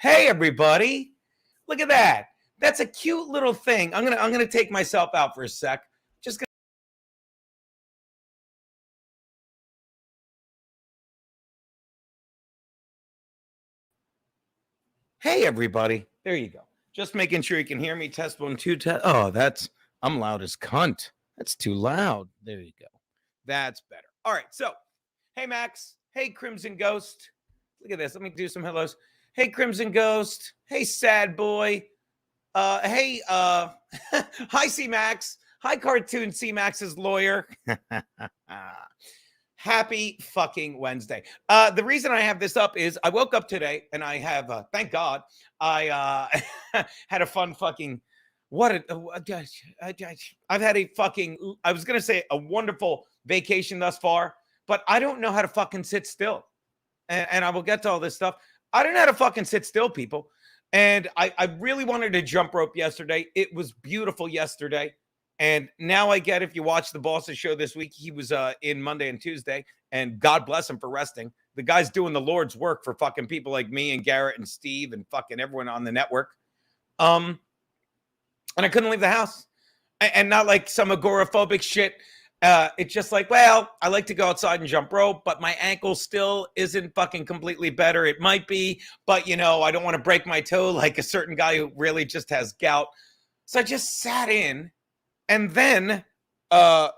Hey, everybody. Look at that. That's a cute little thing. I'm gonna take myself out for a sec. Just gonna... Hey, everybody. There you go. Just making sure you can hear me. Test 1, 2, test. Oh, I'm loud as cunt. That's too loud. There you go. That's better. All right. So, hey, Max. Hey, Crimson Ghost. Look at this. Let me do some hellos. Hey, Crimson Ghost. Hey, Sad Boy. Hey, hi, C-Max. Hi, Cartoon C-Max's lawyer. Happy fucking Wednesday. The reason I have this up is I woke up today and I have, thank God, I had a fun fucking, I've had a fucking, I was going to say a wonderful vacation thus far, but I don't know how to fucking sit still. And I will get to all this stuff. I don't know how to fucking sit still, people. And I really wanted to jump rope yesterday. It was beautiful yesterday. And now I get, if you watch the Boss's show this week, he was in Monday and Tuesday. And God bless him for resting. The guy's doing the Lord's work for fucking people like me and Garrett and Steve and fucking everyone on the network. And I couldn't leave the house. And not like some agoraphobic shit. It's just like, well, I like to go outside and jump rope, but my ankle still isn't fucking completely better. It might be, but I don't want to break my toe like a certain guy who really just has gout. So I just sat in, and then I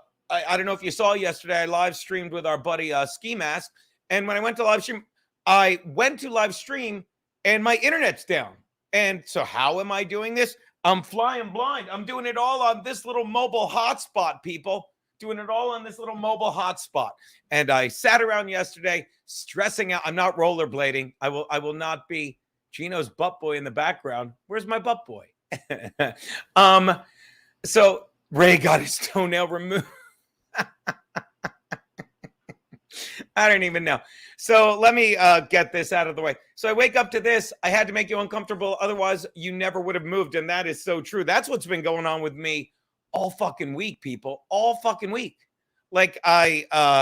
don't know if you saw yesterday, I live streamed with our buddy Ski Mask, and when I went to live stream, and my internet's down. And so how am I doing this? I'm flying blind. I'm doing it all on this little mobile hotspot, people. Doing it all on this little mobile hotspot. And I sat around yesterday stressing out. I'm not rollerblading. I will not be Gino's butt boy in the background. Where's my butt boy? So Ray got his toenail removed. I don't even know. So let me get this out of the way. So I wake up to this. I had to make you uncomfortable. Otherwise, you never would have moved. And that is so true. That's what's been going on with me all fucking week, people. All fucking week. Like I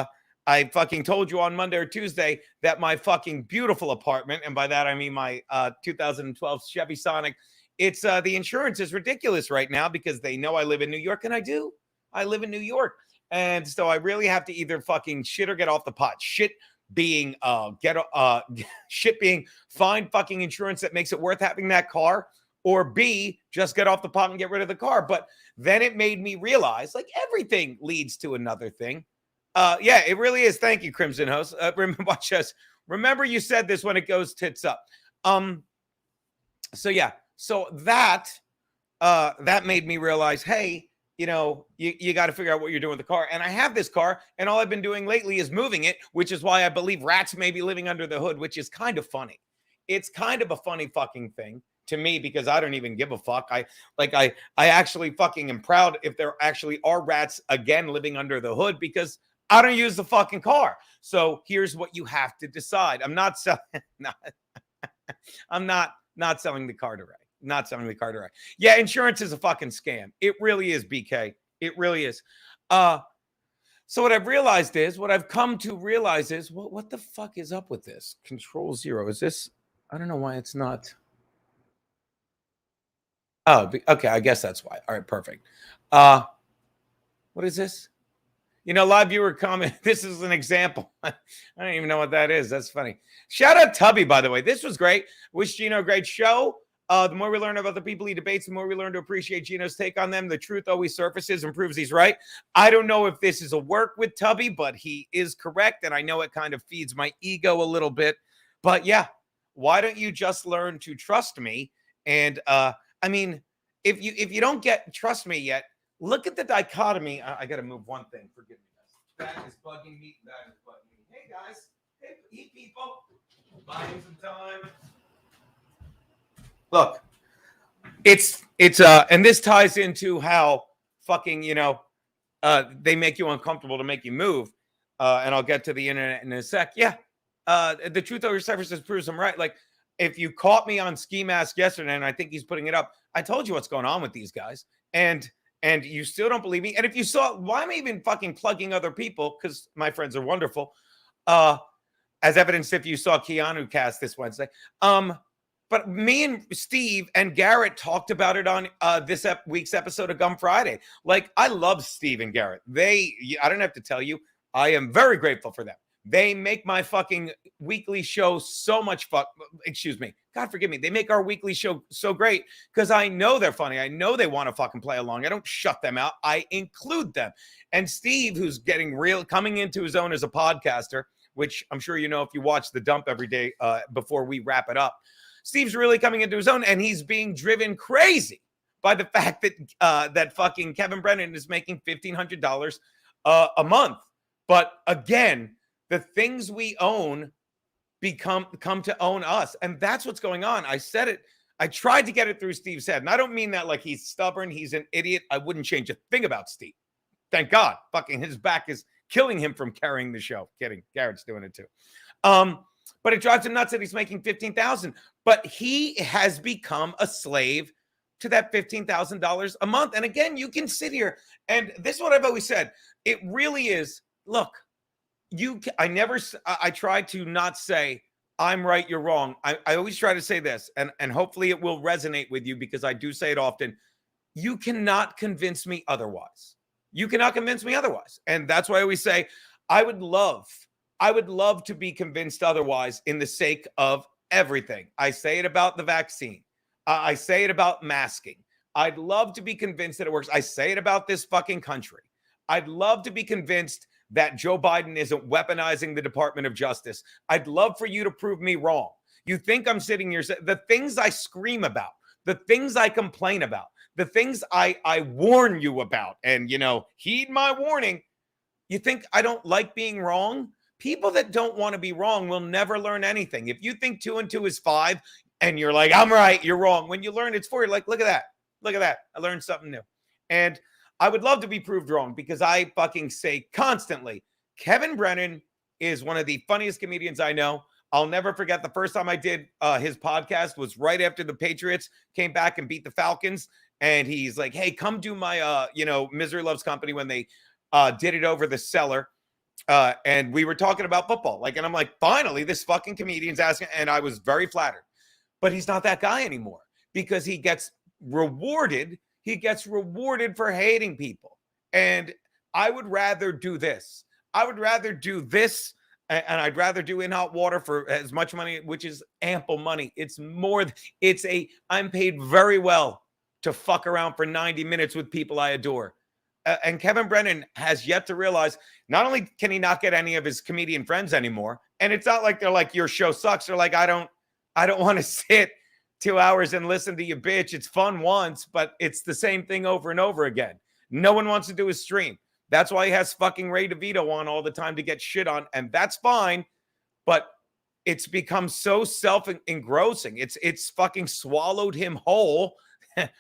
fucking told you on Monday or Tuesday that my fucking beautiful apartment, and by that I mean my 2012 Chevy Sonic, it's the insurance is ridiculous right now because they know I live in New York, and I do. I live in New York. And so I really have to either fucking shit or get off the pot. Shit being shit being find fucking insurance that makes it worth having that car, or B, just get off the pot and get rid of the car. But then it made me realize, like, everything leads to another thing. Yeah, it really is. Thank you, Crimson Host. Watch us. Remember, you said this when it goes tits up. So yeah, so that made me realize, hey, you got to figure out what you're doing with the car. And I have this car, and all I've been doing lately is moving it, which is why I believe rats may be living under the hood, which is kind of funny. It's kind of a funny fucking thing to me because I don't even give a fuck. I actually fucking am proud if there actually are rats again living under the hood because I don't use the fucking car. So here's what you have to decide. I'm not selling. I'm not selling the car to Ray. Not selling the car to Ray. Yeah, insurance is a fucking scam. It really is, BK. It really is. So what I've come to realize is, what the fuck is up with this? Control 0. Is this? I don't know why it's not. Oh, okay. I guess that's why. All right, perfect. What is this? Live viewer comment. This is an example. I don't even know what that is. That's funny. Shout out Tubby, by the way. This was great. Wish Gino a great show. The more we learn about the people he debates, the more we learn to appreciate Gino's take on them. The truth always surfaces and proves he's right. I don't know if this is a work with Tubby, but he is correct. And I know it kind of feeds my ego a little bit. But yeah, why don't you just learn to trust me? And I mean, if you don't trust me yet, look at the dichotomy. I got to move one thing. Forgive me, guys. That is bugging me. That is bugging me. Hey, guys. Hey, people. Buying some time. Look, it's and this ties into how fucking, they make you uncomfortable to make you move. And I'll get to the internet in a sec. Yeah. The truth over surfaces proves I'm right. Like, if you caught me on Ski Mask yesterday, and I think he's putting it up, I told you what's going on with these guys. And you still don't believe me. And if you saw, why am I even fucking plugging other people? Because my friends are wonderful. As evidenced if you saw Keanu cast this Wednesday. But But me and Steve and Garrett talked about it on this week's episode of Gum Friday. Like, I love Steve and Garrett. I don't have to tell you, I am very grateful for them. They make my fucking weekly show so much fun. Excuse me. God forgive me. They make our weekly show so great because I know they're funny. I know they want to fucking play along. I don't shut them out. I include them. And Steve, who's coming into his own as a podcaster, which I'm sure you know if you watch The Dump every day before we wrap it up, Steve's really coming into his own, and he's being driven crazy by the fact that that fucking Kevin Brennan is making $1,500 a month. But again, the things we own come to own us, and that's what's going on. I said it. I tried to get it through Steve's head, and I don't mean that like he's stubborn. He's an idiot. I wouldn't change a thing about Steve. Thank God. Fucking his back is killing him from carrying the show. Kidding. Garrett's doing it too. But it drives him nuts that he's making $15,000. But he has become a slave to that $15,000 a month. And again, you can sit here, and this is what I've always said. It really is. Look, I try to not say I'm right, you're wrong. I always try to say this, and hopefully it will resonate with you because I do say it often. You cannot convince me otherwise. You cannot convince me otherwise. And that's why I always say I would love to be convinced otherwise in the sake of everything. I say it about the vaccine. I say it about masking. I'd love to be convinced that it works. I say it about this fucking country. I'd love to be convinced that Joe Biden isn't weaponizing the Department of Justice. I'd love for you to prove me wrong. You think I'm sitting here, the things I scream about, the things I complain about, the things I warn you about, and, heed my warning. You think I don't like being wrong? People that don't want to be wrong will never learn anything. If you think 2 and 2 is 5 and you're like, I'm right, you're wrong. When you learn it's 4, you're like, look at that. Look at that. I learned something new. And I would love to be proved wrong because I fucking say constantly, Kevin Brennan is one of the funniest comedians I know. I'll never forget the first time I did his podcast was right after the Patriots came back and beat the Falcons. And he's like, hey, come do my, Misery Loves Company when they did it over the cellar. And we were talking about football. And I'm like, finally, this fucking comedian's asking. And I was very flattered. But he's not that guy anymore because he gets rewarded. He gets rewarded for hating people. And I would rather do this. I would rather do this. And I'd rather do In Hot Water for as much money, which is ample money. I'm paid very well to fuck around for 90 minutes with people I adore. And Kevin Brennan has yet to realize not only can he not get any of his comedian friends anymore, and it's not like they're like, your show sucks. They're like, I don't want to sit 2 hours and listen to you, bitch. It's fun once, but it's the same thing over and over again. No one wants to do a stream. That's why he has fucking Ray DeVito on all the time to get shit on, and that's fine. But it's become so self-engrossing. It's fucking swallowed him whole.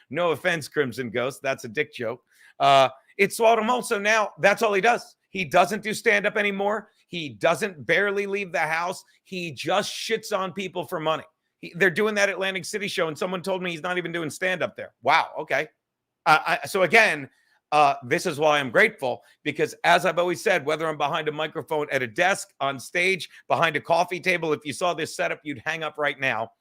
No offense, Crimson Ghost. That's a dick joke. It swallowed him whole. So now that's all he does. He doesn't do stand-up anymore. He doesn't barely leave the house. He just shits on people for money. They're doing that Atlantic City show, and someone told me he's not even doing stand-up there. Wow, okay. So again, this is why I'm grateful, because as I've always said, whether I'm behind a microphone at a desk, on stage, behind a coffee table, if you saw this setup, you'd hang up right now.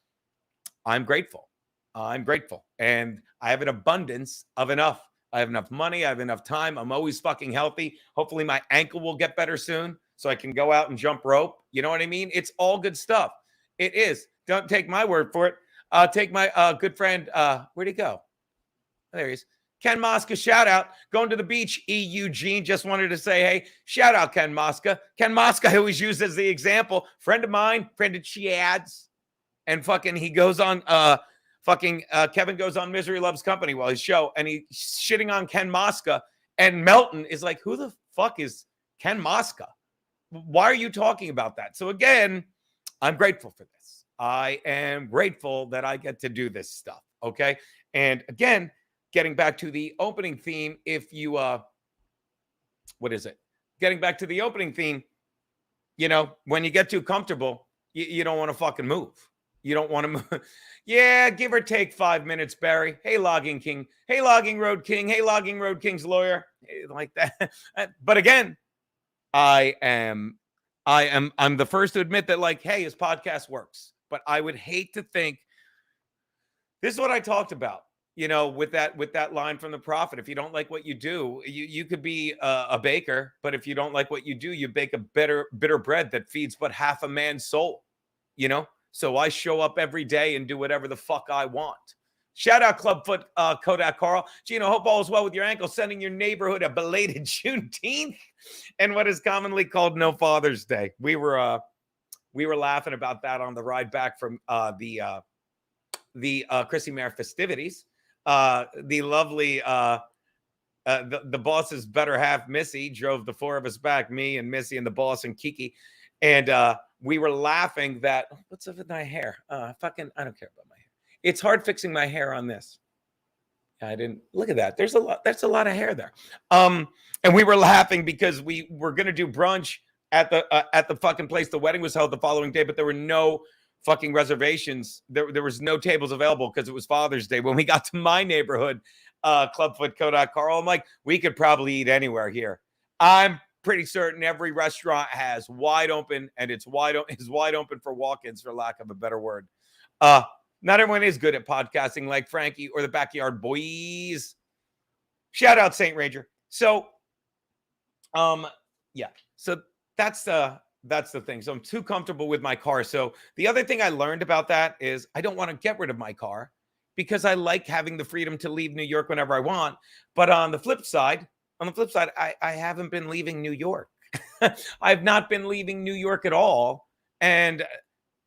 I'm grateful. I'm grateful. And I have an abundance of enough. I have enough money. I have enough time. I'm always fucking healthy. Hopefully my ankle will get better soon so I can go out and jump rope. You know what I mean? It's all good stuff. It is. Don't take my word for it. Take my good friend. Where'd he go? There he is. Ken Mosca, shout out. Going to the beach, Eugene. Just wanted to say, hey, shout out Ken Mosca. Ken Mosca, I always use as the example. Friend of mine, friend of Chad's. And fucking he goes on, Kevin goes on Misery Loves Company while his show, and he's shitting on Ken Mosca. And Melton is like, who the fuck is Ken Mosca? Why are you talking about that? So again, I'm grateful for this. I am grateful that I get to do this stuff. Okay. And again, getting back to the opening theme, if you, what is it? Getting back to the opening theme, when you get too comfortable, you don't want to fucking move. You don't want to move. Yeah, give or take 5 minutes, Barry. Hey, Logging King. Hey, Logging Road King. Hey, Logging Road King's lawyer. Like that. But again, I'm the first to admit that, like, hey, his podcast works. But I would hate to think This is what I talked about, with that line from the prophet. If you don't like what you do, you could be a baker, but if you don't like what you do, you bake a bitter bread that feeds but half a man's soul. So I show up every day and do whatever the fuck I want. Shout out Clubfoot Kodak Carl. Gino, hope all is well with your ankle. Sending your neighborhood a belated Juneteenth and what is commonly called No Father's Day. We were laughing about that on the ride back from the Chrissie Mayr festivities. The lovely the boss's better half, Missy, drove the four of us back, me and Missy and the boss and Kiki, and we were laughing that what's up with my hair? I don't care about my hair. It's hard fixing my hair on this. I didn't look at that. There's a lot. That's a lot of hair there. And we were laughing because we were gonna do brunch at the fucking place. The wedding was held the following day, but there were no fucking reservations. There was no tables available because it was Father's Day. When we got to my neighborhood, Clubfoot Kodak Carl, I'm like, we could probably eat anywhere here. I'm pretty certain every restaurant has wide open, and is wide open for walk-ins, for lack of a better word. Not everyone is good at podcasting like Frankie or the Backyard Boys. Shout out Saint Ranger. So, yeah. So that's the thing. So I'm too comfortable with my car. So the other thing I learned about that is I don't want to get rid of my car because I like having the freedom to leave New York whenever I want. But on the flip side, I haven't been leaving New York. I've not been leaving New York at all. And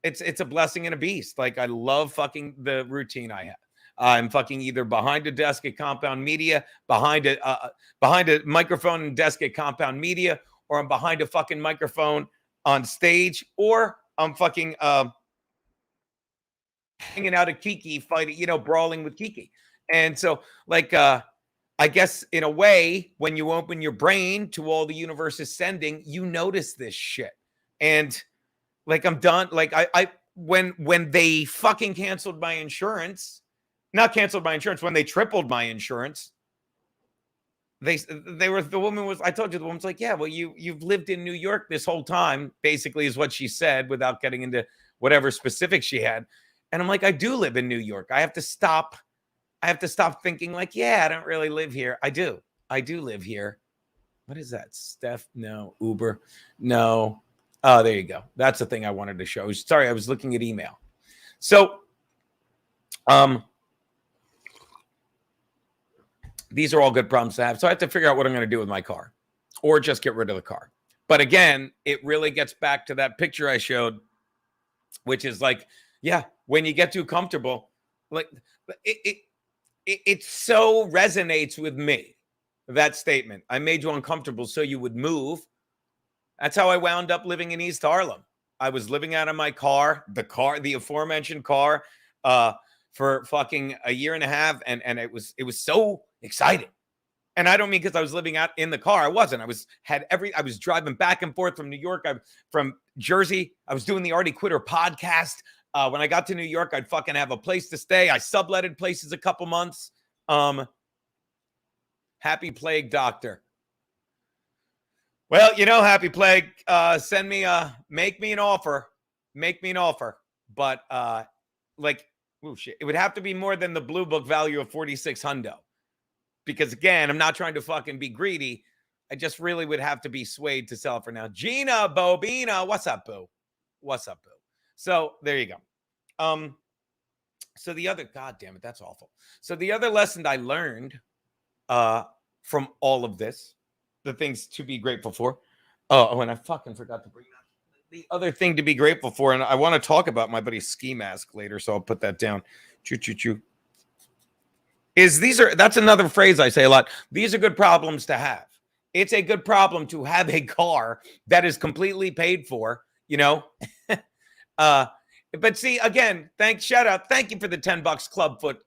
it's a blessing and a beast. Like, I love fucking the routine I have. I'm fucking either behind a desk at Compound Media, behind a microphone and desk at Compound Media, or I'm behind a fucking microphone on stage, or I'm fucking hanging out at Kiki, fighting, brawling with Kiki. And so, like, I guess in a way, when you open your brain to all the universe is sending, you notice this shit. And like, I'm done. Like, when they fucking canceled my insurance, not canceled my insurance, when they tripled my insurance, I told you, the woman's like, yeah, well, you've lived in New York this whole time, basically, is what she said, without getting into whatever specifics she had. And I'm like, I do live in New York. I have to stop thinking like, yeah, I don't really live here. I do live here. What is that? Steph? No. Uber? No. Oh, there you go. That's the thing I wanted to show. Sorry, I was looking at email. So, these are all good problems to have. So I have to figure out what I'm going to do with my car, or just get rid of the car. But again, it really gets back to that picture I showed, which is like, yeah, when you get too comfortable, like it so resonates with me, that statement. I made you uncomfortable so you would move. That's how I wound up living in East Harlem. I was living out of my car, the aforementioned car, for fucking a year and a half. And it was so exciting. And I don't mean because I was living out in the car. I wasn't. I was driving back and forth from New York. From Jersey. I was doing the Artie Quitter podcast. When I got to New York, I'd fucking have a place to stay. I subletted places a couple months. Happy Plague Doctor. Well, Happy Plague, make me an offer. But, shit, it would have to be more than the Blue Book value of 46 hundo. Because again, I'm not trying to fucking be greedy. I just really would have to be swayed to sell it for now. Gina Bobina, what's up, boo? So there you go. So the other, God damn it, that's awful. So the other lesson I learned from all of this, the things to be grateful for. Oh, and I fucking forgot to bring up the other thing to be grateful for. And I want to talk about my buddy's ski mask later, so I'll put that down. Choo. That's another phrase I say a lot. These are good problems to have. It's a good problem to have a car that is completely paid for, But see, again, shout out. Thank you for the $10 Clubfoot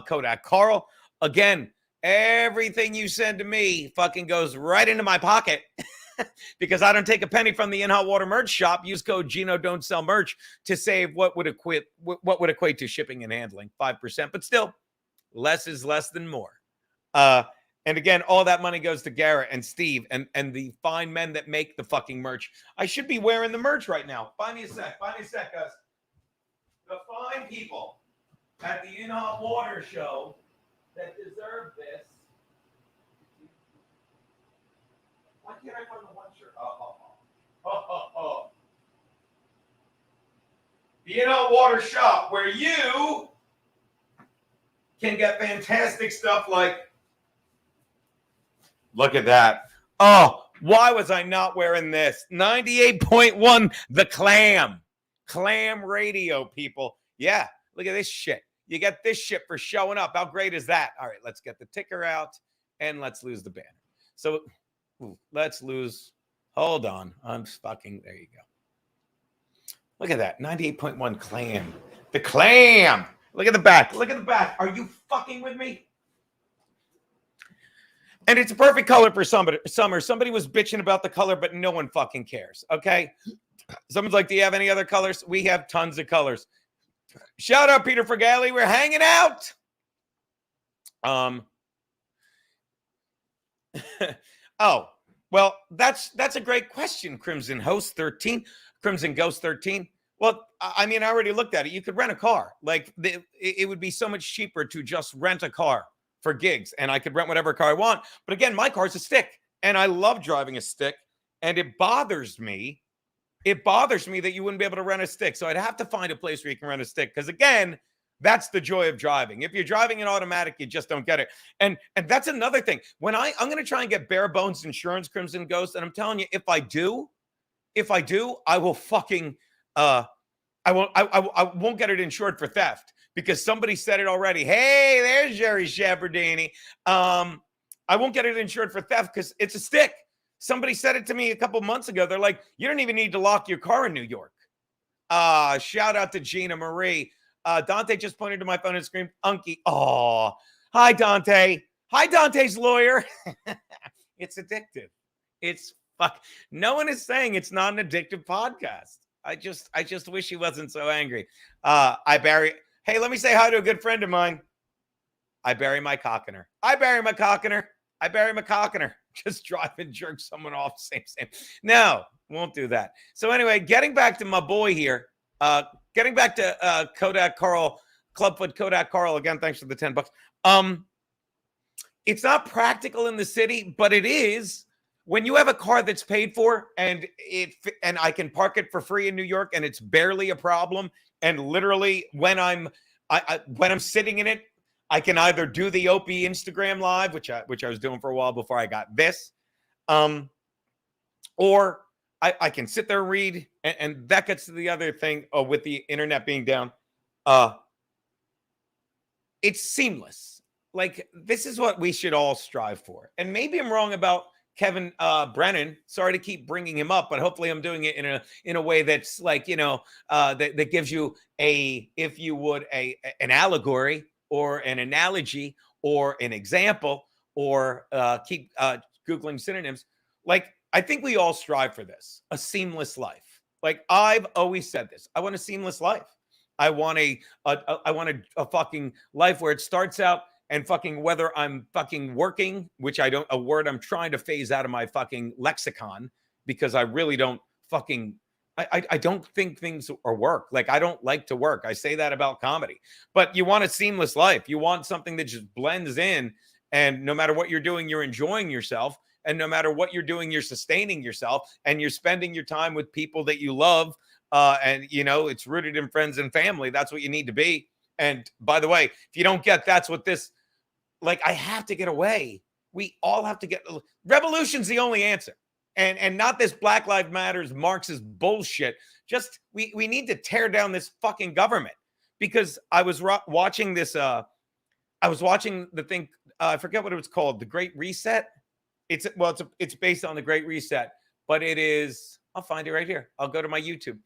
Kodak Carl. Again, everything you send to me fucking goes right into my pocket because I don't take a penny from the In Hot Water merch shop. Use code Gino Don't Sell Merch to save what would equate to shipping and handling, 5%. But still, less is less than more. And again, all that money goes to Garrett and Steve and the fine men that make the fucking merch. I should be wearing the merch right now. Find me a sec, guys. The fine people at the In Hot Water show that deserve this. Why can't I find the one shirt? Oh. The In Hot Water shop where you can get fantastic stuff like, look at that. Oh, why was I not wearing this? 98.1, the Clam radio, people. Yeah, look at this shit. You get this shit for showing up. How great is that? All right, let's get the ticker out and let's lose the banner. So let's lose. Hold on. I'm fucking. There you go. Look at that. 98.1 Clam. The Clam. Look at the back. Look at the back. Are you fucking with me? And it's a perfect color for summer. Somebody was bitching about the color, but no one fucking cares. Okay. Someone's like, do you have any other colors? We have tons of colors. Shout out Peter Fragale. We're hanging out. Oh, well, that's a great question, Crimson Ghost 13. Well, I mean, I already looked at it. You could rent a car. Like, it would be so much cheaper to just rent a car for gigs, and I could rent whatever car I want. But again, my car's a stick, and I love driving a stick, and it bothers me. It bothers me that you wouldn't be able to rent a stick. So I'd have to find a place where you can rent a stick, because again, that's the joy of driving. If you're driving an automatic, you just don't get it. And that's another thing. When I'm going to try and get bare bones insurance, Crimson Ghost, and I'm telling you, if I do, I will fucking I won't get it insured for theft, because somebody said it already. Hey, there's Jerry Shepardini. I won't get it insured for theft because it's a stick. Somebody said it to me a couple months ago. They're like, you don't even need to lock your car in New York. Shout out to Gina Marie. Dante just pointed to my phone and screamed, Unky. Oh, hi, Dante. Hi, Dante's lawyer. It's addictive. It's fuck. No one is saying it's not an addictive podcast. I just wish he wasn't so angry. Hey, let me say hi to a good friend of mine. I bury my cockiner. Just drive and jerk someone off. Same. No, won't do that. So anyway, getting back to my boy here. Getting back to Kodak Carl, Clubfoot Kodak Carl. Again, thanks for the $10. It's not practical in the city, but it is when you have a car that's paid for and I can park it for free in New York, and it's barely a problem. And literally, when I'm sitting in it, I can either do the Opie Instagram live, which I was doing for a while before I got this, or I can sit there and read, and that gets to the other thing with the internet being down. It's seamless. Like, this is what we should all strive for. And maybe I'm wrong about Kevin Brennan. Sorry to keep bringing him up, but hopefully I'm doing it in a way that's like, that gives you if you would, an allegory or an analogy or an example, or keep Googling synonyms. Like, I think we all strive for this, a seamless life. Like, I've always said this. I want a seamless life. I want a fucking life where it starts out, and fucking whether I'm fucking working, which a word I'm trying to phase out of my fucking lexicon, because I really don't fucking, I don't think things are work. Like, I don't like to work. I say that about comedy, but you want a seamless life. You want something that just blends in, and no matter what you're doing, you're enjoying yourself. And no matter what you're doing, you're sustaining yourself, and you're spending your time with people that you love. And it's rooted in friends and family. That's what you need to be. And by the way, if you don't get, that's what this, like, I have to get away. We all have to get, revolution's the only answer. And not this Black Lives Matters Marxist bullshit. Just, we need to tear down this fucking government. Because I was watching this, I was watching the thing, I forget what it was called, The Great Reset. It's based on The Great Reset, but it is, I'll find it right here. I'll go to my YouTube.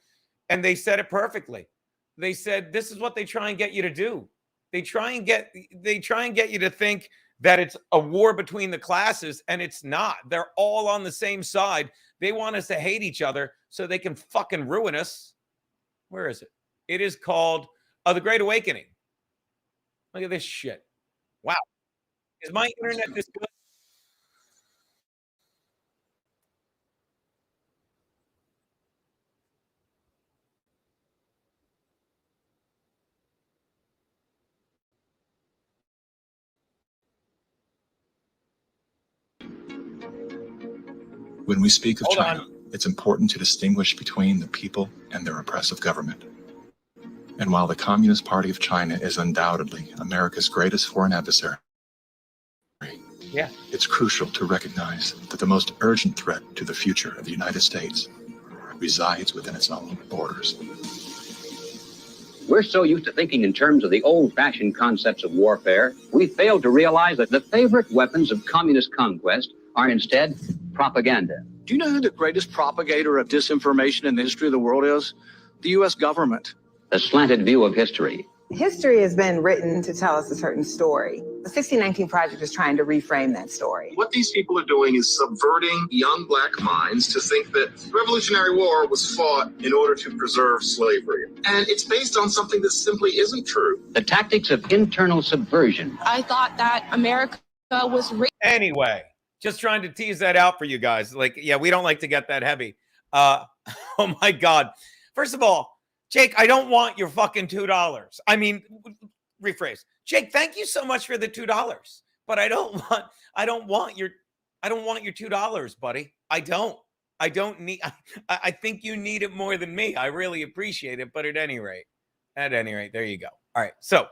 And they said it perfectly. They said, this is what they try and get you to do. They try and get you to think that it's a war between the classes, and it's not. They're all on the same side. They want us to hate each other so they can fucking ruin us. Where is it? It is called The Great Awakening. Look at this shit. Wow. Is my internet this good? When we speak of China, it's important to distinguish between the people and their oppressive government. And while the Communist Party of China is undoubtedly America's greatest foreign adversary, it's crucial to recognize that the most urgent threat to the future of the United States resides within its own borders. We're so used to thinking in terms of the old-fashioned concepts of warfare, we fail to realize that the favorite weapons of communist conquest are instead propaganda. Do you know who the greatest propagator of disinformation in the history of the world is? The U.S. government. The slanted view of history. History has been written to tell us a certain story. The 1619 Project is trying to reframe that story. What these people are doing is subverting young black minds to think that the Revolutionary War was fought in order to preserve slavery. And it's based on something that simply isn't true. The tactics of internal subversion. I thought that America was... Anyway, just trying to tease that out for you guys. Like, yeah, we don't like to get that heavy. Oh my God. First of all, Jake, I don't want your fucking $2. I mean, rephrase. Jake, thank you so much for the $2, but I don't want your $2, buddy. I don't need. I think you need it more than me. I really appreciate it, but at any rate, there you go. All right, so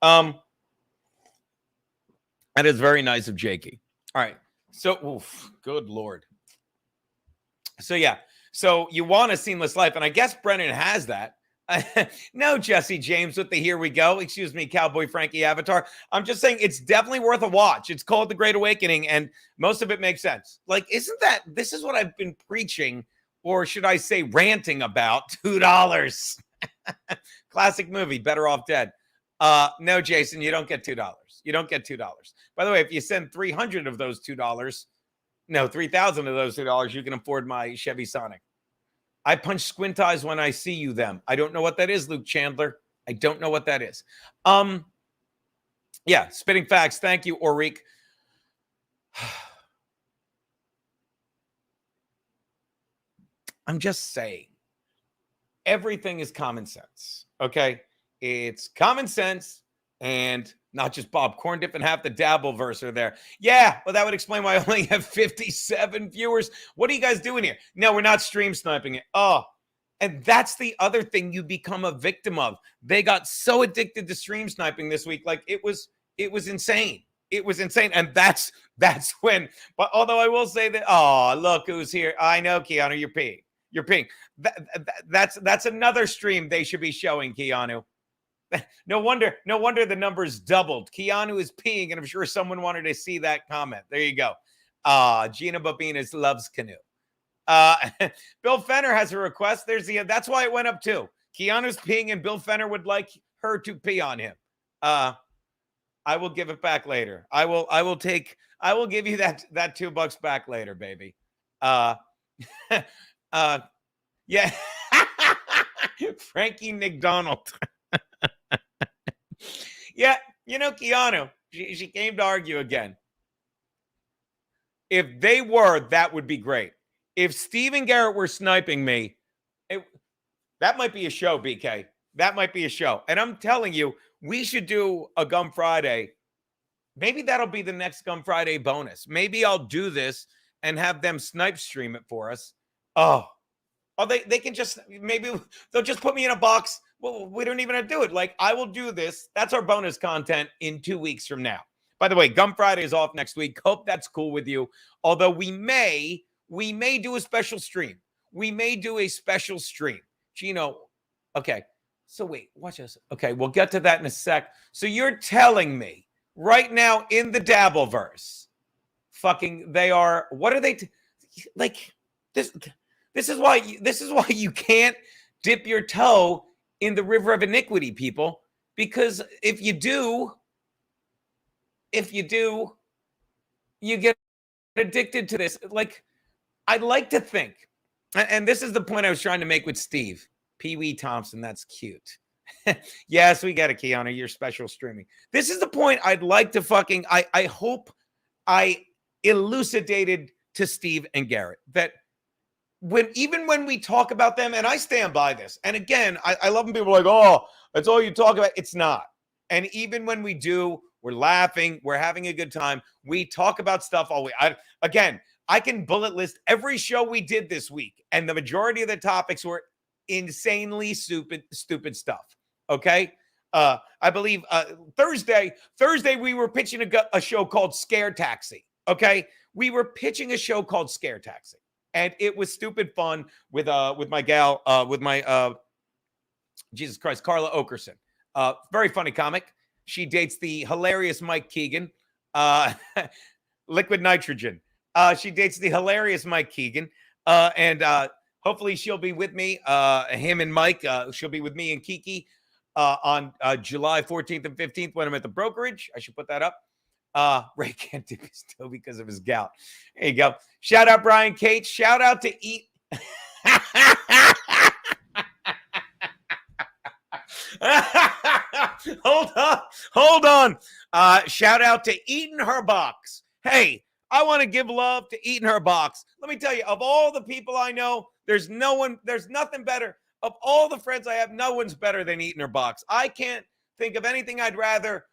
that is very nice of Jakey. All right, so good Lord. So yeah, so you want a seamless life, and I guess Brennan has that. No, Jesse James with the here we go. Excuse me, Cowboy Frankie Avatar. I'm just saying it's definitely worth a watch. It's called The Great Awakening, and most of it makes sense. Like, this is what I've been preaching, or should I say ranting about? $2. Classic movie, Better Off Dead. No, Jason, you don't get $2. You don't get $2. By the way, if you send 300 of those $2, no, 3,000 of those $2, you can afford my Chevy Sonic. I punch squint eyes when I see you them. I don't know what that is, Luke Chandler. I don't know what that is. Yeah, spitting facts. Thank you, Oric. I'm just saying, everything is common sense, okay? It's common sense and not just Bob Corn Dip and half the Dabbleverse are there. Yeah, well, that would explain why I only have 57 viewers. What are you guys doing here? No, we're not stream sniping it. Oh, and that's the other thing you become a victim of. They got so addicted to stream sniping this week. Like, it was insane. It was insane. And that's when, but although I will say that, oh, look who's here. I know, Keanu, you're peeing. You're peeing. That's another stream they should be showing, Keanu. No wonder the numbers doubled. Keanu is peeing, and I'm sure someone wanted to see that comment. There you go. Gina Babinas loves canoe. Bill Fenner has a request. That's why it went up too. Keanu's peeing, and Bill Fenner would like her to pee on him. I will give it back later. I will give you that $2 back later, baby. Yeah. Frankie McDonald. Yeah, Keanu, she came to argue again. If they were, that would be great. If Steve and Garrett were sniping me, that might be a show, BK. That might be a show. And I'm telling you, we should do a Gum Friday. Maybe that'll be the next Gum Friday bonus. Maybe I'll do this and have them snipe stream it for us. Oh, they can just, maybe they'll just put me in a box. Well, we don't even have to do it. Like, I will do this. That's our bonus content in 2 weeks from now. By the way, Gum Friday is off next week. Hope that's cool with you. Although we may do a special stream. We may do a special stream. Gino, okay. So wait, watch this. Okay, we'll get to that in a sec. So you're telling me right now in the Dabbleverse, fucking they are, what are they, like, this is why you can't dip your toe in the river of iniquity, people, because if you do, you get addicted to this. Like, I'd like to think, and this is the point I was trying to make with Steve. Pee Wee Thompson, that's cute. Yes, we got it, Keanu. You're special streaming. This is the point I'd like to fucking, I hope I elucidated to Steve and Garrett that even when we talk about them, and I stand by this, and again, I love when people are like, oh, that's all you talk about. It's not. And even when we do, we're laughing, we're having a good time. We talk about stuff all week. Again, I can bullet list every show we did this week, and the majority of the topics were insanely stupid stuff. Okay. I believe Thursday we were pitching a show called Scare Taxi. Okay. We were pitching a show called Scare Taxi, and it was stupid fun with my gal, Jesus Christ, Carla Okerson. Very funny comic. She dates the hilarious Mike Keegan, Liquid Nitrogen. She dates the hilarious Mike Keegan, and hopefully she'll be with me, him and Mike. She'll be with me and Kiki on July 14th and 15th when I'm at the brokerage. I should put that up. Ray can't dip his toe because of his gout. There you go. Shout out Brian Cates. Shout out to Eat. Hold on. Shout out to Eating Her Box. Hey, I want to give love to Eating Her Box. Let me tell you, of all the people I know, there's nothing better. Of all the friends I have, no one's better than Eating Her Box. I can't think of anything I'd rather,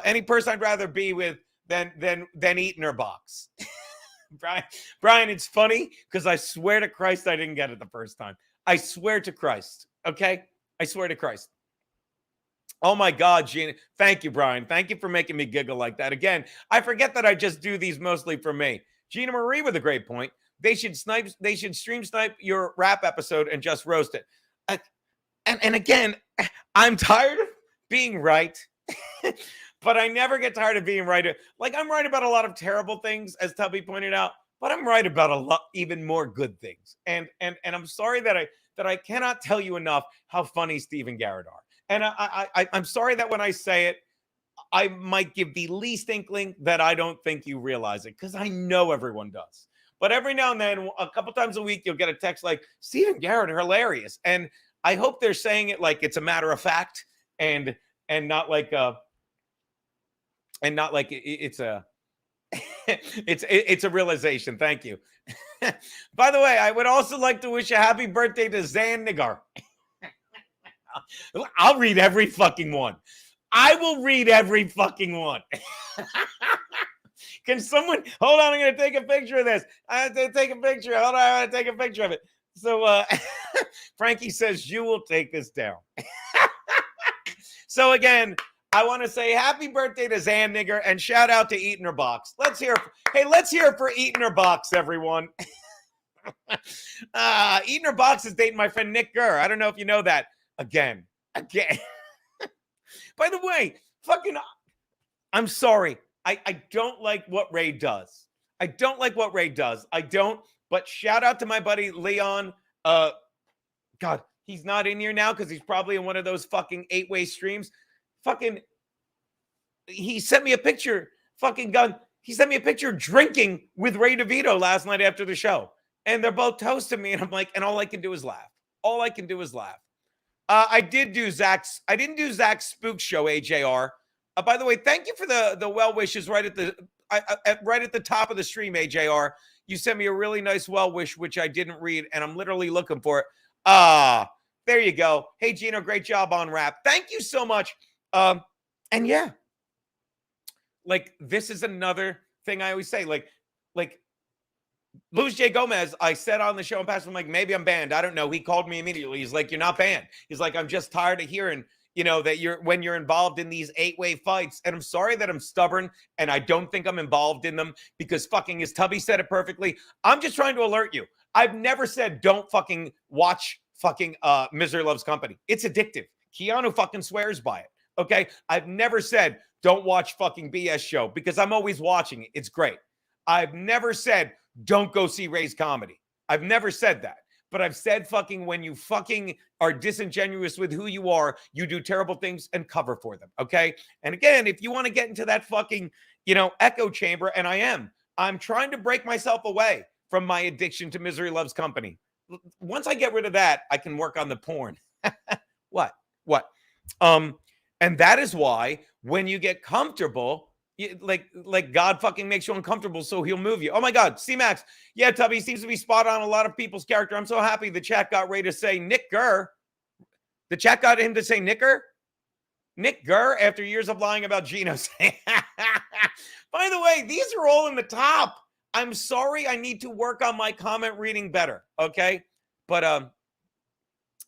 any person I'd rather be with than Eating Her Box. Brian, it's funny because I swear to Christ I didn't get it the first time. I swear to Christ. Okay? I swear to Christ. Oh my God, Gina. Thank you, Brian. Thank you for making me giggle like that. Again, I forget that I just do these mostly for me. Gina Marie with a great point. They should stream snipe your rap episode and just roast it. And again, I'm tired of being right. But I never get tired of being right. Like, I'm right about a lot of terrible things, as Tubby pointed out, but I'm right about a lot even more good things. And I'm sorry that I cannot tell you enough how funny Steve and Garrett are. And I'm sorry that when I say it, I might give the least inkling that I don't think you realize it, because I know everyone does. But every now and then, a couple times a week, you'll get a text like, Steve and Garrett are hilarious. And I hope they're saying it like it's a matter of fact and not like it's a it's a realization. Thank you. By the way, I would also like to wish a happy birthday to Zan Nigar. I'll read every fucking one. I will read every fucking one. Can someone hold on? I'm going to take a picture of this. I have to take a picture. Hold on, I want to take a picture of it. So Frankie says you will take this down. So again, I want to say happy birthday to Zan Nigger and shout out to Eating Her Box. Let's hear it for Eating Her Box, everyone. Eating Her Box is dating my friend Nick Gurr. I don't know if you know that. Again. By the way, I'm sorry. I don't like what Ray does. I don't, but shout out to my buddy Leon. God, he's not in here now because he's probably in one of those fucking 8-way streams. He sent me a picture, he sent me a picture drinking with Ray DeVito last night after the show. And they're both toasting me. And I'm like, and all I can do is laugh. I didn't do Zach's spook show, AJR. By the way, thank you for the well wishes right at the top of the stream, AJR. You sent me a really nice well wish, which I didn't read, and I'm literally looking for it. There you go. Hey, Gino, great job on rap. Thank you so much. And yeah, like, this is another thing I always say, like Luis J. Gomez, I said on the show in past, I'm like, maybe I'm banned. I don't know. He called me immediately. He's like, you're not banned. He's like, I'm just tired of hearing, that when you're involved in these 8-way fights. And I'm sorry that I'm stubborn and I don't think I'm involved in them because as Tubby said it perfectly, I'm just trying to alert you. I've never said don't fucking watch Misery Loves Company. It's addictive. Keanu fucking swears by it. Okay. I've never said don't watch fucking BS show because I'm always watching it. It's great. I've never said don't go see Ray's comedy. I've never said that. But I've said when you are disingenuous with who you are, you do terrible things and cover for them. Okay. And again, if you want to get into that echo chamber, and I'm trying to break myself away from my addiction to Misery Loves Company. Once I get rid of that, I can work on the porn. What? And that is why when you get comfortable, like God fucking makes you uncomfortable, so he'll move you. Oh my God, C-Max. Yeah, Tubby seems to be spot on a lot of people's character. I'm so happy the chat got Ray to say Nick Gurr. The chat got him to say Nicker? Nick Gurr after years of lying about Gino saying. By the way, these are all in the top. I'm sorry, I need to work on my comment reading better, okay? But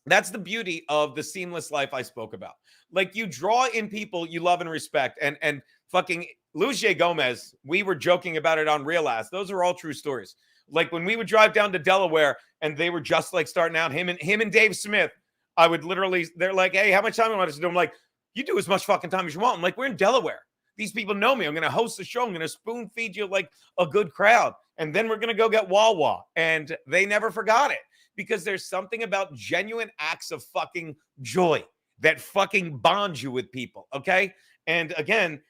that's the beauty of the seamless life I spoke about. Like, you draw in people you love and respect, and fucking Luis J. Gomez, we were joking about it on Real Ass. Those are all true stories. Like, when we would drive down to Delaware and they were just like starting out, him and Dave Smith, I would literally, they're like, hey, how much time do you want us to do? I'm like, you do as much fucking time as you want. I'm like, we're in Delaware. These people know me. I'm going to host the show. I'm going to spoon feed you like a good crowd. And then we're going to go get Wawa. And they never forgot it, because there's something about genuine acts of fucking joy that fucking bonds you with people. Okay. And again,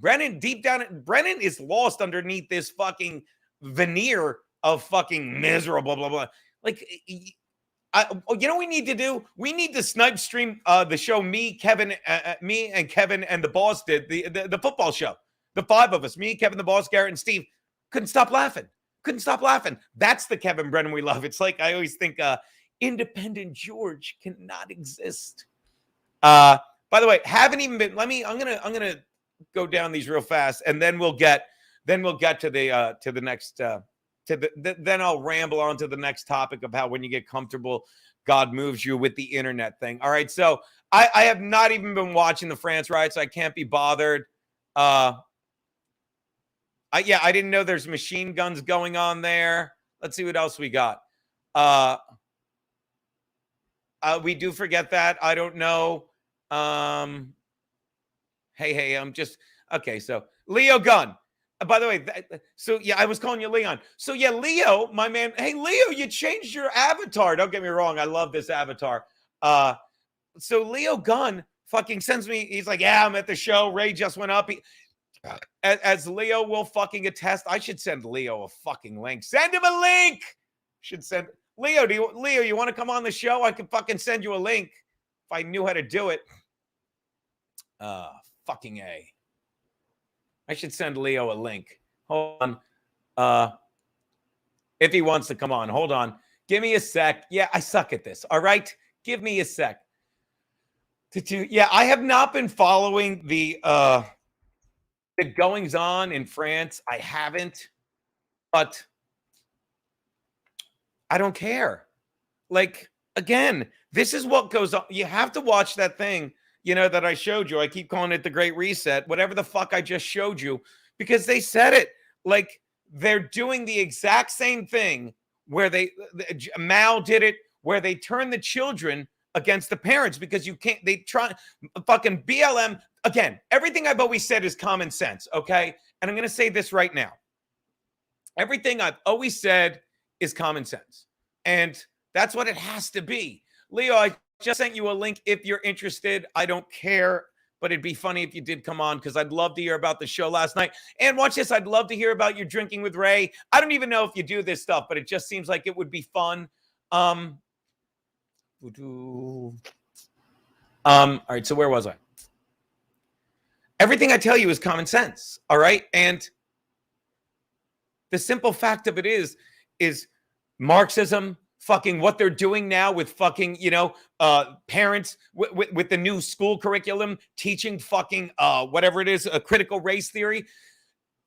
Brennan, deep down, Brennan is lost underneath this fucking veneer of fucking miserable, blah, blah. Like, you know what we need to do? We need to snipe stream the show me and Kevin and the boss did, the football show. The five of us, me, Kevin, the boss, Garrett, and Steve, couldn't stop laughing. That's the Kevin Brennan we love. It's like, I always think independent George cannot exist. By the way, haven't even been, I'm gonna go down these real fast, and then we'll get to the next then I'll ramble on to the next topic of how when you get comfortable, God moves you with the internet thing. All right. So I have not even been watching the France riots. So I can't be bothered. I didn't know there's machine guns going on there. Let's see what else we got. We do forget that. I don't know. Hey, I'm just, okay. So Leo Gunn. By the way, I was calling you Leon. So yeah, Leo, my man. Hey, Leo, you changed your avatar. Don't get me wrong. I love this avatar. So Leo Gunn fucking sends me, he's like, yeah, I'm at the show. Ray just went up. As Leo will fucking attest, I should send Leo a fucking link. Send him a link. Should send Leo. Leo, you want to come on the show? I could fucking send you a link if I knew how to do it. Fucking A. I should send Leo a link. Hold on. If he wants to come on, hold on. Give me a sec. Yeah, I suck at this. All right. Give me a sec. Yeah, I have not been following the goings on in France. I haven't, but I don't care. Like, again, this is what goes on. You have to watch that thing, that I showed you. I keep calling it the Great Reset, whatever the fuck I just showed you, because they said it. Like, they're doing the exact same thing where Mao did it, where they turn the children against the parents because you can't, they try fucking BLM. Again, everything I've always said is common sense, okay? And I'm going to say this right now. Everything I've always said is common sense. And that's what it has to be. Leo, I just sent you a link if you're interested. I don't care, but it'd be funny if you did come on, because I'd love to hear about the show last night. And watch this. I'd love to hear about your drinking with Ray. I don't even know if you do this stuff, but it just seems like it would be fun. All right. So where was I? Everything I tell you is common sense. All right. And the simple fact of it is Marxism, fucking what they're doing now with fucking, parents with the new school curriculum, teaching fucking whatever it is, a critical race theory.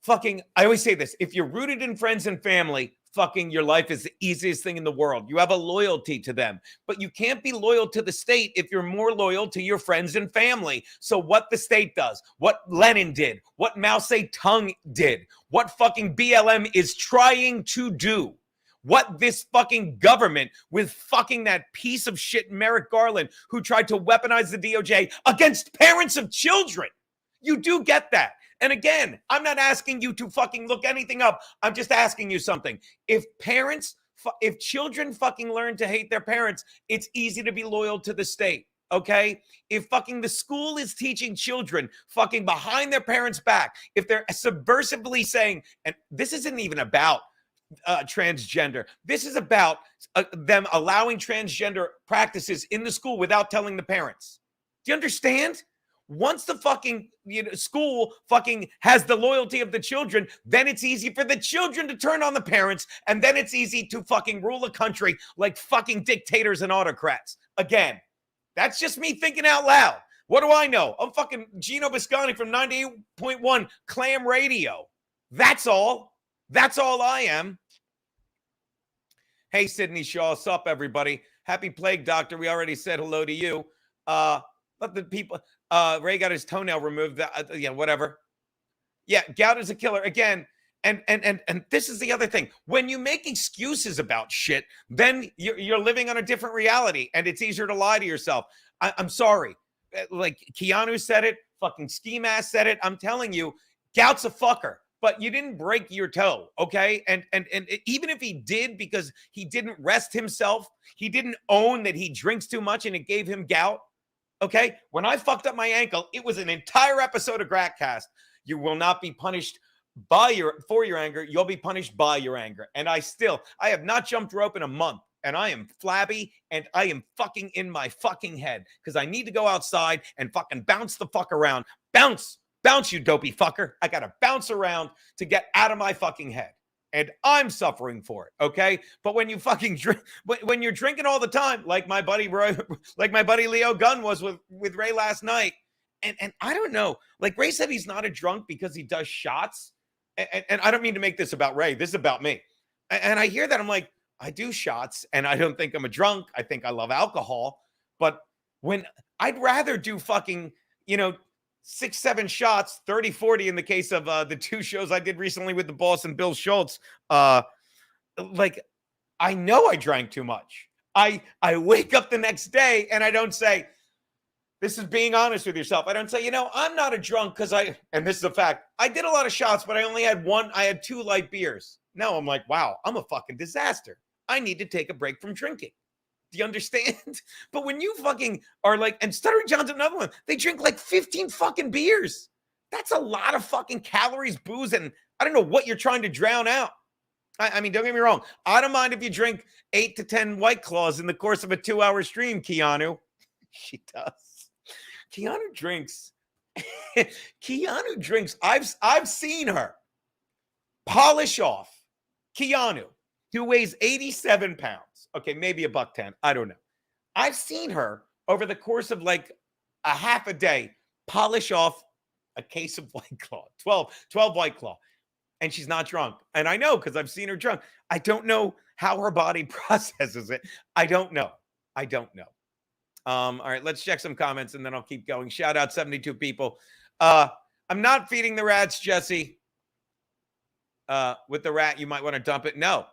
Fucking, I always say this, if you're rooted in friends and family, fucking your life is the easiest thing in the world. You have a loyalty to them, but you can't be loyal to the state if you're more loyal to your friends and family. So what the state does, what Lenin did, what Mao Zedong did, what fucking BLM is trying to do, what this fucking government with fucking that piece of shit Merrick Garland, who tried to weaponize the DOJ against parents of children. You do get that. And again, I'm not asking you to fucking look anything up. I'm just asking you something. If children fucking learn to hate their parents, it's easy to be loyal to the state. Okay? If fucking the school is teaching children fucking behind their parents' back, if they're subversively saying, and this isn't even about transgender. This is about them allowing transgender practices in the school without telling the parents. Do you understand? Once the fucking school fucking has the loyalty of the children, then it's easy for the children to turn on the parents, and then it's easy to fucking rule a country like fucking dictators and autocrats. Again, that's just me thinking out loud. What do I know? I'm fucking Gino Biscani from 98.1 Clam Radio. That's all. That's all I am. Hey, Sydney Shaw. Sup, everybody? Happy Plague Doctor. We already said hello to you. Let the people. Ray got his toenail removed. Whatever. Yeah, gout is a killer again. And this is the other thing. When you make excuses about shit, then you're living on a different reality, and it's easier to lie to yourself. I'm sorry. Like Keanu said it. Fucking Ski Mask said it. I'm telling you, gout's a fucker. But you didn't break your toe, okay? And even if he did, because he didn't rest himself, he didn't own that he drinks too much and it gave him gout, okay? When I fucked up my ankle, it was an entire episode of GratCast. You will not be punished for your anger. You'll be punished by your anger. And I have not jumped rope in a month. And I am flabby and I am fucking in my fucking head because I need to go outside and fucking bounce the fuck around. Bounce, you dopey fucker. I got to bounce around to get out of my fucking head. And I'm suffering for it, okay? But when you fucking drink, when you're drinking all the time, like my buddy Leo Gunn was with Ray last night, and I don't know, like Ray said he's not a drunk because he does shots. And I don't mean to make this about Ray. This is about me. And I hear that. I'm like, I do shots, and I don't think I'm a drunk. I think I love alcohol. But when I'd rather do fucking, 6-7 shots, 30-40 in the case of the 2 shows I did recently with the boss and Bill Schultz. Like, I know I drank too much. I wake up the next day and I don't say, this is being honest with yourself. I don't say, I'm not a drunk because and this is a fact, I did a lot of shots, but I only had I had 2 light beers. No, I'm like, wow, I'm a fucking disaster. I need to take a break from drinking. Do you understand? But when you fucking are like, and Stuttering John's another one, they drink like 15 fucking beers. That's a lot of fucking calories, booze, and I don't know what you're trying to drown out. I mean, don't get me wrong. I don't mind if you drink 8 to 10 White Claws in the course of a 2-hour stream, Keanu. She does. Keanu drinks. Keanu drinks. I've seen her polish off Keanu, who weighs 87 pounds. Okay, maybe $110. I don't know. I've seen her over the course of like a half a day polish off a case of White Claw, 12 White Claw. And she's not drunk. And I know because I've seen her drunk. I don't know how her body processes it. I don't know. All right, let's check some comments and then I'll keep going. Shout out 72 people. I'm not feeding the rats, Jesse. With the rat, you might want to dump it. No.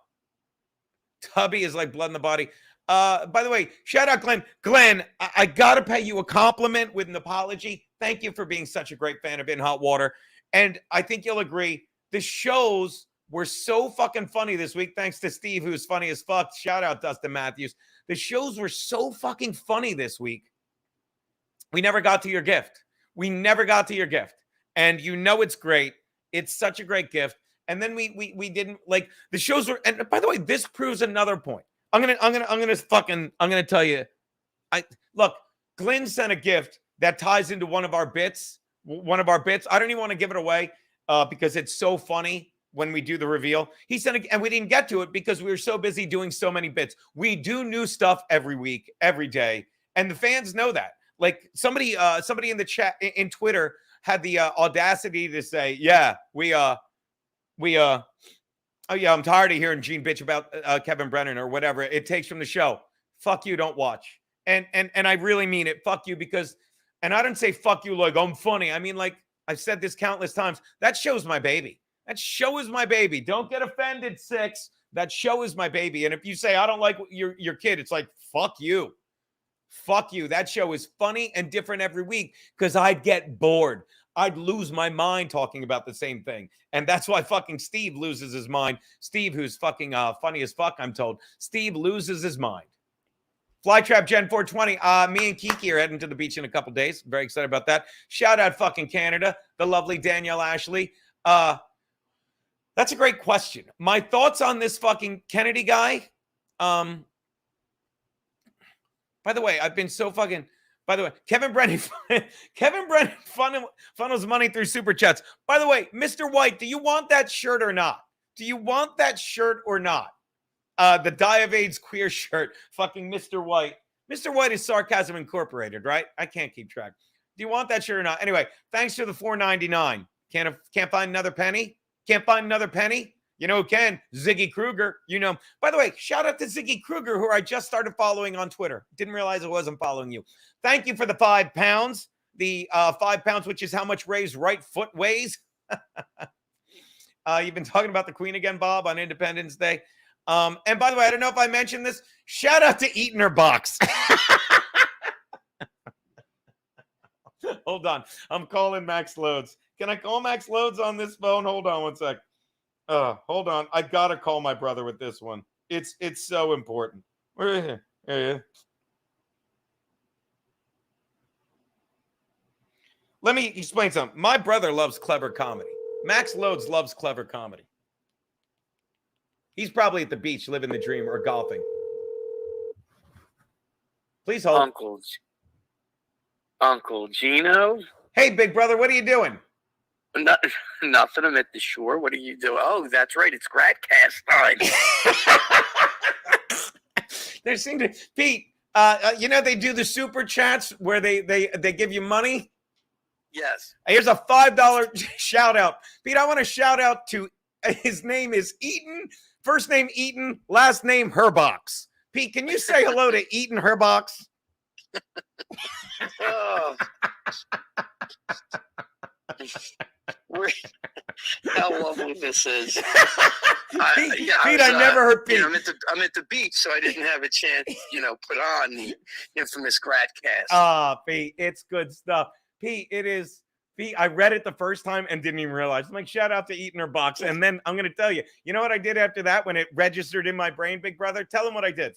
Tubby is like blood in the body. By the way, shout out Glenn. Glenn, I got to pay you a compliment with an apology. Thank you for being such a great fan of In Hot Water. And I think you'll agree, the shows were so fucking funny this week. Thanks to Steve, who's funny as fuck. Shout out Dustin Matthews. The shows were so fucking funny this week. We never got to your gift. And it's great. It's such a great gift. And then we didn't, like, the shows were, and by the way, this proves another point. I'm gonna tell you. Look, Glenn sent a gift that ties into one of our bits. I don't even want to give it away because it's so funny when we do the reveal. He sent and we didn't get to it because we were so busy doing so many bits. We do new stuff every week, every day, and the fans know that. Like somebody in the chat in Twitter had the audacity to say, "Yeah, I'm tired of hearing Gene bitch about Kevin Brennan or whatever it takes from the show. Fuck you, don't watch." And I really mean it. Fuck you, because, and I don't say fuck you like I'm funny. I mean, like I've said this countless times. That show's my baby. That show is my baby. Don't get offended, Six. That show is my baby. And if you say I don't like your kid, it's like fuck you. Fuck you. That show is funny and different every week because I'd get bored. I'd lose my mind talking about the same thing. And that's why fucking Steve loses his mind. Steve, who's fucking funny as fuck, I'm told. Steve loses his mind. Flytrap Gen 420. Me and Kiki are heading to the beach in a couple days. Very excited about that. Shout out fucking Canada. The lovely Danielle Ashley. That's a great question. My thoughts on this fucking Kennedy guy. By the way, I've been so fucking... By the way, Kevin Brennan funnels money through Super Chats. By the way, Mr. White, do you want that shirt or not? The Die of AIDS queer shirt. Fucking Mr. White. Mr. White is Sarcasm Incorporated, right? I can't keep track. Do you want that shirt or not? Anyway, thanks to the $4.99. Can't find another penny? You know who can? Ziggy Kruger. You know. By the way, shout out to Ziggy Kruger, who I just started following on Twitter. Didn't realize I wasn't following you. Thank you for the £5. The £5, which is how much Ray's right foot weighs. You've been talking about the Queen again, Bob, on Independence Day. And by the way, I don't know if I mentioned this. Shout out to Eating Her Box. Hold on. I'm calling Max Loads. Can I call Max Loads on this phone? Hold on one sec. Hold on. I gotta call my brother with this one. It's so important. Where is it? Yeah. Let me explain something. My brother loves clever comedy. Max Loads loves clever comedy. He's probably at the beach living the dream or golfing. Please hold. Uncle Gino? Hey, big brother, what are you doing? Nothing. I'm at the shore. What are you doing? Oh, that's right. It's GratCast time. There seem to Pete. You know they do the super chats where they give you money. Yes. Here's a $5 shout out, Pete. I want to shout out to his name is Eaton. First name Eaton, last name Herbox. Pete, can you say hello to Eaton Herbox? Oh. How lovely this is. Pete, I never heard Pete. I'm at the beach, so I didn't have a chance, put on the infamous GratCast. Pete, it's good stuff. Pete, it is. Pete, I read it the first time and didn't even realize. I'm like, shout out to Eating Her Box. And then I'm going to tell you, you know what I did after that when it registered in my brain, big brother? Tell him what I did.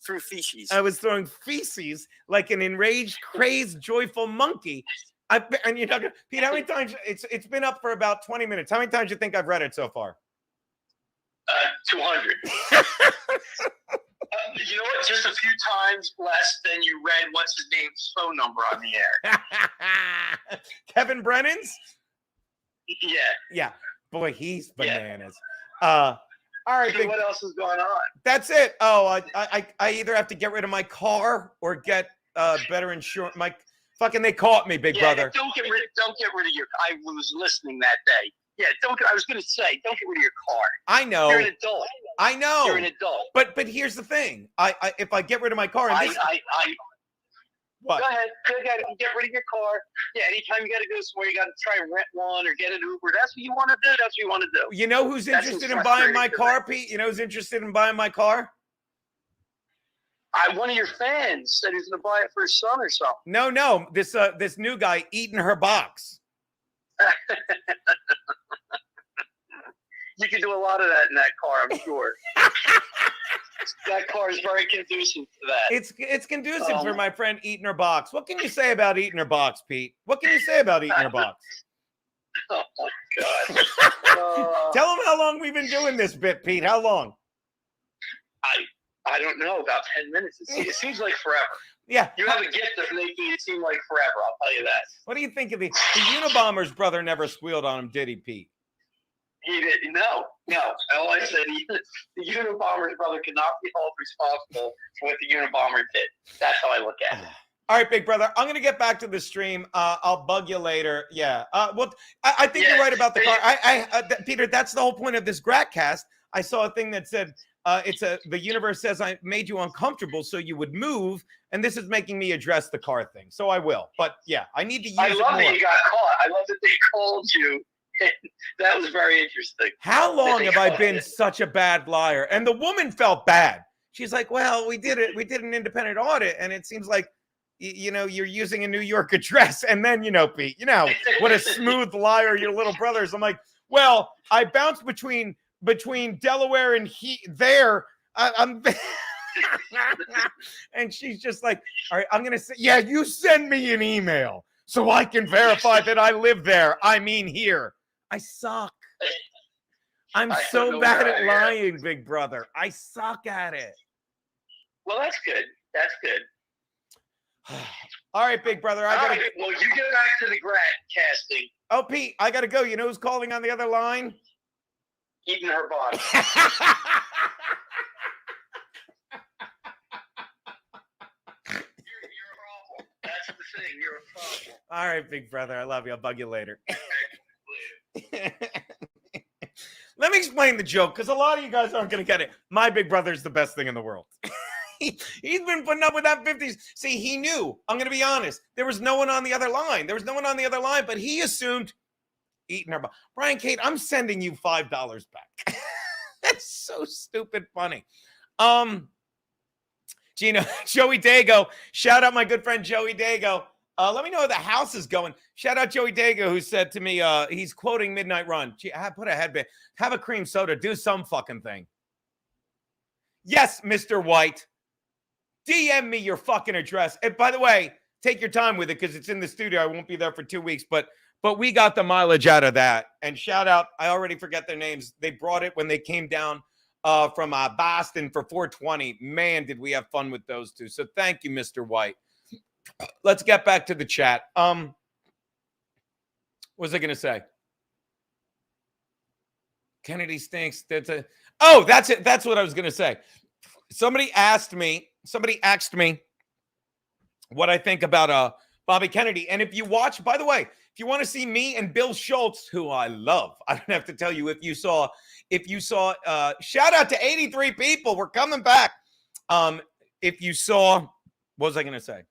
Through feces. I was throwing feces like an enraged, crazed, joyful monkey. And you're not gonna, Pete, how many times? It's been up for about 20 minutes. How many times do you think I've read it so far? 200. You know what? Just a few times less than you read what's his name's phone number on the air. Kevin Brennan's? Yeah. Yeah. Boy, he's bananas. Yeah. All right. So what else is going on? That's it. Oh, I either have to get rid of my car or get better insurance. They caught me, big brother. Don't get rid of your. I was listening that day. Yeah, I was going to say, don't get rid of your car. I know. You're an adult. I know. You're an adult. But here's the thing. If I get rid of my car, and what? Go ahead. Get rid of your car. Yeah, anytime you got to go somewhere, you got to try and rent one or get an Uber. That's what you want to do. That's what you want to do. You know who's interested in buying my car, Pete? You know who's interested in buying my car? One of your fans said he's going to buy it for his son or something. No. This new guy Eating Her Box. You can do a lot of that in that car, I'm sure. That car is very conducive to that. It's conducive for my friend Eating Her Box. What can you say about Eating Her Box, Pete? What can you say about Eating Her Box? Oh my God! Tell them how long we've been doing this bit, Pete. How long? I don't know. About 10 minutes. It seems like forever. Yeah. You have a gift of making it seem like forever. I'll tell you that. What do you think of the Unabomber's brother? Never squealed on him, did he, Pete? He did. No. All I said, the Unabomber's brother cannot be held responsible for what the Unabomber did. That's how I look at it. All right, big brother. I'm going to get back to the stream. I'll bug you later. Yeah. Well, I think you're right about the car. Peter, that's the whole point of this GratCast. I saw a thing that said, the universe says I made you uncomfortable so you would move, and this is making me address the car thing. So I will. But yeah, I need to use it more. I love that you got caught. I love that they called you. That was very interesting. How long have I been such a bad liar? And the woman felt bad. She's like, well, we did it. We did an independent audit, and it seems like, you're using a New York address. And then, Pete, what a smooth liar your little brother is. I'm like, well, I bounced between Delaware and there. I'm and she's just like, all right, I'm going to say, yeah, you send me an email so I can verify that I live there. I mean, here. I suck. I'm so bad at lying, big brother. I suck at it. Well, that's good. That's good. All right, big brother. Well, you get back to the GratCasting. Oh, Pete, I got to go. You know who's calling on the other line? Eating Her Box. You're a problem. That's the thing. You're a problem. All right, big brother. I love you. I'll bug you later. Let me explain the joke because a lot of you guys aren't going to get it. My big brother is the best thing in the world. He's been putting up with that 50s. See, he knew. I'm going to be honest. There was no one on the other line. But he assumed eating her. Brian, Kate, I'm sending you $5 back. That's so stupid funny. Gino, Joey Dago. Shout out my good friend Joey Dago. Let me know how the house is going. Shout out Joey Dago, who said to me, he's quoting Midnight Run. Gee, put a headband. Have a cream soda. Do some fucking thing. Yes, Mr. White. DM me your fucking address. And by the way, take your time with it because it's in the studio. I won't be there for 2 weeks, but we got the mileage out of that. And shout out, I already forget their names. They brought it when they came down from Boston for 420. Man, did we have fun with those two. So thank you, Mr. White. Let's get back to the chat. What was I going to say? Kennedy stinks. That's it. That's what I was going to say. Somebody asked me what I think about Bobby Kennedy. And if you watch, by the way, if you want to see me and Bill Schultz, who I love, I don't have to tell you, if you saw, shout out to 83 people. We're coming back. If you saw, what was I going to say?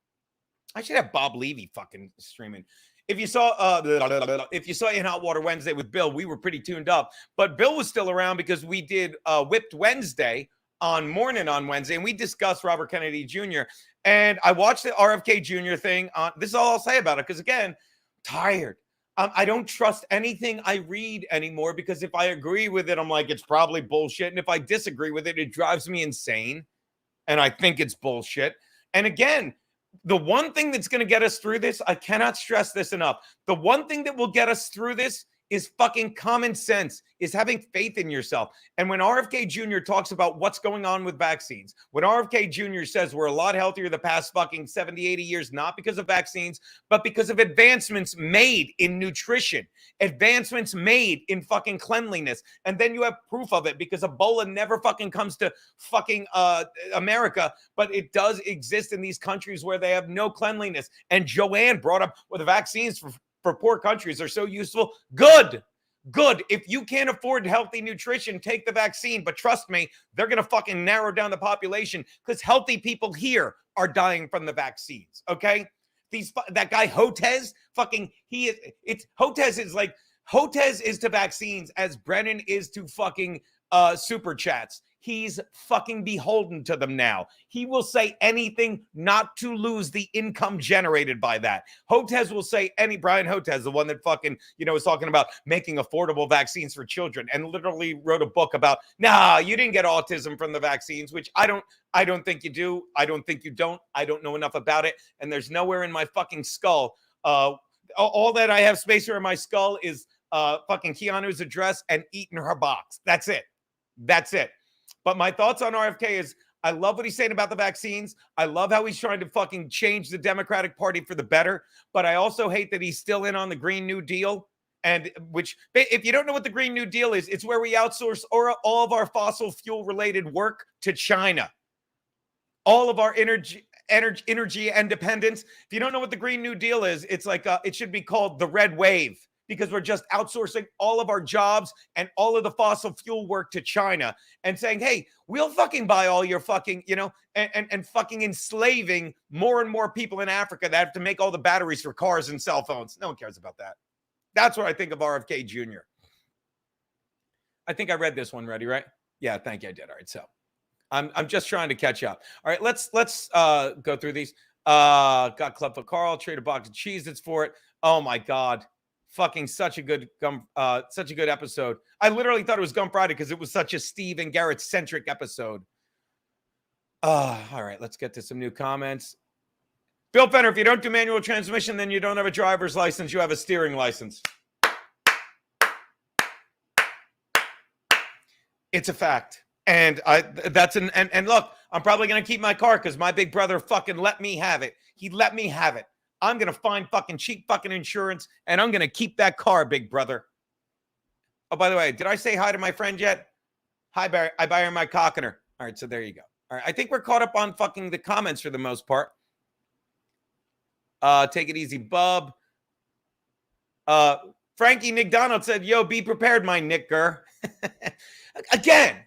I should have Bob Levy fucking streaming. If you saw In Hot Water Wednesday with Bill, we were pretty tuned up. But Bill was still around because we did Whipped Wednesday on Wednesday, and we discussed Robert Kennedy Jr. And I watched the RFK Jr. thing. This is all I'll say about it because, again, tired. I don't trust anything I read anymore because if I agree with it, I'm like, it's probably bullshit. And if I disagree with it, it drives me insane. And I think it's bullshit. And again, the one thing that's going to get us through this, I cannot stress this enough. The one thing that will get us through this is fucking common sense, is having faith in yourself. And when RFK Jr. talks about what's going on with vaccines, when RFK Jr. says we're a lot healthier the past fucking 70, 80 years, not because of vaccines, but because of advancements made in nutrition, advancements made in fucking cleanliness. And then you have proof of it because Ebola never fucking comes to fucking America, but it does exist in these countries where they have no cleanliness. And Joanne brought up, well, the vaccines for poor countries are so useful. Good. If you can't afford healthy nutrition, take the vaccine. But trust me, they're going to fucking narrow down the population because healthy people here are dying from the vaccines. Okay. That guy Hotez, Hotez is to vaccines as Brennan is to fucking super chats. He's fucking beholden to them now. He will say anything not to lose the income generated by that. Hotez will say Brian Hotez, the one that fucking, was talking about making affordable vaccines for children and literally wrote a book about, nah, you didn't get autism from the vaccines, which I don't think you do. I don't think you don't. I don't know enough about it. And there's nowhere in my fucking skull. All that I have space here in my skull is fucking Keanu's address and eating her box. That's it. But my thoughts on RFK is I love what he's saying about the vaccines. I love how he's trying to fucking change the Democratic Party for the better. But I also hate that he's still in on the Green New Deal. And which, if you don't know what the Green New Deal is, it's where we outsource all of our fossil fuel related work to China. All of our energy independence. If you don't know what the Green New Deal is, it's like it should be called the Red Wave. Because we're just outsourcing all of our jobs and all of the fossil fuel work to China and saying, hey, we'll fucking buy all your fucking, and fucking enslaving more and more people in Africa that have to make all the batteries for cars and cell phones. No one cares about that. That's what I think of RFK Jr. I think I read this one ready, right? Yeah, thank you. I did. All right. So I'm just trying to catch up. All right, let's go through these. Got Club for Carl, trade a box of Cheez-Its for it. Oh my God. Fucking such a good episode. I literally thought it was Gum Friday because it was such a Steve and Garrett centric episode. All right, let's get to some new comments. Bill Fenner, if you don't do manual transmission, then you don't have a driver's license. You have a steering license. It's a fact. And look, I'm probably going to keep my car because my big brother fucking let me have it. He let me have it. I'm going to find fucking cheap fucking insurance, and I'm going to keep that car, big brother. Oh, by the way, did I say hi to my friend yet? Hi, Barry. I buy her my cockiner. All right, so there you go. All right, I think we're caught up on fucking the comments for the most part. Take it easy, bub. Frankie Nick Donald said, yo, be prepared, my Nicker. Again,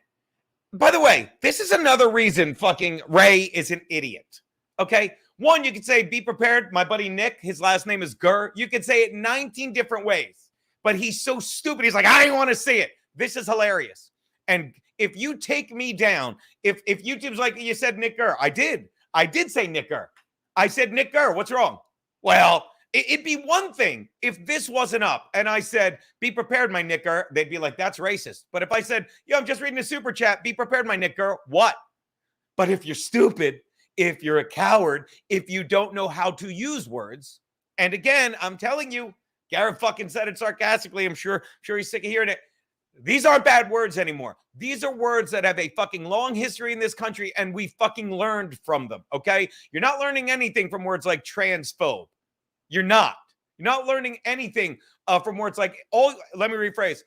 by the way, this is another reason fucking Ray is an idiot. Okay? One, you could say, be prepared, my buddy Nick, his last name is Gurr. You could say it 19 different ways, but he's so stupid. He's like, I don't want to see it. This is hilarious. And if you take me down, if YouTube's like, you said Nick Gurr, I did say Nick Gurr. I said Nick Gurr, what's wrong? Well, it'd be one thing if this wasn't up and I said, be prepared, my Nick Gurr, they'd be like, that's racist. But if I said, yo, I'm just reading a super chat, be prepared, my Nick Gurr, what? But if you're stupid, if you're a coward, if you don't know how to use words, and again, I'm telling you, Garrett fucking said it sarcastically. I'm sure he's sick of hearing it. These aren't bad words anymore. These are words that have a fucking long history in this country, and we fucking learned from them, okay? You're not learning anything from words like transphobe. You're not. You're not learning anything from words like, let me rephrase.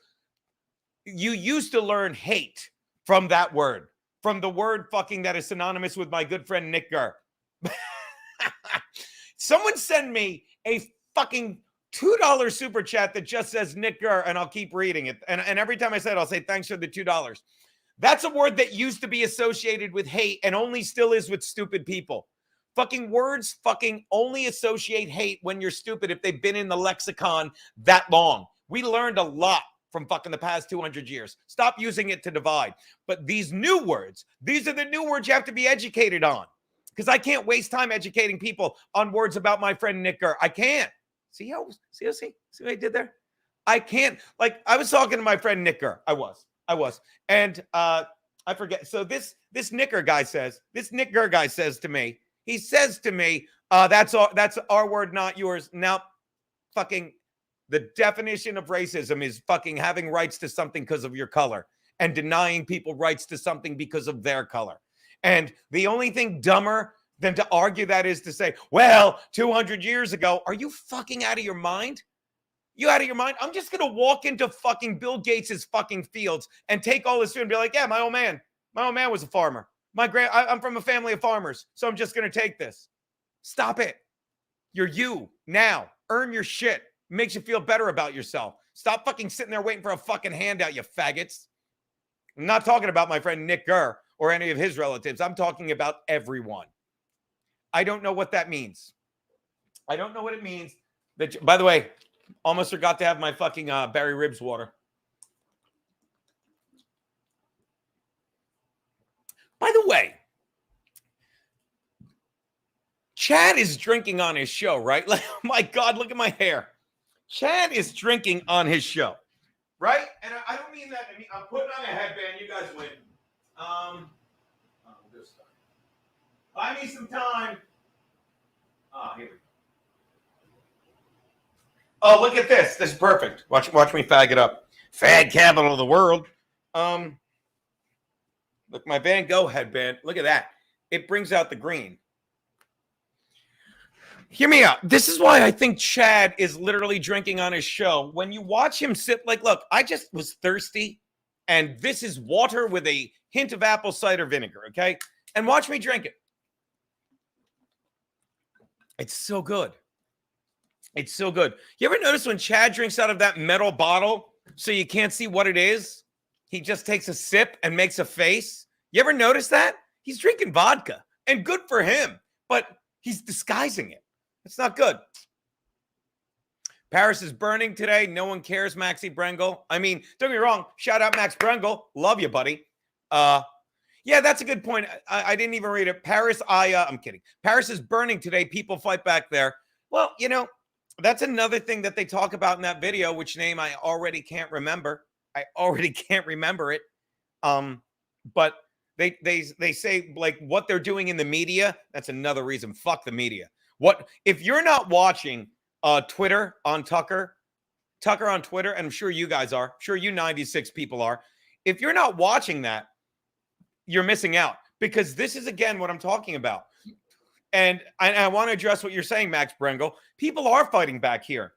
You used to learn hate from that word, from the word fucking that is synonymous with my good friend Nick Gurr. Someone send me a fucking $2 super chat that just says Nick Gurr, and I'll keep reading it. And every time I say it, I'll say thanks for the $2. That's a word that used to be associated with hate and only still is with stupid people. Fucking words fucking only associate hate when you're stupid if they've been in the lexicon that long. We learned a lot from fucking the past 200 years. Stop using it to divide. But these new words, these are the new words you have to be educated on. Because I can't waste time educating people on words about my friend Nick Gurr. I can't. See what I did there? I can't. Like, I was talking to my friend Nick Gurr. I was. And I forget. So this Nick Gurr guy says to me, he says to me, that's our word, not yours. Now, fucking the definition of racism is fucking having rights to something because of your color and denying people rights to something because of their color. And the only thing dumber than to argue that is to say, well, 200 years ago, are you fucking out of your mind? You out of your mind? I'm just going to walk into fucking Bill Gates's fucking fields and take all his food and be like, yeah, my old man was a farmer. I'm from a family of farmers, so I'm just going to take this. Stop it. You're you now. Earn your shit. Makes you feel better about yourself. Stop fucking sitting there waiting for a fucking handout, you faggots. I'm not talking about my friend Nick Gurr or any of his relatives. I'm talking about everyone. I don't know what that means. I don't know what it means. By the way, almost forgot to have my fucking Barry Ribs water. By the way, Chad is drinking on his show, right? Like, oh my God, look at my hair. Chad is drinking on his show, right? And I don't mean that. I'm putting on a headband. You guys win. Buy me some time. Here we go. Oh, look at this. This is perfect. Watch me fag it up. Fag capital of the world. Look, my Van Gogh headband. Look at that. It brings out the green. Hear me out. This is why I think Chad is literally drinking on his show. When you watch him sip, like, look, I just was thirsty, and this is water with a hint of apple cider vinegar, okay? And watch me drink it. It's so good. It's so good. You ever notice when Chad drinks out of that metal bottle so you can't see what it is? He just takes a sip and makes a face. You ever notice that? He's drinking vodka, and good for him, but he's disguising it. It's not good. Paris is burning today. No one cares, Maxie Brengel. I mean, don't get me wrong. Shout out Max Brengel. Love you, buddy. Yeah, that's a good point. I didn't even read it. Paris, I'm kidding. Paris is burning today. People fight back there. Well, you know, that's another thing that they talk about in that video, which name I already can't remember. I already can't remember it. But they say, like, what they're doing in the media. That's another reason. Fuck the media. What if you're not watching Twitter on Tucker on Twitter, and I'm sure you guys are, I'm sure you 96 people are. If you're not watching that, you're missing out, because this is, again, what I'm talking about. And I want to address what you're saying, Max Brengel. People are fighting back here.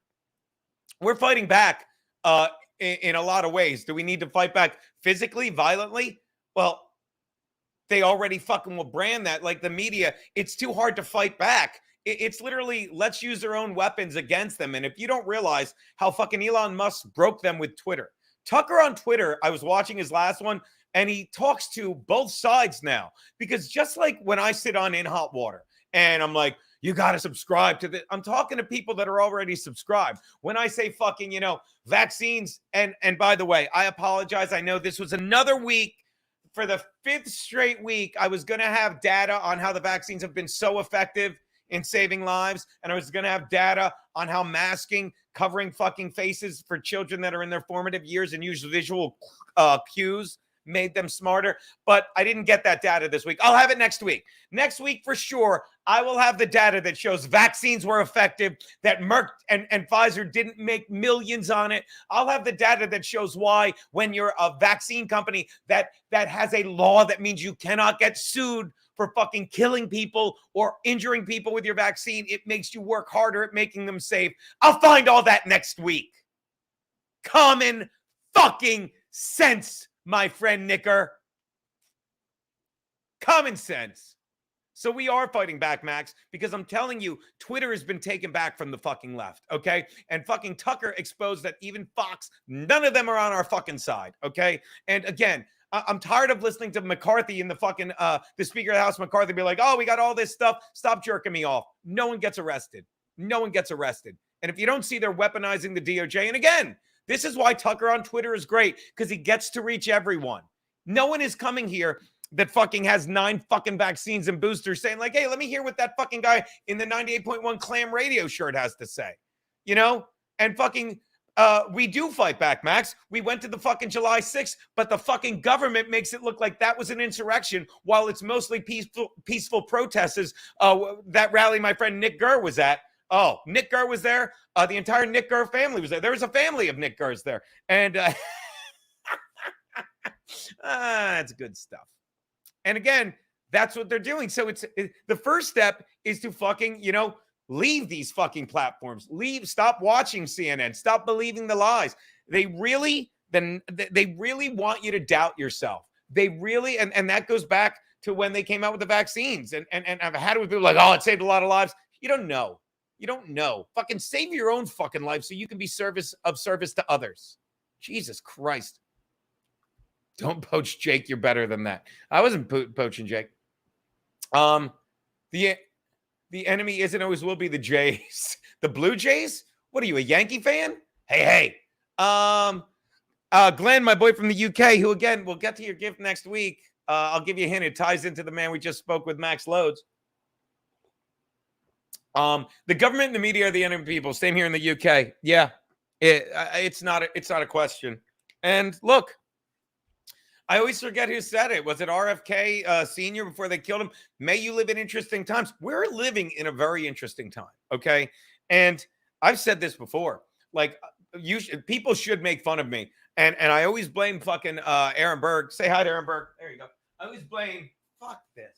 We're fighting back in a lot of ways. Do we need to fight back physically, violently? Well, they already fucking will brand that. Like the media, it's too hard to fight back It's literally, let's use their own weapons against them. And if you don't realize how fucking Elon Musk broke them with Twitter, Tucker on Twitter, I was watching his last one, and he talks to both sides now. Because just like when I sit on In Hot Water and I'm like, you got to subscribe to this, I'm talking to people that are already subscribed. When I say fucking, vaccines, and by the way, I apologize. I know this was another week. For the 5th straight week, I was going to have data on how the vaccines have been so effective in saving lives. And I was going to have data on how masking, covering fucking faces for children that are in their formative years and use visual cues made them smarter. But I didn't get that data this week. I'll have it next week. Next week, for sure, I will have the data that shows vaccines were effective, that Merck and Pfizer didn't make millions on it. I'll have the data that shows why, when you're a vaccine company that has a law that means you cannot get sued for fucking killing people or injuring people with your vaccine, it makes you work harder at making them safe. I'll find all that next week. Common fucking sense, my friend Nicker. Common sense. So we are fighting back, Max, because I'm telling you, Twitter has been taken back from the fucking left, okay? And fucking Tucker exposed that even Fox, none of them are on our fucking side, okay? And again, I'm tired of listening to McCarthy in the fucking, the Speaker of the House, McCarthy, be like, oh, we got all this stuff. Stop jerking me off. No one gets arrested. No one gets arrested. And if you don't see they're weaponizing the DOJ, and again, this is why Tucker on Twitter is great, because he gets to reach everyone. No one is coming here that fucking has 9 fucking vaccines and boosters saying like, hey, let me hear what that fucking guy in the 98.1 Clam Radio shirt has to say, and fucking, we do fight back, Max. We went to the fucking July 6th, but the fucking government makes it look like that was an insurrection while it's mostly peaceful protesters. That rally my friend Nick Gurr was at. Oh, Nick Gurr was there. The entire Nick Gurr family was there. There was a family of Nick Gurrs there. And it's good stuff. And again, that's what they're doing. So the first step is to fucking, leave these fucking platforms. Stop watching CNN. Stop believing the lies. They really want you to doubt yourself. They really, and that goes back to when they came out with the vaccines. And I've had it with people like, oh, it saved a lot of lives. You don't know. You don't know. Fucking save your own fucking life so you can be of service to others. Jesus Christ. Don't poach Jake. You're better than that. I wasn't poaching Jake. The enemy is and always will be the Jays. The Blue Jays? What are you, a Yankee fan? Hey. Glenn, my boy from the UK, who again, we'll get to your gift next week. I'll give you a hint. It ties into the man we just spoke with, Max Loads. The government and the media are the enemy people. Same here in the UK. Yeah, it's not a question. And look, I always forget who said it. Was it RFK Sr. before they killed him? May you live in interesting times. We're living in a very interesting time, okay? And I've said this before. Like, people should make fun of me. And I always blame fucking Aaron Berg. Say hi to Aaron Berg. There you go. I always blame, fuck this.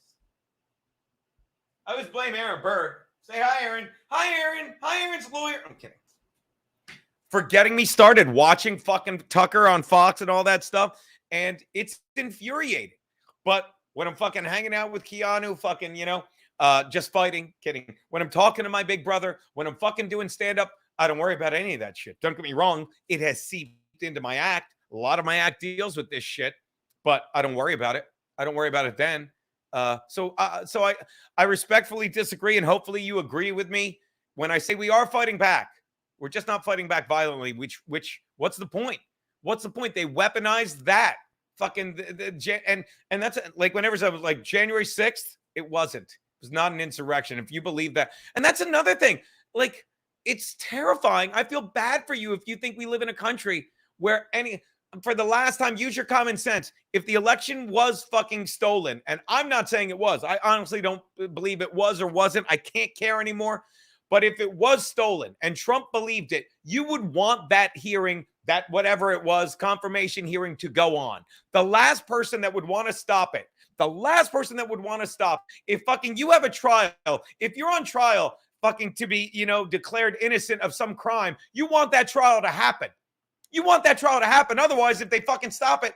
I always blame Aaron Berg. Say hi, Aaron. Hi, Aaron. Hi, Aaron's lawyer. I'm kidding. For getting me started watching fucking Tucker on Fox and all that stuff. And it's infuriating. But when I'm fucking hanging out with Keanu, fucking, just fighting, kidding. When I'm talking to my big brother, when I'm fucking doing stand-up, I don't worry about any of that shit. Don't get me wrong. It has seeped into my act. A lot of my act deals with this shit, but I don't worry about it. I don't worry about it then. So I respectfully disagree, and hopefully you agree with me when I say we are fighting back. We're just not fighting back violently, which what's the point? What's the point? They weaponized that fucking and that's like whenever it was like January 6th, it wasn't. It was not an insurrection. If you believe that. And that's another thing. Like, it's terrifying. I feel bad for you if you think we live in a country where for the last time, use your common sense. If the election was fucking stolen, and I'm not saying it was, I honestly don't believe it was or wasn't. I can't care anymore. But if it was stolen and Trump believed it, you would want that hearing, that whatever it was, confirmation hearing to go on. The last person that would want to stop it, if fucking you have a trial, if you're on trial fucking to be, declared innocent of some crime, you want that trial to happen. You want that trial to happen. Otherwise, if they fucking stop it,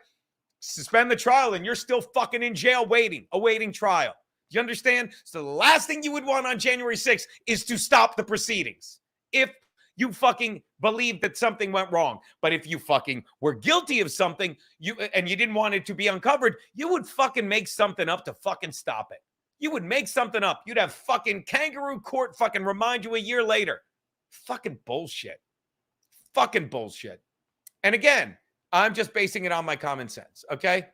suspend the trial and you're still fucking in jail awaiting trial. You understand? So the last thing you would want on January 6th is to stop the proceedings. If you fucking believe that something went wrong. But if you fucking were guilty of something and you didn't want it to be uncovered, you would fucking make something up to fucking stop it. You would make something up. You'd have fucking kangaroo court fucking remind you a year later. Fucking bullshit. Fucking bullshit. And again, I'm just basing it on my common sense, okay?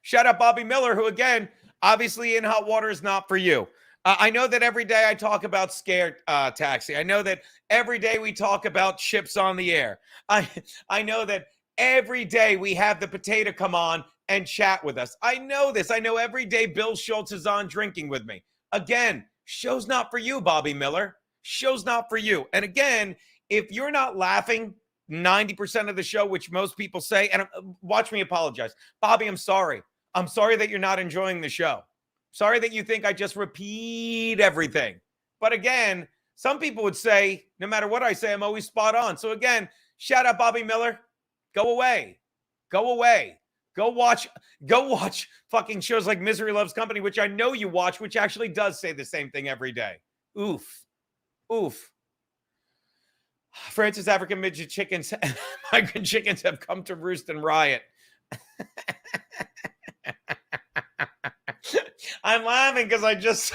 Shout out Bobby Miller, who again, obviously in hot water is not for you. I know that every day I talk about scare taxi. I know that every day we talk about chips on the air. I know that every day we have the potato come on and chat with us. I know this. I know every day Bill Schultz is on drinking with me. Again, show's not for you, Bobby Miller. Show's not for you. And again, if you're not laughing 90% of the show, which most people say, and watch me apologize. Bobby, I'm sorry. I'm sorry that you're not enjoying the show. Sorry that you think I just repeat everything. But again, some people would say, no matter what I say, I'm always spot on. So again, shout out Bobby Miller. Go away. Go away. Go watch fucking shows like Misery Loves Company, which I know you watch, which actually does say the same thing every day. Oof. Oof. Francis African midget chickens, migrant chickens have come to roost and riot. I'm laughing because I just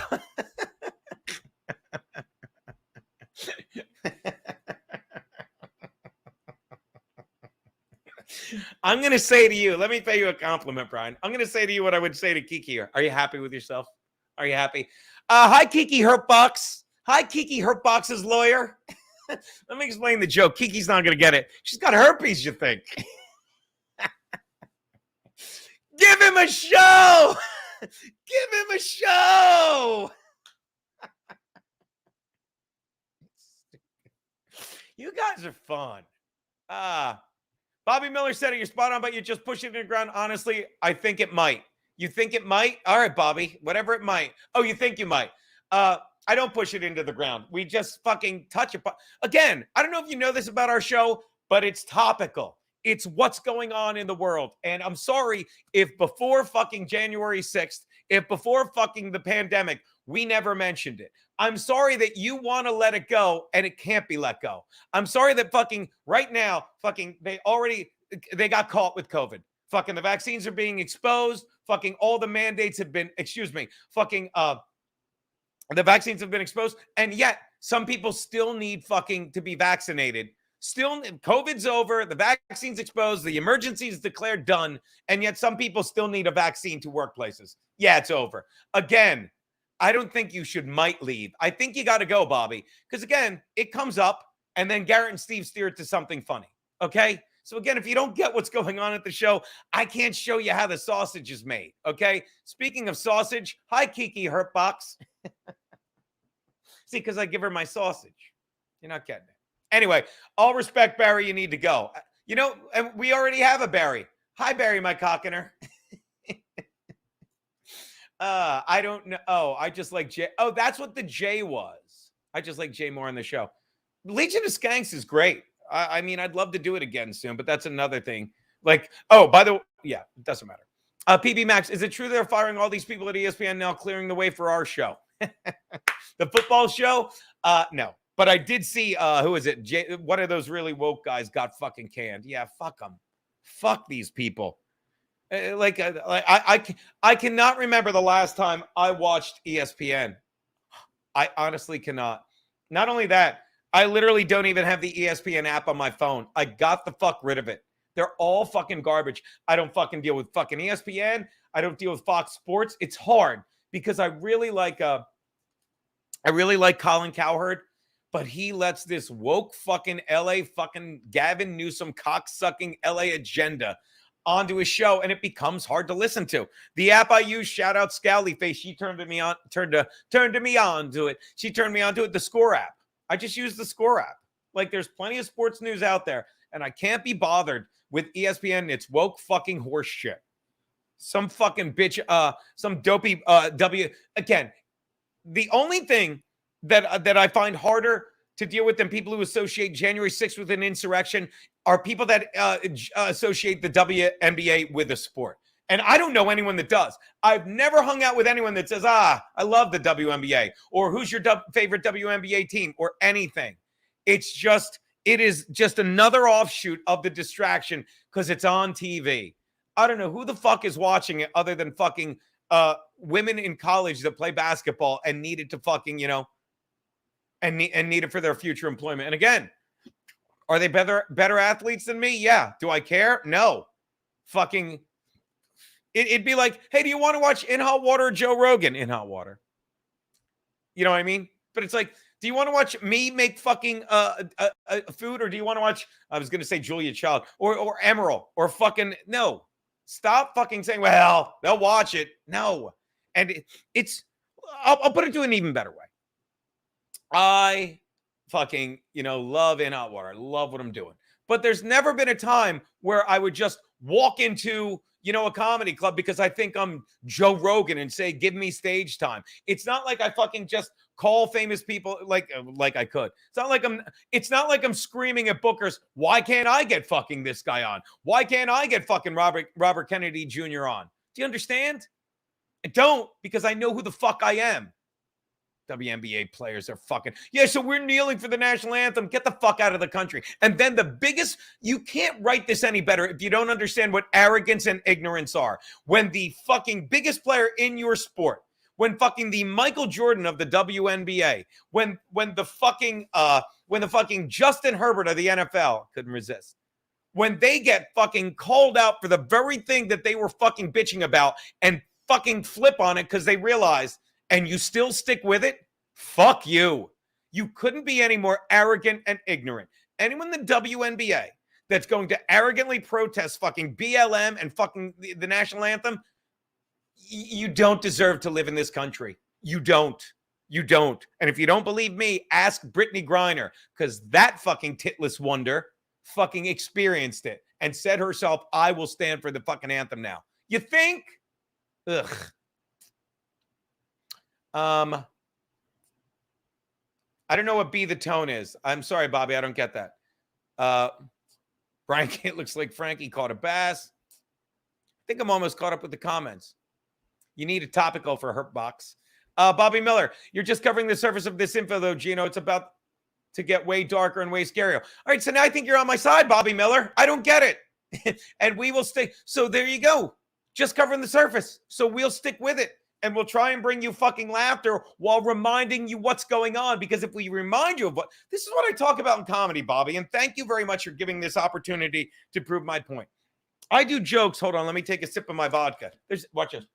I'm going to say to you, let me pay you a compliment, Brian. I'm going to say to you what I would say to Kiki. Are you happy with yourself? Are you happy? Hi, Kiki Hurtbox. Hi, Kiki Hurtbox's lawyer. Let me explain the joke. Kiki's not going to get it. She's got herpes, you think. Give him a show. Give him a show. You guys are fun. Bobby Miller said it. You're spot on, but you just push it in the ground. Honestly, I think it might. You think it might? All right, Bobby. Whatever it might. Oh, you think you might. I don't push it into the ground. We just fucking touch it. Again, I don't know if you know this about our show, but it's topical. It's what's going on in the world. And I'm sorry if before fucking January 6th, if before fucking the pandemic, we never mentioned it. I'm sorry that you want to let it go and it can't be let go. I'm sorry that fucking right now, fucking they got caught with COVID. Fucking the vaccines are being exposed. Fucking all the mandates have been, the vaccines have been exposed. And yet some people still need fucking to be vaccinated. Still, COVID's over, the vaccine's exposed, the emergency is declared done, and yet some people still need a vaccine to workplaces. Yeah, it's over. Again, I don't think you might leave. I think you got to go, Bobby, because again, it comes up, and then Garrett and Steve steer it to something funny, okay? So again, if you don't get what's going on at the show, I can't show you how the sausage is made, okay? Speaking of sausage, hi, Kiki Hurtbox. See, because I give her my sausage. You're not getting it. Anyway, all respect, Barry, you need to go. You know, and we already have a Barry. Hi, Barry, my cockiner. I don't know. Oh, I just like Jay. Oh, that's what the J was. I just like Jay more on the show. Legion of Skanks is great. I mean, I'd love to do it again soon, but that's another thing. Like, oh, by the way, yeah, it doesn't matter. PB Max, is it true they're firing all these people at ESPN now, clearing the way for our show? The football show? No. But I did see, who is it? One of those really woke guys got fucking canned. Yeah, fuck them. Fuck these people. I cannot remember the last time I watched ESPN. I honestly cannot. Not only that, I literally don't even have the ESPN app on my phone. I got the fuck rid of it. They're all fucking garbage. I don't fucking deal with fucking ESPN. I don't deal with Fox Sports. It's hard because I really like Colin Cowherd. But he lets this woke fucking LA fucking Gavin Newsom cocksucking LA agenda onto his show, and it becomes hard to listen to. The app I use, shout out Scowlyface, she turned me on to it. She turned me on to it, the Score app. I just use the Score app. Like, there's plenty of sports news out there, and I can't be bothered with ESPN and its woke fucking horse shit. Some fucking bitch, some dopey Again, the only thing that I find harder to deal with than people who associate January 6th with an insurrection are people that associate the WNBA with a sport. And I don't know anyone that does. I've never hung out with anyone that says, I love the WNBA, or who's your favorite WNBA team, or anything. It is just another offshoot of the distraction because it's on TV. I don't know who the fuck is watching it other than fucking women in college that play basketball and need it to fucking, and need it for their future employment. And again, are they better athletes than me? Yeah. Do I care? No. Fucking, it'd be like, hey, do you want to watch In Hot Water or Joe Rogan? In Hot Water. You know what I mean? But it's like, do you want to watch me make fucking food, or do you want to watch, I was going to say Julia Child or Emerald or fucking, no. Stop fucking saying, well, they'll watch it. No. And I'll put it to an even better way. I fucking, love In Hot Water. I love what I'm doing. But there's never been a time where I would just walk into, a comedy club because I think I'm Joe Rogan and say, give me stage time. It's not like I fucking just call famous people like I could. It's not like I'm screaming at bookers, why can't I get fucking this guy on? Why can't I get fucking Robert Kennedy Jr. on? Do you understand? I don't, because I know who the fuck I am. WNBA players are fucking, so we're kneeling for the national anthem. Get the fuck out of the country. And then you can't write this any better if you don't understand what arrogance and ignorance are. When the fucking biggest player in your sport, when fucking the Michael Jordan of the WNBA, when the fucking Justin Herbert of the NFL, couldn't resist, when they get fucking called out for the very thing that they were fucking bitching about and fucking flip on it because they realized, and you still stick with it, fuck you. You couldn't be any more arrogant and ignorant. Anyone in the WNBA that's going to arrogantly protest fucking BLM and fucking the national anthem, you don't deserve to live in this country. You don't. You don't. And if you don't believe me, ask Brittany Griner, because that fucking titless wonder fucking experienced it and said herself, I will stand for the fucking anthem now. You think? Ugh. I don't know what Be the Tone is. I'm sorry, Bobby. I don't get that. Brian Kate looks like Frankie caught a bass. I think I'm almost caught up with the comments. You need a topical for Hurtbox. Bobby Miller, you're just covering the surface of this info, though, Gino. It's about to get way darker and way scarier. All right, so now I think you're on my side, Bobby Miller. I don't get it. And we will stay. So there you go. Just covering the surface. So we'll stick with it. And we'll try and bring you fucking laughter while reminding you what's going on. Because if we remind you of this is what I talk about in comedy, Bobby. And thank you very much for giving this opportunity to prove my point. I do jokes. Hold on. Let me take a sip of my vodka. Watch this.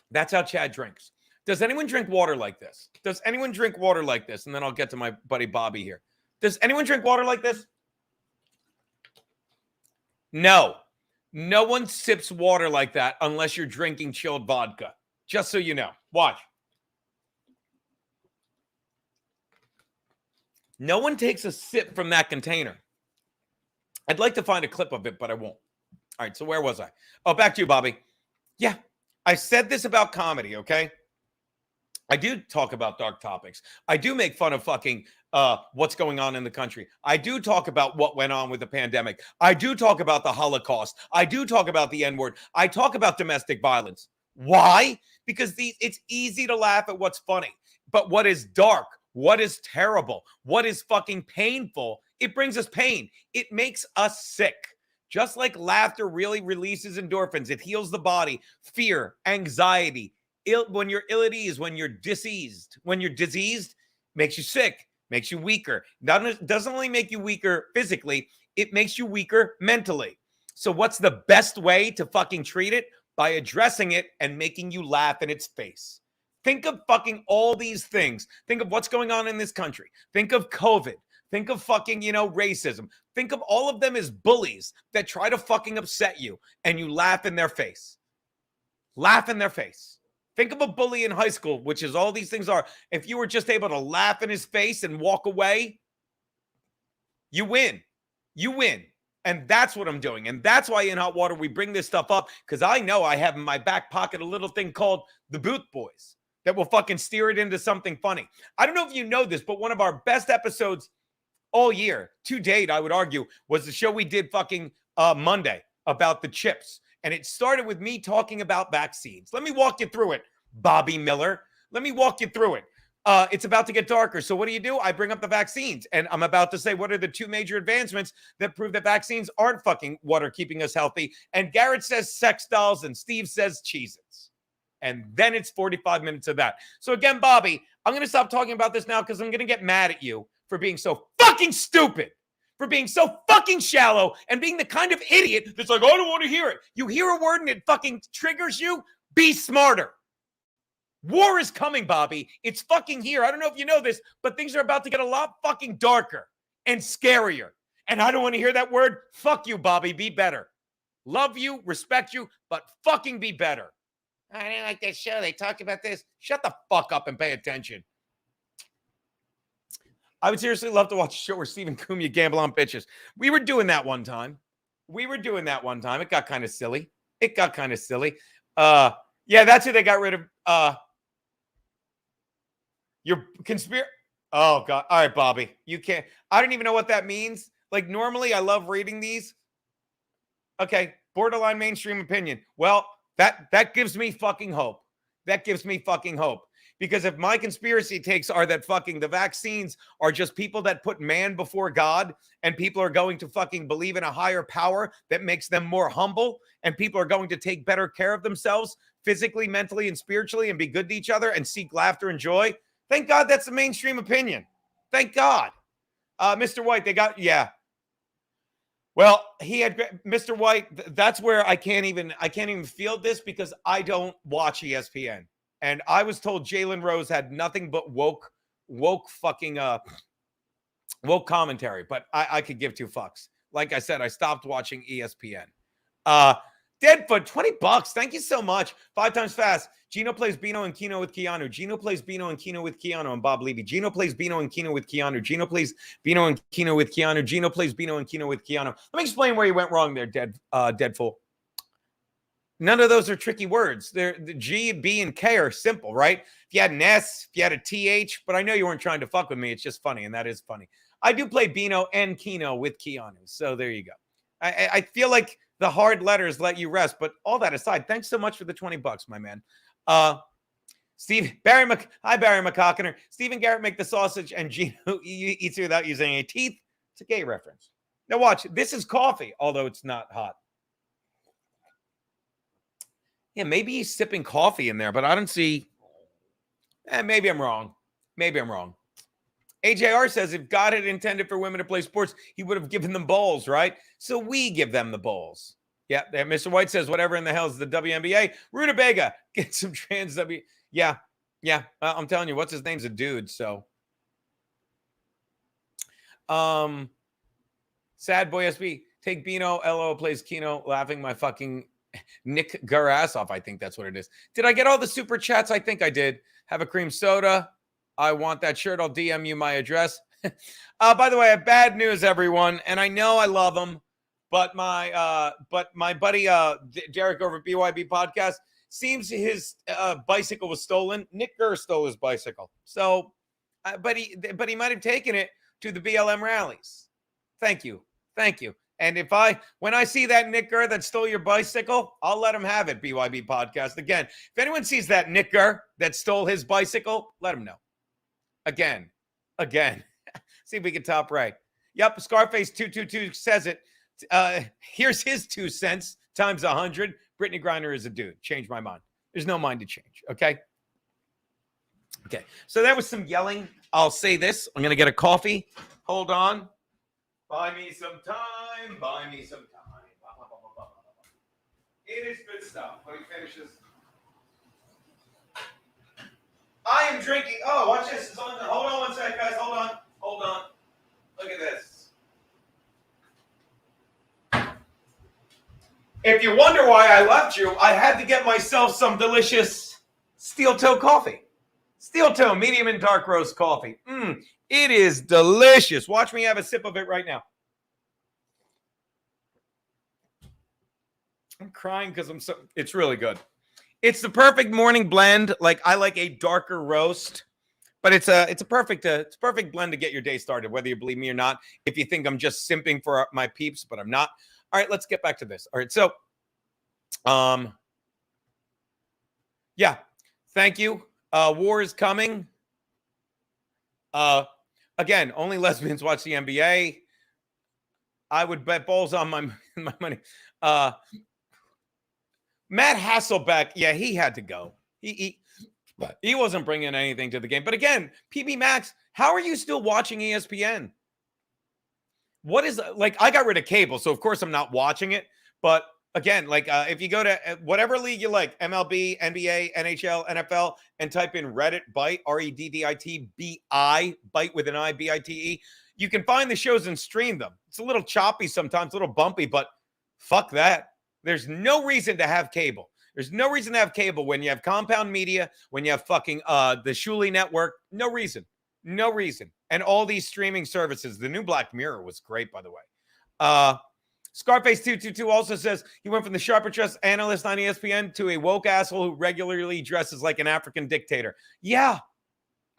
That's how Chad drinks. Does anyone drink water like this? Does anyone drink water like this? And then I'll get to my buddy Bobby here. Does anyone drink water like this? No. No one sips water like that unless you're drinking chilled vodka. Just so you know. Watch. No one takes a sip from that container. I'd like to find a clip of it, but I won't. All right, so where was I? Oh, back to you, Bobby. Yeah, I said this about comedy, okay? I do talk about dark topics. I do make fun of fucking what's going on in the country. I do talk about what went on with the pandemic. I do talk about the Holocaust. I do talk about the N-word. I talk about domestic violence. Why? Because it's easy to laugh at what's funny. But what is dark, what is terrible, what is fucking painful, it brings us pain. It makes us sick. Just like laughter really releases endorphins. It heals the body. Fear, anxiety, when you're ill at ease, when you're diseased. When you're diseased, makes you sick, makes you weaker. Doesn't only make you weaker physically, it makes you weaker mentally. So what's the best way to fucking treat it? By addressing it and making you laugh in its face. Think of fucking all these things. Think of what's going on in this country. Think of COVID. Think of fucking, racism. Think of all of them as bullies that try to fucking upset you and you laugh in their face. Laugh in their face. Think of a bully in high school, which is all these things are. If you were just able to laugh in his face and walk away, you win. You win. And that's what I'm doing. And that's why in Hot Water, we bring this stuff up, because I know I have in my back pocket a little thing called the Booth Boys that will fucking steer it into something funny. I don't know if you know this, but one of our best episodes all year, to date, I would argue, was the show we did fucking Monday about the chips. And it started with me talking about vaccines. Let me walk you through it, Bobby Miller. Let me walk you through it. It's about to get darker. So what do? I bring up the vaccines. And I'm about to say, what are the two major advancements that prove that vaccines aren't fucking what are keeping us healthy? And Garrett says sex dolls and Steve says Cheez-Its. And then it's 45 minutes of that. So again, Bobby, I'm going to stop talking about this now because I'm going to get mad at you for being so fucking stupid, for being so fucking shallow, and being the kind of idiot that's like, I don't want to hear it. You hear a word and it fucking triggers you? Be smarter. War is coming, Bobby. It's fucking here. I don't know if you know this, but things are about to get a lot fucking darker and scarier. And I don't want to hear that word. Fuck you, Bobby. Be better. Love you, respect you, but fucking be better. I didn't like that show. They talked about this. Shut the fuck up and pay attention. I would seriously love to watch a show where Stephen Cumia gamble on bitches. We were doing that one time. It got kind of silly. Yeah, that's who they got rid of. Your conspiracy. Oh, God. All right, Bobby. You can't. I don't even know what that means. Like, normally I love reading these. Okay. Borderline mainstream opinion. Well, that gives me fucking hope. Because if my conspiracy takes are that fucking the vaccines are just people that put man before God, and people are going to fucking believe in a higher power that makes them more humble, and people are going to take better care of themselves physically, mentally, and spiritually, and be good to each other and seek laughter and joy. Thank God that's the mainstream opinion. Thank God. Mr. White, yeah. Well, he had Mr. White. That's where I can't even feel this because I don't watch ESPN. And I was told Jalen Rose had nothing but woke fucking woke commentary, but I could give two fucks. Like I said, I stopped watching ESPN. Deadfoot, $20. Thank you so much. 5 times fast. Gino plays Bino and Kino with Keanu. Gino plays Bino and Kino with Keanu and Bob Levy. Gino plays Bino and Kino with Keanu. Gino plays Bino and Kino with Keanu. Gino plays Bino and Kino with Keanu. Let me explain where you went wrong there, Deadfool. None of those are tricky words. The G, B, and K are simple, right? If you had an S, if you had a TH, but I know you weren't trying to fuck with me. It's just funny, and that is funny. I do play Bino and Kino with Keanu, so there you go. I feel like the hard letters let you rest, but all that aside, thanks so much for the $20, my man. Hi, Barry McCockiner. Stephen Garrett make the sausage and Gino eats it without using any teeth. It's a gay reference. Now watch, this is coffee, although it's not hot. Yeah, maybe he's sipping coffee in there, but I don't see. Maybe I'm wrong. AJR says if God had intended for women to play sports, he would have given them balls, right? So we give them the balls. Yeah, Mr. White says whatever in the hell is the WNBA. Rutabaga, get some trans W. Yeah. I'm telling you, what's his name's a dude. So, Sad Boy SB, take Bino. LO plays Kino, laughing my fucking Nick Garass off. I think that's what it is. Did I get all the super chats? I think I did. Have a cream soda. I want that shirt. I'll DM you my address. By the way, I have bad news, everyone. And I know I love him, but my buddy Derek over at BYB Podcast seems his bicycle was stolen. Nick Gurr stole his bicycle. So, but he might have taken it to the BLM rallies. Thank you. And when I see that Nick Gurr that stole your bicycle, I'll let him have it, BYB Podcast. Again, if anyone sees that Nick Gurr that stole his bicycle, let him know. Again. See if we can top right. Yep, Scarface 222 says it. Here's his 2 cents times 100. Brittany Griner is a dude. Change my mind. There's no mind to change, okay? Okay, so that was some yelling. I'll say this. I'm going to get a coffee. Hold on. Buy me some time. It is good stuff. Let me finish this. I am drinking. Oh, watch this. It's on. Hold on one second, guys. Hold on. Look at this. If you wonder why I left you, I had to get myself some delicious steel toe coffee. Steel toe, medium and dark roast coffee. It is delicious. Watch me have a sip of it right now. I'm crying because it's really good. It's the perfect morning blend. Like I like a darker roast, but it's a perfect blend to get your day started, whether you believe me or not. If you think I'm just simping for my peeps, but I'm not. All right, let's get back to this. All right, so Yeah. Thank you. War is coming. Again, only lesbians watch the NBA. I would bet balls on my money. Matt Hasselbeck, yeah, he had to go. He wasn't bringing anything to the game. But again, PB Max, how are you still watching ESPN? What is, like, I got rid of cable, so of course I'm not watching it. But again, like, if you go to whatever league you like, MLB, NBA, NHL, NFL, and type in Reddit Bite, REDDITBI, Bite with an I, BITE, you can find the shows and stream them. It's a little choppy sometimes, a little bumpy, but fuck that. There's no reason to have cable. There's no reason to have cable when you have Compound Media, when you have fucking the Shuli Network. No reason. No reason. And all these streaming services. The new Black Mirror was great, by the way. Scarface222 also says he went from the sharper dressed analyst on ESPN to a woke asshole who regularly dresses like an African dictator. Yeah,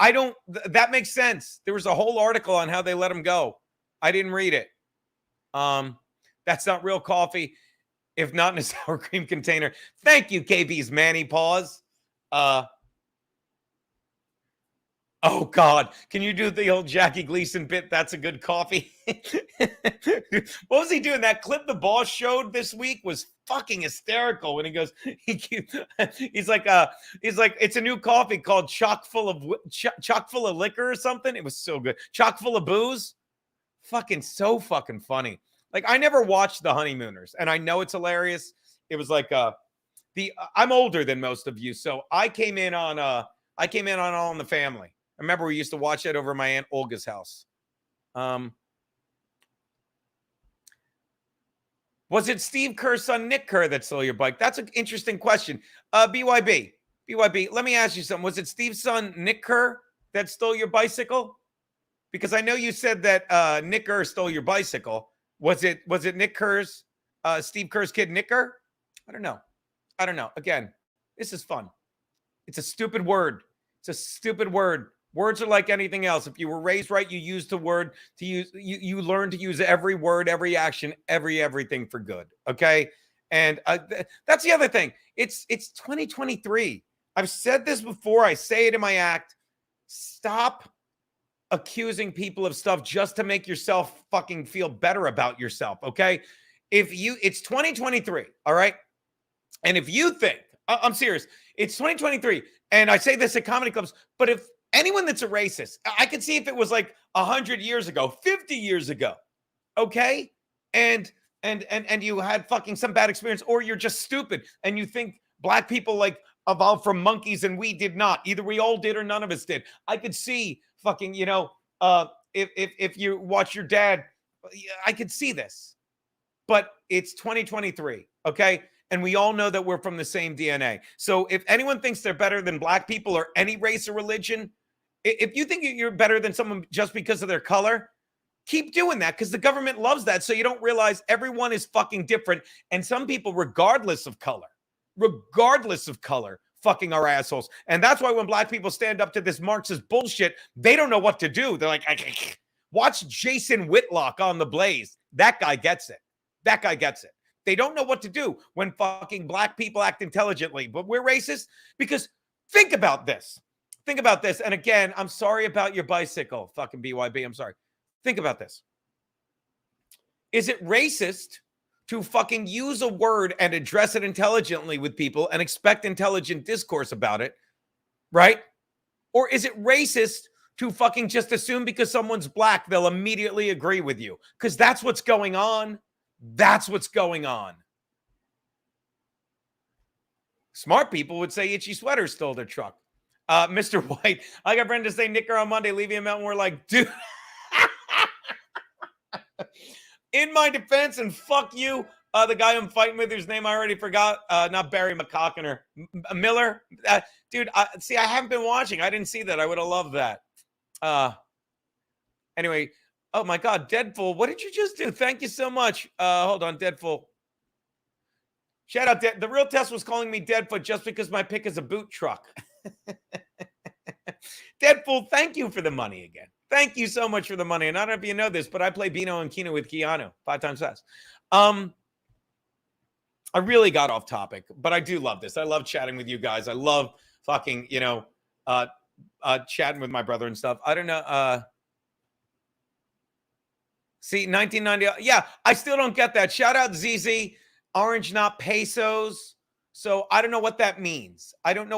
that makes sense. There was a whole article on how they let him go. I didn't read it. That's not real coffee, if not in a sour cream container. Thank you, KB's Manny Paws. Oh, God. Can you do the old Jackie Gleason bit? That's a good coffee. What was he doing? That clip the boss showed this week was fucking hysterical when he goes, he's like, it's a new coffee called chock full of liquor or something. It was so good. Chock full of booze. So fucking funny. Like, I never watched The Honeymooners, and I know it's hilarious. It was like, I'm older than most of you, so I came in on All in the Family. I remember we used to watch that over at my Aunt Olga's house. Was it Steve Kerr's son, Nick Kerr, that stole your bike? That's an interesting question. BYB, let me ask you something. Was it Steve's son, Nick Kerr, that stole your bicycle? Because I know you said that Nick Kerr stole your bicycle. Was it Nick Kerr's, Steve Kerr's kid, Nick Kerr? I don't know. Again, this is fun. It's a stupid word. Words are like anything else. If you were raised right, you used the word to use. You learn to use every word, every action, everything for good. Okay, and that's the other thing. It's 2023. I've said this before. I say it in my act. Stop accusing people of stuff just to make yourself fucking feel better about yourself. Okay, it's 2023. All right, and if you think, I'm serious, it's 2023, and I say this at comedy clubs, but if anyone that's a racist, I could see if it was like 100 years ago, 50 years ago, okay? And you had fucking some bad experience, or you're just stupid and you think black people like evolved from monkeys and we did not. Either we all did or none of us did. I could see fucking, if you watch your dad, I could see this. But it's 2023, okay? And we all know that we're from the same DNA. So if anyone thinks they're better than black people or any race or religion, if you think you're better than someone just because of their color, keep doing that, because the government loves that. So you don't realize everyone is fucking different. And some people, regardless of color, fucking are assholes. And that's why when black people stand up to this Marxist bullshit, they don't know what to do. They're like, watch Jason Whitlock on The Blaze. That guy gets it. They don't know what to do when fucking black people act intelligently, but we're racist. Because think about this. And again, I'm sorry about your bicycle, fucking BYB. I'm sorry. Think about this. Is it racist to fucking use a word and address it intelligently with people and expect intelligent discourse about it, right? Or is it racist to fucking just assume because someone's black, they'll immediately agree with you? Because that's what's going on. Smart people would say Itchy Sweater stole their truck. Mr. White, I got Brenda say Nicker on Monday, leaving him out, and we're like, dude. In my defense, and fuck you, the guy I'm fighting with, whose name I already forgot, not Barry McCockiner, Miller. Dude, I haven't been watching. I didn't see that. I would have loved that. Anyway, oh my God, Deadpool, what did you just do? Thank you so much. Hold on, Deadpool. Shout out, the real test was calling me Deadfoot just because my pick is a boot truck. Deadpool, thank you for the money again. Thank you so much for the money. And I don't know if you know this, but I play Bino and Kino with Keanu 5 times fast. I really got off topic, but I do love this. I love chatting with you guys. I love fucking, chatting with my brother and stuff. I don't know. See, 1990. Yeah, I still don't get that. Shout out ZZ. Orange, not pesos. So I don't know what that means. I don't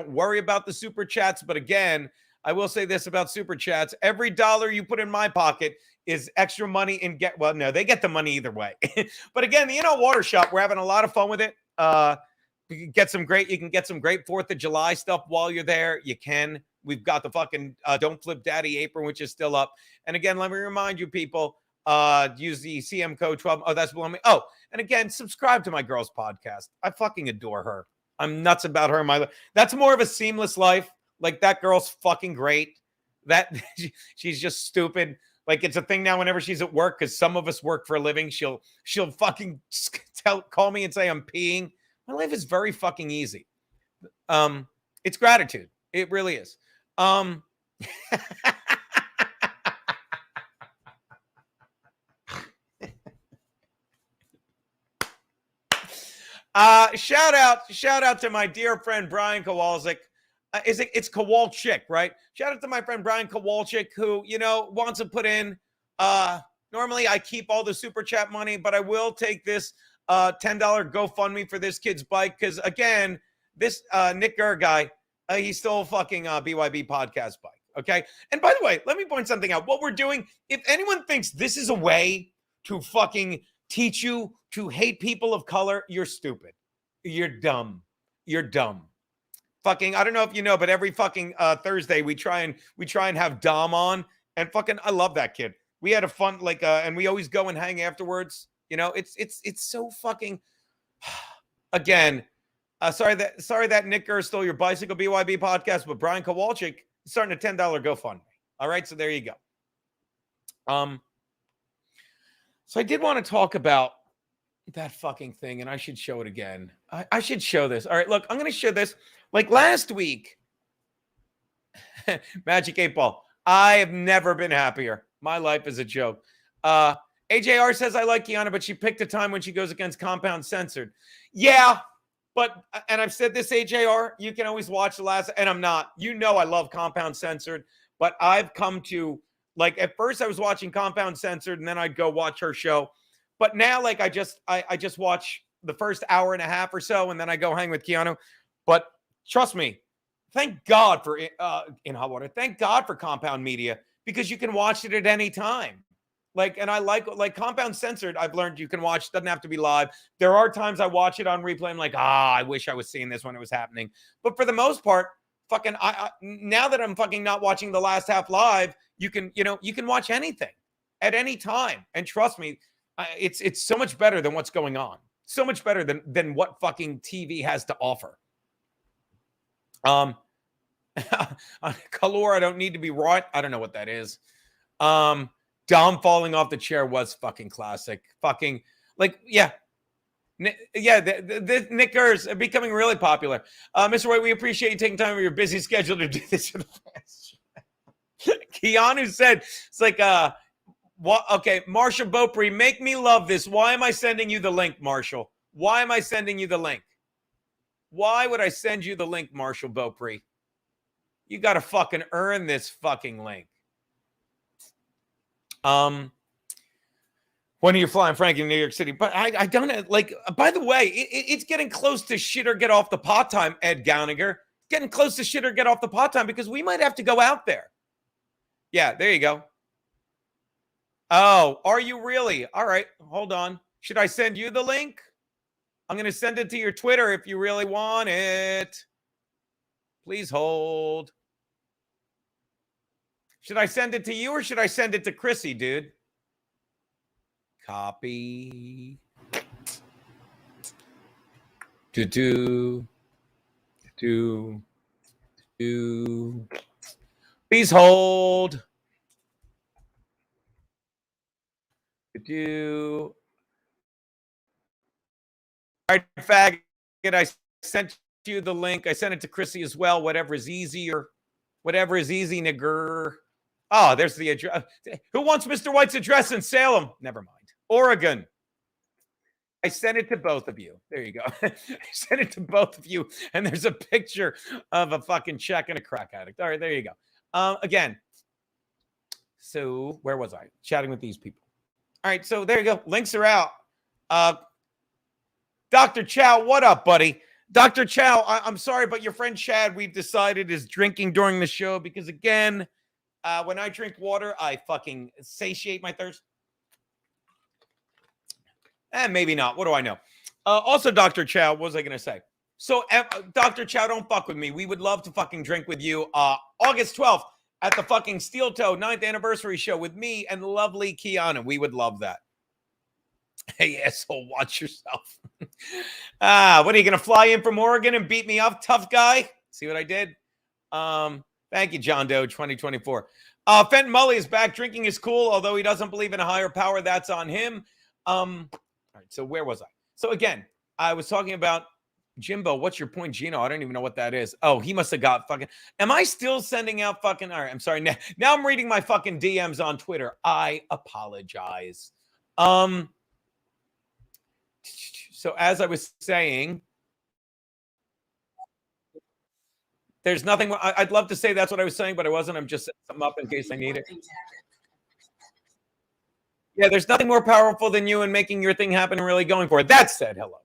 worry about the super chats, but again, I will say this about super chats. Every dollar you put in my pocket is extra money no, they get the money either way. But again, the Water Shop, we're having a lot of fun with it. You can get some great 4th of July stuff while you're there. You can. We've got the fucking Don't Flip Daddy apron, which is still up. And again, let me remind you people, use the CM code 12. Oh, that's below me. Oh, and again, subscribe to my girl's podcast. I fucking adore her. I'm nuts about her in my life. That's more of a seamless life. Like, that girl's fucking great. That she's just stupid. Like, it's a thing now whenever she's at work, because some of us work for a living. She'll fucking call me and say I'm peeing. My life is very fucking easy. It's gratitude. It really is. Shout out to my dear friend Brian Kowalczyk. It's Kowalczyk, right? Shout out to my friend Brian Kowalczyk, who wants to put in. Normally I keep all the super chat money, but I will take this $10 GoFundMe for this kid's bike, because again, this Nick Gurr guy, he stole fucking BYB podcast bike. Okay, and by the way, let me point something out. What we're doing, if anyone thinks this is a way to fucking teach you to hate people of color, you're stupid. You're dumb. Fucking, I don't know if you know, but every fucking Thursday we try and have Dom on, and fucking, I love that kid. We had a fun and we always go and hang afterwards. It's so fucking. Again, sorry that Nick Gurr stole your bicycle BYB podcast, but Brian Kowalczyk is starting a $10 GoFundMe. All right, so there you go. So I did want to talk about that fucking thing, and I should show it again. I should show this. All right, look, I'm going to show this. Like last week, Magic 8 Ball. I have never been happier. My life is a joke. AJR says, I like Kiana, but she picked a time when she goes against Compound Censored. Yeah, and I've said this, AJR, you can always watch the last, and I'm not. I love Compound Censored, but I've come to, at first I was watching Compound Censored, and then I'd go watch her show. But now, I just watch the first hour and a half or so, and then I go hang with Keanu. But trust me, thank God for In Hot Water. Thank God for Compound Media, because you can watch it at any time. And I like Compound Censored. I've learned you can watch. Doesn't have to be live. There are times I watch it on replay. I'm like, I wish I was seeing this when it was happening. But for the most part, fucking, now that I'm fucking not watching the last half live, you can watch anything at any time. And trust me, it's so much better than what's going on. So much better than what fucking TV has to offer. Color, I don't need to be right. I don't know what that is. Dom falling off the chair was fucking classic. Fucking, yeah. The Nick Gurr's becoming really popular. Mr. White, we appreciate you taking time of your busy schedule to do this for the fans. Keanu said, it's what? Okay, Marshall Beaupre, make me love this. Why am I sending you the link, Marshall? Why am I sending you the link? Why would I send you the link, Marshall Beaupre? You got to fucking earn this fucking link. When are you flying, Frank, in New York City? But I don't by the way, it's getting close to shit or get off the pot time, Ed Gowniger. Getting close to shit or get off the pot time, because we might have to go out there. Yeah, there you go. Oh, are you really? All right, hold on. Should I send you the link? I'm going to send it to your Twitter if you really want it. Please hold. Should I send it to you, or should I send it to Chrissy, dude? Copy. Do. Please hold. All right, faggot. I sent you the link. I sent it to Chrissy as well. Whatever is easier. Whatever is easy, nigger. Oh, there's the address. Who wants Mr. White's address in Salem? Never mind. Oregon. I sent it to both of you. There you go. I sent it to both of you, and there's a picture of a fucking check and a crack addict. All right, there you go. Again, so where was I? Chatting with these people. All right, so there you go. Links are out. Dr. Chow, what up, buddy? Dr. Chow, I'm sorry, but your friend Chad, we've decided, is drinking during the show because, again, when I drink water, I fucking satiate my thirst. Maybe not. What do I know? Also, Dr. Chow, what was I going to say? So, Dr. Chow, don't fuck with me. We would love to fucking drink with you. August 12th at the fucking Steel Toe 9th anniversary show with me and lovely Kiana. We would love that. Hey, asshole, watch yourself. What are you going to fly in from Oregon and beat me up, tough guy? See what I did? Thank you, John Doe, 2024. Fenton Mully is back. Drinking is cool, although he doesn't believe in a higher power. That's on him. All right, so where was I? So again, I was talking about Jimbo. What's your point, Gino? I don't even know what that is. Oh, he must have got fucking. Am I still sending out fucking? All right, I'm sorry. Now I'm reading my fucking DMs on Twitter. I apologize. So as I was saying, there's nothing. I'd love to say that's what I was saying, but I wasn't. I'm just setting something up in case I need it. Yeah, there's nothing more powerful than you and making your thing happen and really going for it. That said, hello.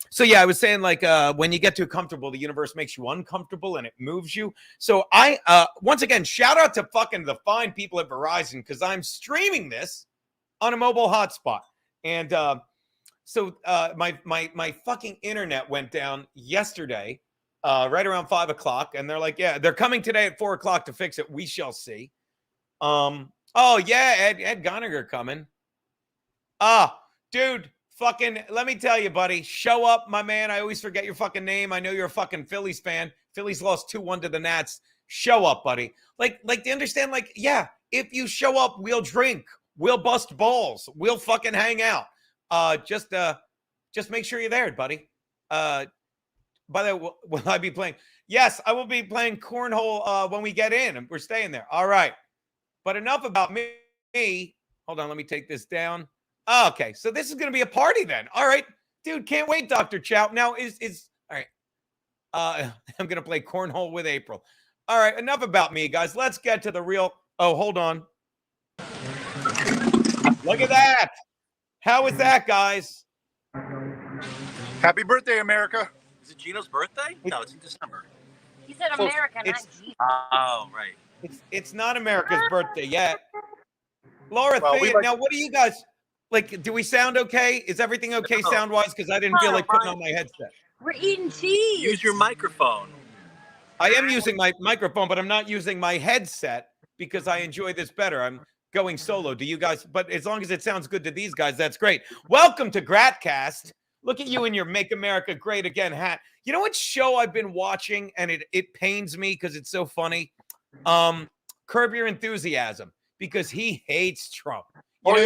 So yeah, I was saying like when you get too comfortable, the universe makes you uncomfortable and it moves you. So I once again shout out to fucking the fine people at Verizon because I'm streaming this on a mobile hotspot. And so my fucking internet went down yesterday, right around 5 o'clock, and they're like, yeah, they're coming today at 4 o'clock to fix it. We shall see. Oh, yeah, Ed Goniger coming. Dude, fucking, let me tell you, buddy. Show up, my man. I always forget your fucking name. I know you're a fucking Phillies fan. Phillies lost 2-1 to the Nats. Show up, buddy. Like to understand, like, yeah, if you show up, we'll drink. We'll bust balls. We'll fucking hang out. Just make sure you're there, buddy. By the way, will I be playing? Yes, I will be playing cornhole when we get in. We're staying there. All right. But enough about me. Hold on, let me take this down. Okay, so this is going to be a party then. All right, dude, can't wait, Dr. Chow. Now is all right. I'm going to play cornhole with April. All right, enough about me, guys. Let's get to the real. Oh, hold on. Look at that. How is that, guys? Happy birthday, America. Is it Gino's birthday? No, it's in December. He said America, not Gino. Oh, right. It's not America's birthday yet. Laura, now what do you guys like? Do we sound okay? Is everything okay sound wise? Because I didn't feel like putting on my headset. We're eating cheese. Use your microphone. I am using my microphone, but I'm not using my headset because I enjoy this better. I'm going solo. Do you guys? But as long as it sounds good to these guys, that's great. Welcome to GratCast. Look at you in your Make America Great Again hat. You know what show I've been watching, and it pains me because it's so funny. Curb Your Enthusiasm, because he hates Trump. And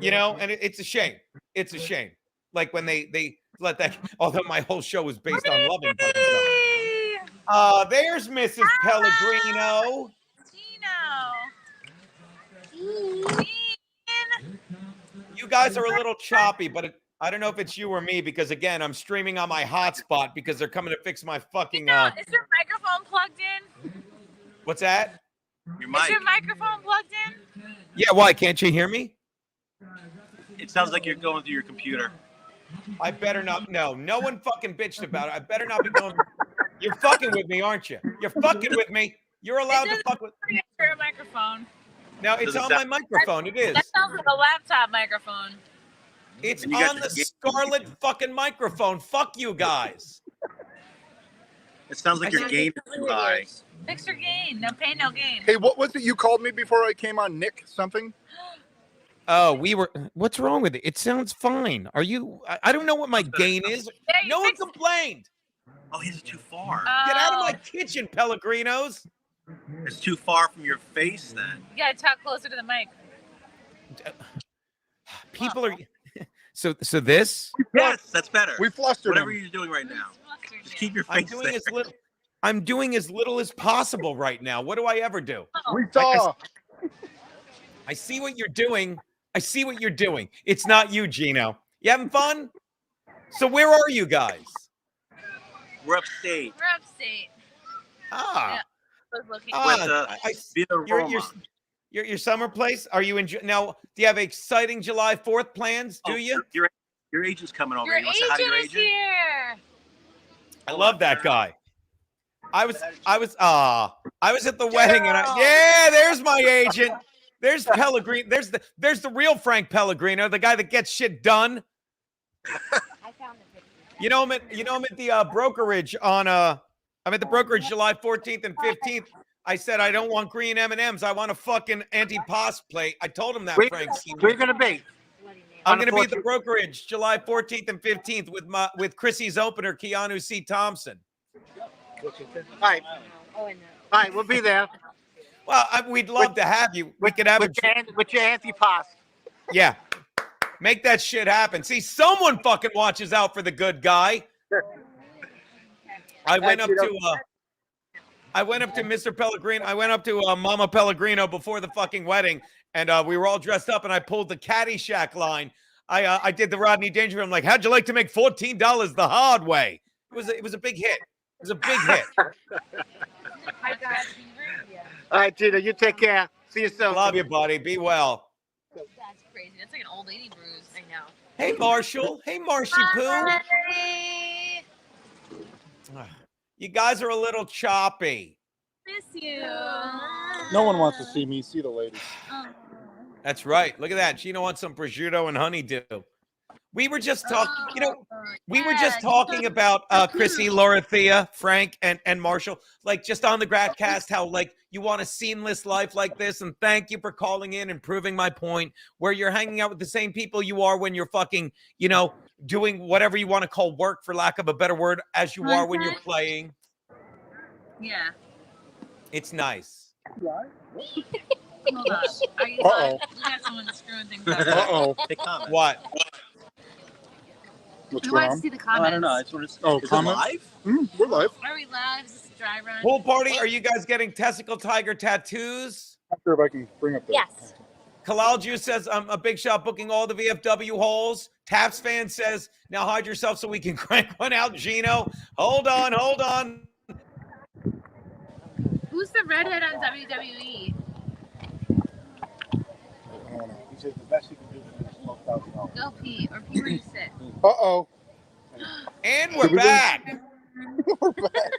it's a shame. It's a shame. Like when they let that, although my whole show is based on loving Trump. There's Mrs. Pellegrino. You guys are a little choppy, but I don't know if it's you or me because, again, I'm streaming on my hotspot because they're coming to fix my fucking... Is your microphone plugged in? What's that? Is your microphone plugged in? Yeah, why? Can't you hear me? It sounds like you're going through your computer. I better not. No one fucking bitched about it. I better not be going... You're fucking with me, aren't you? You're fucking with me. You're allowed to fuck with... Your microphone. Now, it's on my microphone. It is. That sounds like a laptop microphone. It's on the Scarlet fucking microphone. Fuck you guys. It sounds like your gain is too high. Fix your gain. No pain, no gain. Hey, what was it you called me before I came on? Nick something? Oh, what's wrong with it? It sounds fine. Are you, I don't know what my gain is. No one complained. Oh, he's too far. Get out of my kitchen, Pellegrinos. It's too far from your face then. You gotta talk closer to the mic. People are... So this? Yes, that's better. We flustered Whatever him. you're doing right now. Just keep your face there. I'm doing as little as possible right now. What do I ever do? We saw. I see what you're doing. I see what you're doing. It's not you, Gino. You having fun? So where are you guys? We're upstate. We're upstate. Ah. Yeah, I was looking. Your summer place? Are you now? Do you have exciting July 4th plans? Do you? Your agent's coming over. Your You want to say hi to your agent is agent? here. I love that guy. I was at the wedding and there's my agent. There's Pellegrino. There's the real Frank Pellegrino, the guy that gets shit done. I found the picture. You know him at the brokerage on I'm at the brokerage July 14th and 15th. I said I don't want green M&Ms. I want a fucking anti-pos plate. I told him that, Frank. Where you gonna be? I'm going to be at the brokerage July 14th and 15th with Chrissy's opener, Keanu C. Thompson. All right. All right, we'll be there. Well, we'd love to have you. We could have with your anti-pass. Yeah. Make that shit happen. See, someone fucking watches out for the good guy. I went up to Mr. Pellegrino. I went up to Mama Pellegrino before the fucking wedding, and we were all dressed up, and I pulled the Caddyshack line. I did the Rodney Dangerfield. I'm like, how'd you like to make $14 the hard way? It was a big hit. It was a big hit. All right, Gina, you take care. See you soon. Love you, buddy. Be well. That's crazy. That's like an old lady bruise. I know. Hey, Marshall. Hey, Marshy Poo. You guys are a little choppy. Miss you. No one wants to see me. See the ladies. That's right. Look at that. Gina wants some prosciutto and honeydew. We were just talking, about Chrissy, Laura, Thea, Frank, and Marshall, like just on the GratCast, how like you want a seamless life like this. And thank you for calling in and proving my point where you're hanging out with the same people you are when you're fucking, doing whatever you want to call work, for lack of a better word, as you are when you're playing. Yeah. It's nice. Hold on. Are you live? We got someone screwing things up. What? What's We going want to on? see the comments. I don't know. I just want to. Oh, is it comments? live? We're live. Are we live? Is this a dry run? Pool party? Are you guys getting testicle tiger tattoos? Not sure if I can bring up the. Yes. Kalal Juice says, I'm a big shot booking all the VFW holes. Taps fan says, now hide yourself so we can crank one out, Gino. Hold on. Who's the redhead on WWE? He says the best he can do is $12,000. Go Pete, or Pete where you sit. Uh-oh. And we're back. We're back.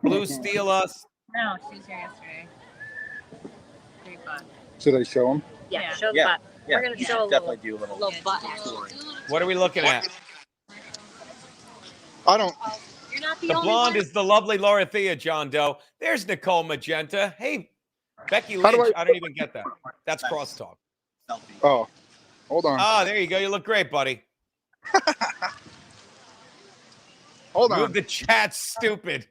Blue steal us. No, she was here yesterday. Pretty fun. Should I show him? Yeah. Show the Yeah. butt. Yeah, We're gonna you show should a definitely little, do a little butt story. What are we looking at? I don't. You're not the, The only blonde one. is the lovely Laura Thea, John Doe. There's Nicole Magenta. Hey, Becky How do Lynch. I- I don't even get that. That's crosstalk. Selfie. Oh, hold on. Ah, there you go. You look great, buddy. Hold on. Move the chat, stupid.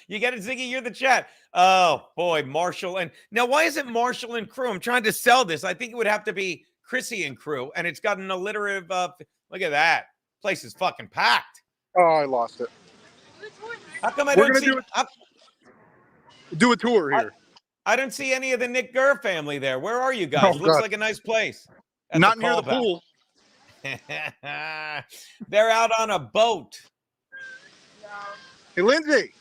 You get it, Ziggy? You're the chat. Oh, boy, Marshall. And now, why is it Marshall and crew? I'm trying to sell this. I think it would have to be Chrissy and crew. And it's got an alliterative. Look at that. Place is fucking packed. Oh, I lost it. How come I We're don't gonna see? do a tour here. I don't see any of the Nick Gurr family there. Where are you guys? Oh, Looks God. like a nice place. That's Not a near the callback. pool. They're out on a boat. Hey, Lindsay,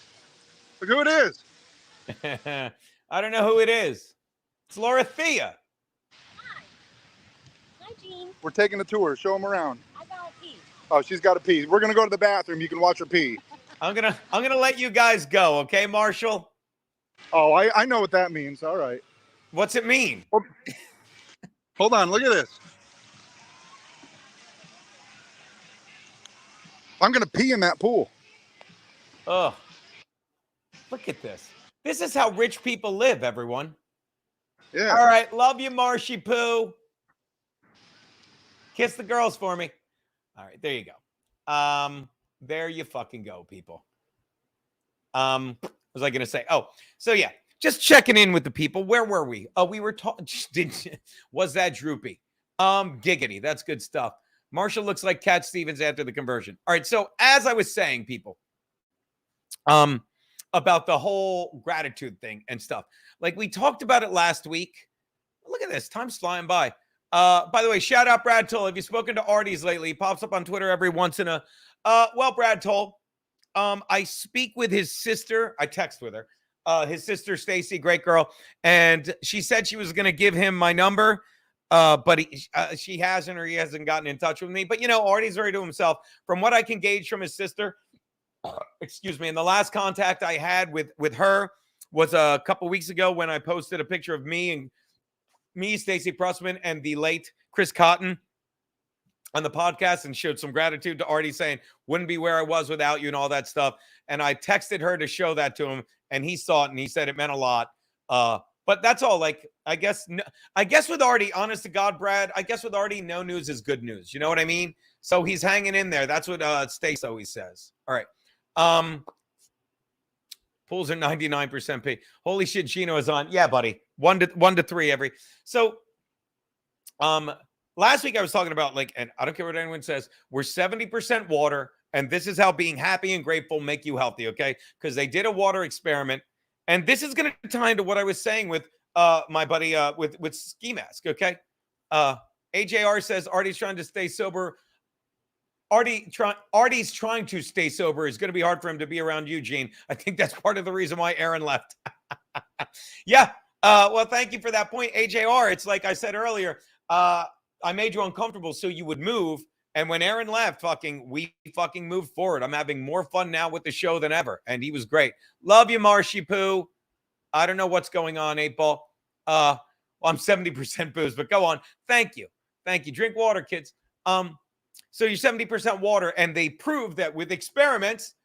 look who it is. I don't know who it is. It's Laura Thea. Hi, Jean. We're taking a tour. Show them around. I got a pee. Oh, she's got to pee. We're gonna go to the bathroom. You can watch her pee. I'm gonna let you guys go, okay, Marshall? Oh, I know what that means. All right. What's it mean? Hold on. Look at this. I'm gonna pee in that pool. Oh, look at this. This is how rich people live, everyone. Yeah. All right, love you, Marshy Poo. Kiss the girls for me. All right, there you go. There you fucking go, people. What was I gonna say? Oh, so yeah, just checking in with the people. Where were we? Oh, we were talking. Was that droopy? Giggity. That's good stuff. Marshall looks like Cat Stevens after the conversion. All right, so as I was saying, people, about the whole gratitude thing and stuff. Like we talked about it last week. Look at this. Time's flying by. By the way, shout out Brad Toll. Have you spoken to Artie's lately? He pops up on Twitter every once in a. Well, Brad Toll. I speak with his sister. I text with her. His sister Stacy, great girl, and she said she was going to give him my number, but she hasn't, or he hasn't gotten in touch with me. But Artie's very to himself. From what I can gauge from his sister, excuse me, and the last contact I had with her was a couple weeks ago when I posted a picture of me, Stacey Pressman, and the late Chris Cotton on the podcast, and showed some gratitude to Artie, saying wouldn't be where I was without you and all that stuff. And I texted her to show that to him, and he saw it and he said it meant a lot. But that's all. Like, I guess with Artie, honest to God, Brad, I guess with Artie, no news is good news. You know what I mean? So he's hanging in there. That's what Stace always says. All right. Pools are 99% P. Holy shit, Gino is on. Yeah, buddy. 1 to 3 every. So last week I was talking about, like, and I don't care what anyone says, we're 70% water, and this is how being happy and grateful make you healthy, okay? Because they did a water experiment, and this is going to tie into what I was saying with my buddy with Ski Mask, okay? AJR says Artie's trying to stay sober. Artie's trying to stay sober. It's going to be hard for him to be around you, Gene. I think that's part of the reason why Aaron left. Yeah. Well, thank you for that point, AJR. It's like I said earlier, I made you uncomfortable so you would move. And when Aaron left, we moved forward. I'm having more fun now with the show than ever. And he was great. Love you, Marshy Poo. I don't know what's going on, 8 Ball. Well, I'm 70% booze, but go on. Thank you. Drink water, kids. So you're 70% water, and they proved that with experiments,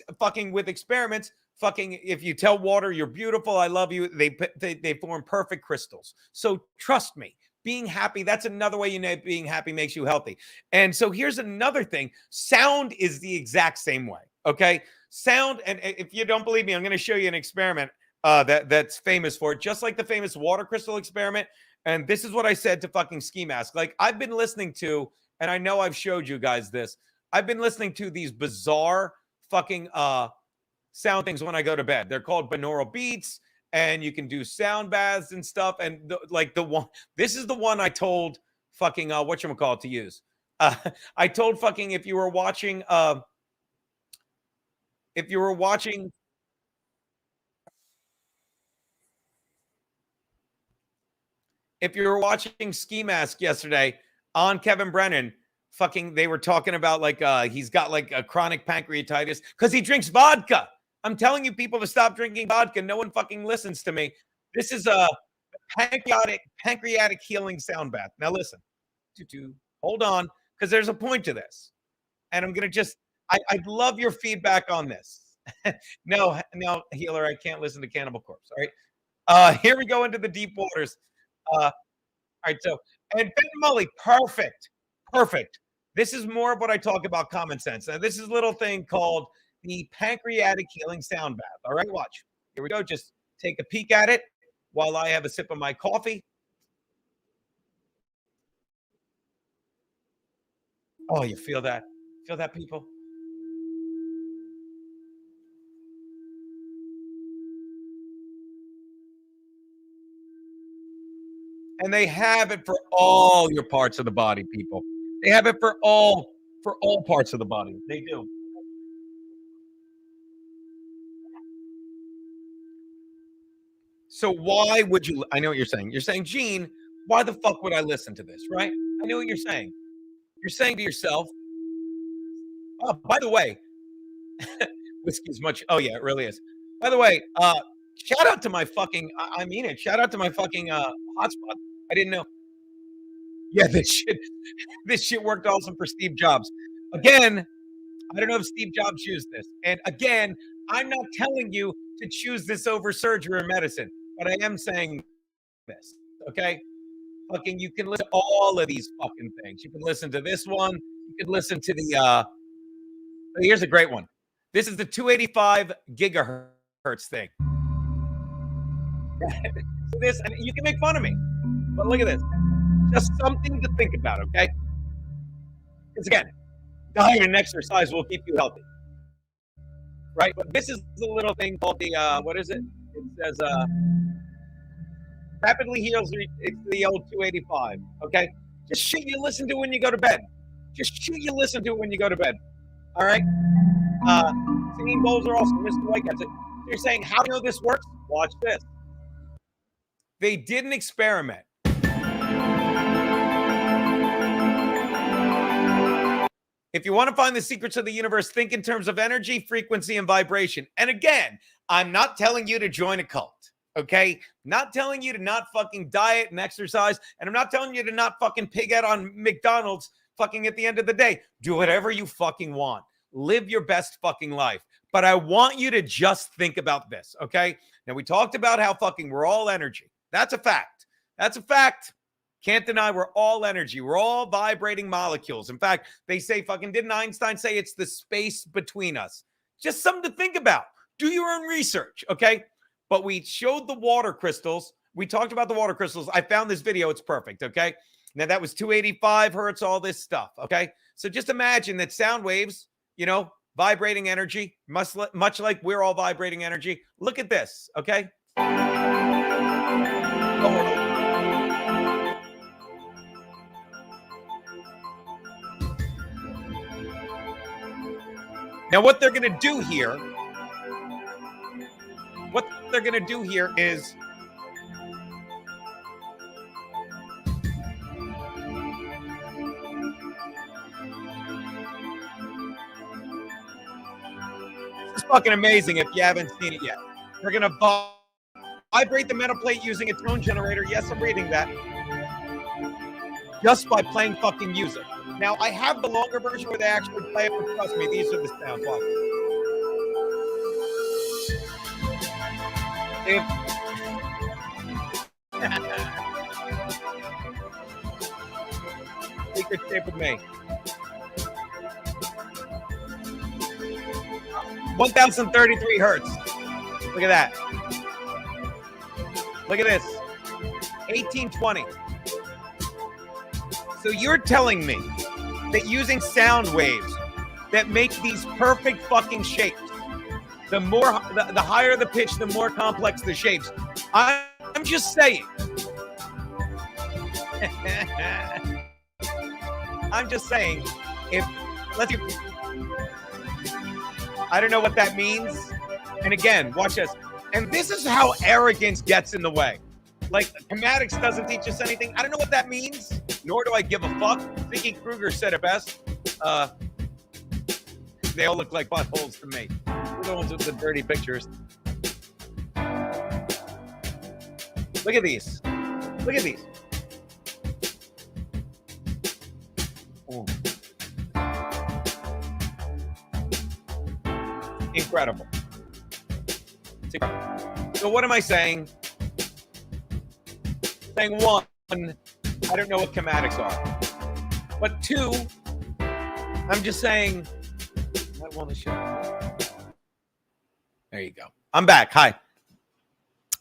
if you tell water you're beautiful, I love you, they form perfect crystals. So trust me, being happy, that's another way being happy makes you healthy. And so here's another thing. Sound is the exact same way, okay? Sound, and if you don't believe me, I'm going to show you an experiment that's famous for it, just like the famous water crystal experiment. And this is what I said to Ski Mask. Like, I've been listening to, and I know I've showed you guys this, I've been listening to these bizarre sound things when I go to bed. They're called binaural beats, and you can do sound baths and stuff. And this is the one I told whatchamacallit to use. I told if you were watching Ski Mask yesterday on Kevin Brennan, they were talking about he's got a chronic pancreatitis because he drinks vodka. I'm telling you people to stop drinking vodka. No one listens to me. This is a pancreatic healing sound bath. Now listen, hold on, because there's a point to this. And I'm going to I'd love your feedback on this. No, healer, I can't listen to Cannibal Corpse. All right. Here we go into the deep waters. All right. So, and Ben Mully, perfect. This is more of what I talk about, common sense. Now, this is a little thing called the pancreatic healing sound bath. All right, watch. Here we go. Just take a peek at it while I have a sip of my coffee. Oh, you feel that? Feel that, people? And they have it for all your parts of the body, people. They have it for all parts of the body. They do. So why would you? I know what you're saying. You're saying, Gene, why the fuck would I listen to this, right? I know what you're saying. You're saying to yourself, oh, by the way, whiskey's much. Oh, yeah, it really is. By the way, shout out to my I mean it. Shout out to my hotspot. I didn't know. Yeah, this shit worked awesome for Steve Jobs. Again, I don't know if Steve Jobs used this. And again, I'm not telling you to choose this over surgery or medicine, but I am saying this, okay? You can listen to all of these fucking things. You can listen to this one. You can listen to the, here's a great one. This is the 285 gigahertz thing. This, and you can make fun of me, but look at this. Just something to think about, okay? Because again, diet and exercise will keep you healthy, right? But this is the little thing called the, what is it? It says, Rapidly heals. It's the old 285. Okay. Just shit you listen to when you go to bed. Just shit you listen to when you go to bed. All right. Singing bowls are awesome. Mr. White gets it. You're saying, how do you know this works? Watch this. They did an experiment. If you want to find the secrets of the universe, think in terms of energy, frequency, and vibration. And again, I'm not telling you to join a cult, okay? Not telling you to not fucking diet and exercise. And I'm not telling you to not fucking pig out on McDonald's fucking at the end of the day. Do whatever you fucking want. Live your best fucking life. But I want you to just think about this, okay? Now, we talked about how fucking we're all energy. That's a fact. That's a fact. Can't deny we're all energy. We're all vibrating molecules. In fact, they say fucking, didn't Einstein say it's the space between us? Just something to think about. Do your own research, okay? But we showed the water crystals. We talked about the water crystals. I found this video. It's perfect, okay? Now, that was 285 hertz, all this stuff, okay? So just imagine that sound waves, you know, vibrating energy, much like we're all vibrating energy. Look at this, okay? Now, what they're going to do here, is it's fucking amazing if you haven't seen it yet. They're going to vibrate the metal plate using a tone generator. Yes, I'm reading that. Just by playing fucking music. Now, I have the longer version where they actually play it, but trust me, these are the sounds. Watch. Secret shape of me. 1,033 hertz. Look at that. Look at this. 1820. So you're telling me that using sound waves that make these perfect fucking shapes, the higher the pitch, the more complex the shapes. I'm just saying. I'm just saying. I don't know what that means. And again, watch this. And this is how arrogance gets in the way. Like, Chematics doesn't teach us anything. I don't know what that means, nor do I give a fuck. Vicky Kruger said it best. They all look like buttholes to me. They're the ones with the dirty pictures. Look at these. Look at these. Ooh. Incredible. It's incredible. So what am I saying? Saying one, I don't know what chematics are. But two, I'm just saying, I want to show. There you go. I'm back. Hi.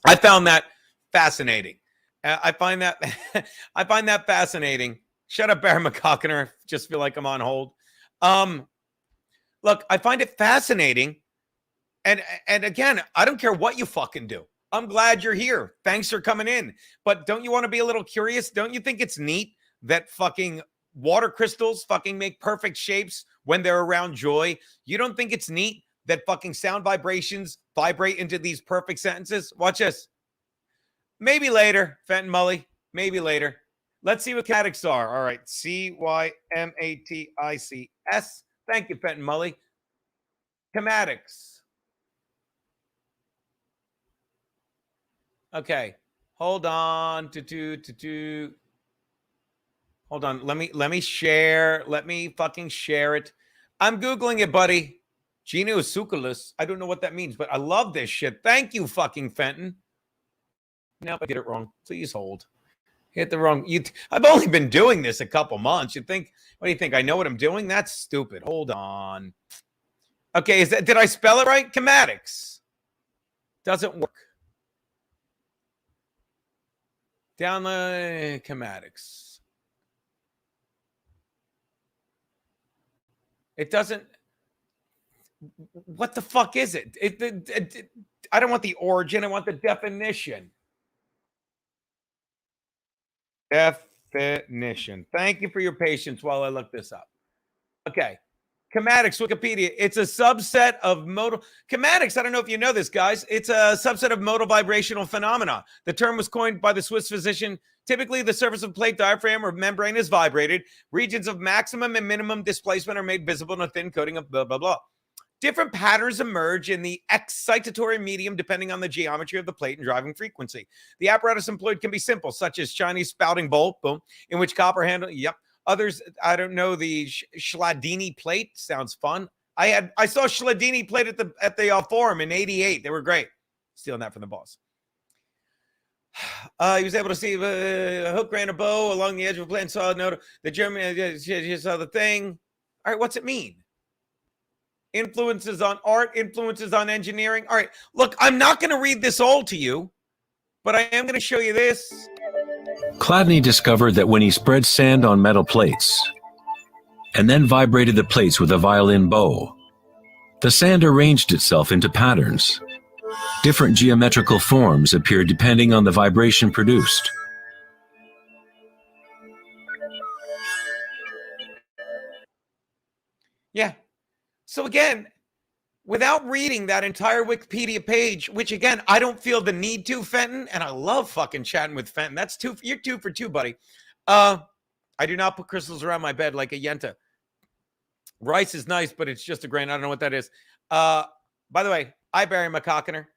I found that fascinating. I find that fascinating. Shut up, Bear McCockiner. Just feel like I'm on hold. Look, I find it fascinating. And again, I don't care what you fucking do. I'm glad you're here. Thanks for coming in. But don't you want to be a little curious? Don't you think it's neat that fucking water crystals fucking make perfect shapes when they're around joy? You don't think it's neat that fucking sound vibrations vibrate into these perfect sentences? Watch this. Maybe later, Fenton Mully. Maybe later. Let's see what chematics are. All right. C-Y-M-A-T-I-C-S. Thank you, Fenton Mully. Chematics. Okay, hold on. Hold on. Let me share. Let me fucking share it. I'm Googling it, buddy. Genosuchilus. I don't know what that means, but I love this shit. Thank you, fucking Fenton. Now I get it wrong. Please hold. Hit the wrong. I've only been doing this a couple months. You think? What do you think? I know what I'm doing? That's stupid. Hold on. Okay, did I spell it right? Chematics. Doesn't work. Down the chematics. It doesn't. What the fuck is it? I don't want the origin. I want the definition. Definition. Thank you for your patience while I look this up. Okay. Chematics, Wikipedia. It's a subset of modal. Chematics, I don't know if you know this, guys. It's a subset of modal vibrational phenomena. The term was coined by the Swiss physician. Typically, the surface of plate, diaphragm, or membrane is vibrated. Regions of maximum and minimum displacement are made visible in a thin coating of blah, blah, blah. Different patterns emerge in the excitatory medium depending on the geometry of the plate and driving frequency. The apparatus employed can be simple, such as Chinese spouting bowl, boom, in which copper handle, yep. Others, I don't know, the Schladini plate sounds fun. I saw Schladini plate at the forum in '88. They were great. Stealing that from the boss. He was able to see a hook ran a bow along the edge of a plate and saw a note. The German saw the thing. All right, what's it mean? Influences on art, influences on engineering. All right, look, I'm not going to read this all to you, but I am going to show you this. Chladni discovered that when he spread sand on metal plates and then vibrated the plates with a violin bow, the sand arranged itself into patterns. Different geometrical forms appeared depending on the vibration produced. Yeah. So again, without reading that entire Wikipedia page, which again, I don't feel the need to, Fenton, and I love fucking chatting with Fenton. That's you're 2 for 2, buddy. I do not put crystals around my bed like a Yenta. Rice is nice, but it's just a grain. I don't know what that is. By the way, I bury my cockiner.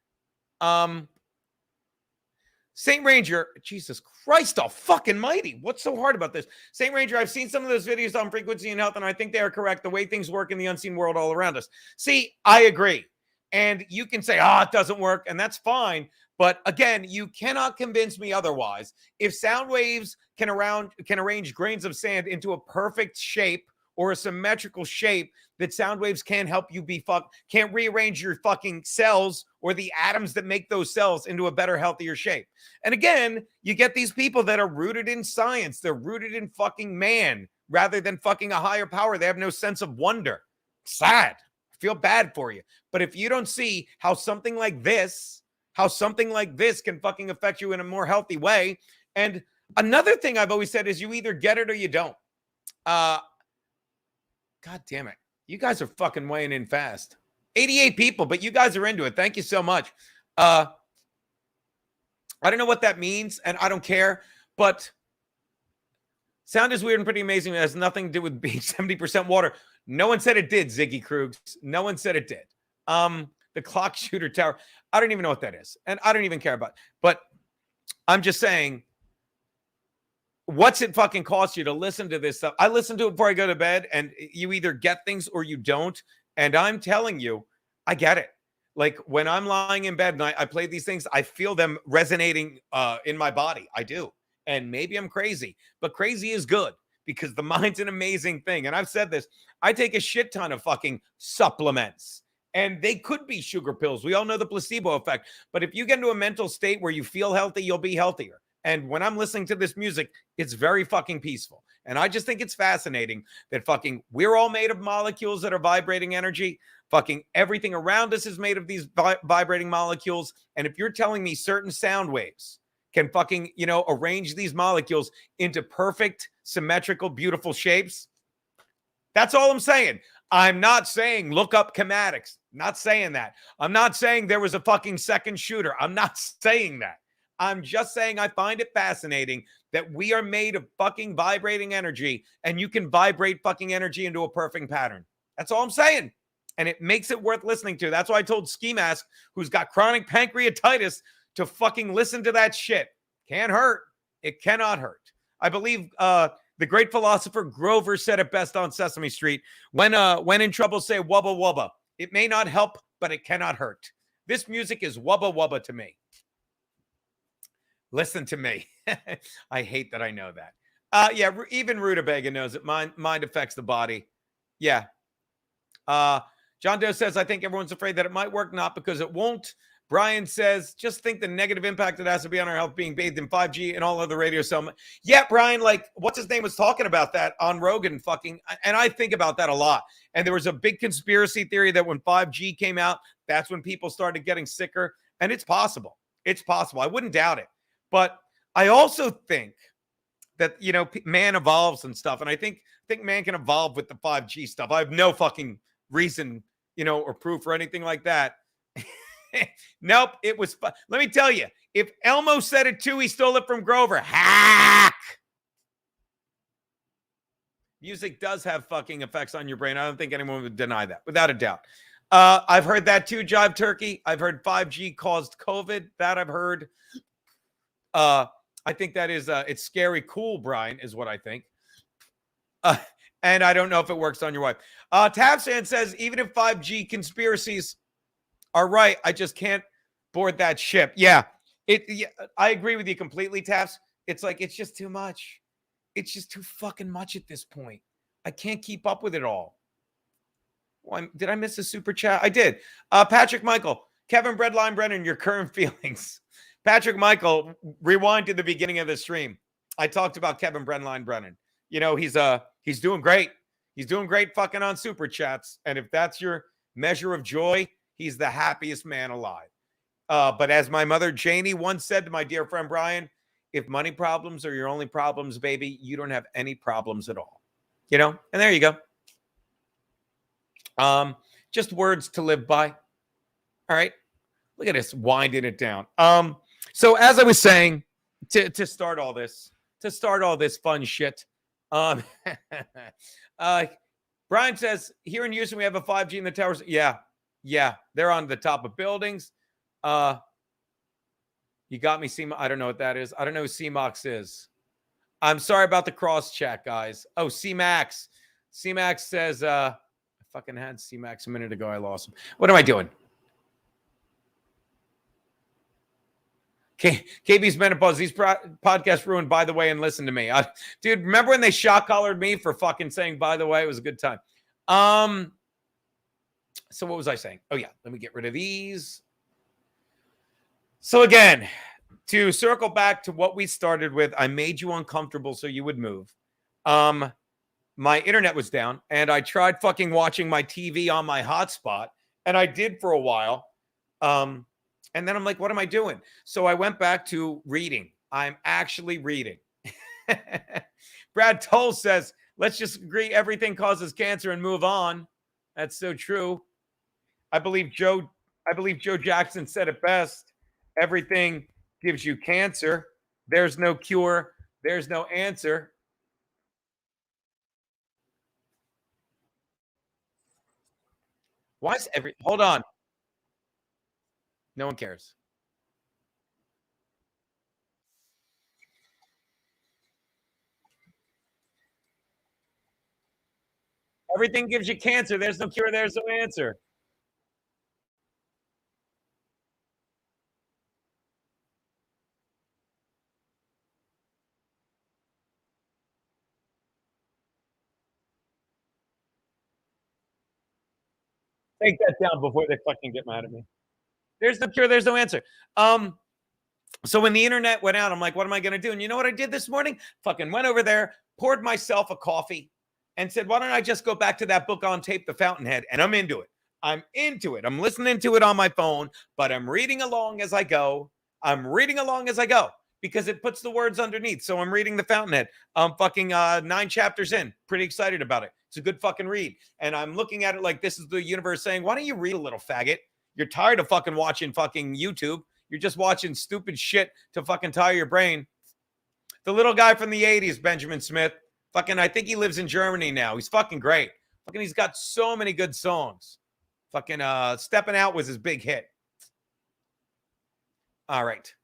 Saint Ranger, Jesus Christ almighty. What's so hard about this? Saint Ranger, I've seen some of those videos on frequency and health, and I think they are correct. The way things work in the unseen world all around us. See, I agree. And you can say, it doesn't work, and that's fine. But again, you cannot convince me otherwise. If sound waves can arrange grains of sand into a perfect shape or a symmetrical shape, that sound waves can't help you can't rearrange your fucking cells or the atoms that make those cells into a better, healthier shape. And again, you get these people that are rooted in science. They're rooted in fucking man rather than fucking a higher power. They have no sense of wonder. Sad. I feel bad for you. But if you don't see how something like this can fucking affect you in a more healthy way. And another thing I've always said is you either get it or you don't. God damn it. You guys are fucking weighing in fast. 88 people, but you guys are into it. Thank you so much. I don't know what that means, and I don't care, but sound is weird and pretty amazing. It has nothing to do with being 70% water. No one said it did, Ziggy Krugs. No one said it did. The clock shooter tower. I don't even know what that is, and I don't even care about it. But I'm just saying, what's it fucking cost you to listen to this stuff? I listen to it before I go to bed, and you either get things or you don't. And I'm telling you, I get it. Like when I'm lying in bed and I play these things, I feel them resonating in my body. I do. And maybe I'm crazy, but crazy is good because the mind's an amazing thing. And I've said this, I take a shit ton of fucking supplements. And they could be sugar pills. We all know the placebo effect. But if you get into a mental state where you feel healthy, you'll be healthier. And when I'm listening to this music, it's very fucking peaceful. And I just think it's fascinating that fucking we're all made of molecules that are vibrating energy. Fucking everything around us is made of these vibrating molecules. And if you're telling me certain sound waves can fucking, arrange these molecules into perfect, symmetrical, beautiful shapes, that's all I'm saying. I'm not saying look up chematics. Not saying that. I'm not saying there was a fucking second shooter. I'm not saying that. I'm just saying I find it fascinating that we are made of fucking vibrating energy and you can vibrate fucking energy into a perfect pattern. That's all I'm saying. And it makes it worth listening to. That's why I told Ski Mask, who's got chronic pancreatitis, to fucking listen to that shit. Can't hurt. It cannot hurt. I believe the great philosopher Grover said it best on Sesame Street. When in trouble, say wubba wubba. It may not help, but it cannot hurt. This music is wubba wubba to me. Listen to me. I hate that I know that. Yeah, even Rutabaga knows it. Mind affects the body. Yeah. John Doe says, I think everyone's afraid that it might work, not because it won't. Brian says, just think the negative impact it has to be on our health being bathed in 5G and all other radio. So, yeah, Brian, like, what's his name was talking about that on Rogan fucking, and I think about that a lot. And there was a big conspiracy theory that when 5G came out, that's when people started getting sicker. And it's possible. It's possible. I wouldn't doubt it. But I also think that, you know, man evolves and stuff. And I think man can evolve with the 5G stuff. I have no fucking reason, you know, or proof or anything like that. Nope, it was fun. Let me tell you, if Elmo said it too, he stole it from Grover. Hack! Music does have fucking effects on your brain. I don't think anyone would deny that, without a doubt. I've heard that too, Jive Turkey. I've heard 5G caused COVID. That I've heard. I think that is, it's scary cool, Brian, is what I think. And I don't know if it works on your wife. Tabsan says, even if 5G conspiracies are right, I just can't board that ship. Yeah, I agree with you completely, Taps. It's like, it's just too much. It's just too fucking much at this point. I can't keep up with it all. Well, did I miss a super chat? I did. Patrick Michael, Kevin Breadline Brennan, your current feelings. Patrick Michael, rewind to the beginning of the stream. I talked about Kevin Breadline Brennan. You know, he's doing great. He's doing great fucking on super chats. And if that's your measure of joy, he's the happiest man alive. But as my mother Janie once said to my dear friend Brian, if money problems are your only problems, baby, you don't have any problems at all. You know? And there you go. Just words to live by. All right. Look at this, winding it down. So as I was saying, to start all this fun shit. Brian says, here in Houston, we have a 5G in the towers. Yeah. They're on the top of buildings. You got me, CMOX. I don't know what that is. I don't know who CMOX is. I'm sorry about the cross chat, guys. Oh, CMAX. CMAX says, I fucking had CMAX a minute ago. I lost him. What am I doing? KB's menopause. These podcasts ruined, by the way, and listen to me. Dude, remember when they shock-collared me for fucking saying, by the way? It was a good time. So what was I saying? Oh, yeah. Let me get rid of these. So again, to circle back to what we started with, I made you uncomfortable so you would move. My internet was down, and I tried fucking watching my TV on my hotspot, and I did for a while. And then I'm like, what am I doing? So I went back to reading. I'm actually reading. Brad Toll says, let's just agree everything causes cancer and move on. That's so true. I believe Joe Jackson said it best. Everything gives you cancer. There's no cure. There's no answer. Why is hold on. No one cares. Everything gives you cancer. There's no cure. There's no answer. Take that down before they fucking get mad at me. There's no cure. There's no answer. So when the internet went out, I'm like, what am I going to do? And you know what I did this morning? Fucking went over there, poured myself a coffee, and said, why don't I just go back to that book on tape, The Fountainhead? And I'm into it. I'm into it. I'm listening to it on my phone, but I'm reading along as I go. Because it puts the words underneath. So I'm reading The Fountainhead. I'm fucking 9 chapters in. Pretty excited about it. It's a good fucking read. And I'm looking at it like this is the universe saying, why don't you read a little, faggot? You're tired of fucking watching fucking YouTube. You're just watching stupid shit to fucking tire your brain. The little guy from the 80s, Benjamin Smith. Fucking, I think he lives in Germany now. He's fucking great. Fucking, he's got so many good songs. Fucking, Stepping Out was his big hit. All right.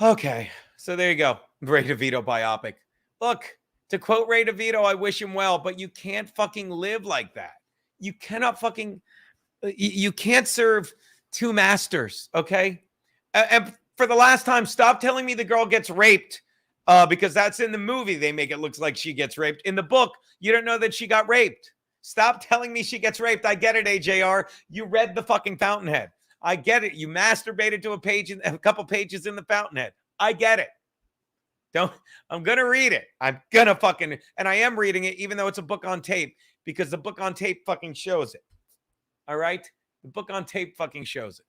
Okay. So there you go. Ray DeVito biopic. Look, to quote Ray DeVito, I wish him well, but you can't fucking live like that. You cannot fucking... You can't serve two masters, okay? And for the last time, stop telling me the girl gets raped because that's in the movie. They make it look like she gets raped. In the book, you don't know that she got raped. Stop telling me she gets raped. I get it, AJR. You read the fucking Fountainhead. I get it. You masturbated to a couple pages in the Fountainhead. I get it. I'm going to read it. I'm going to fucking, and I am reading it even though it's a book on tape because the book on tape fucking shows it. All right. The book on tape fucking shows it.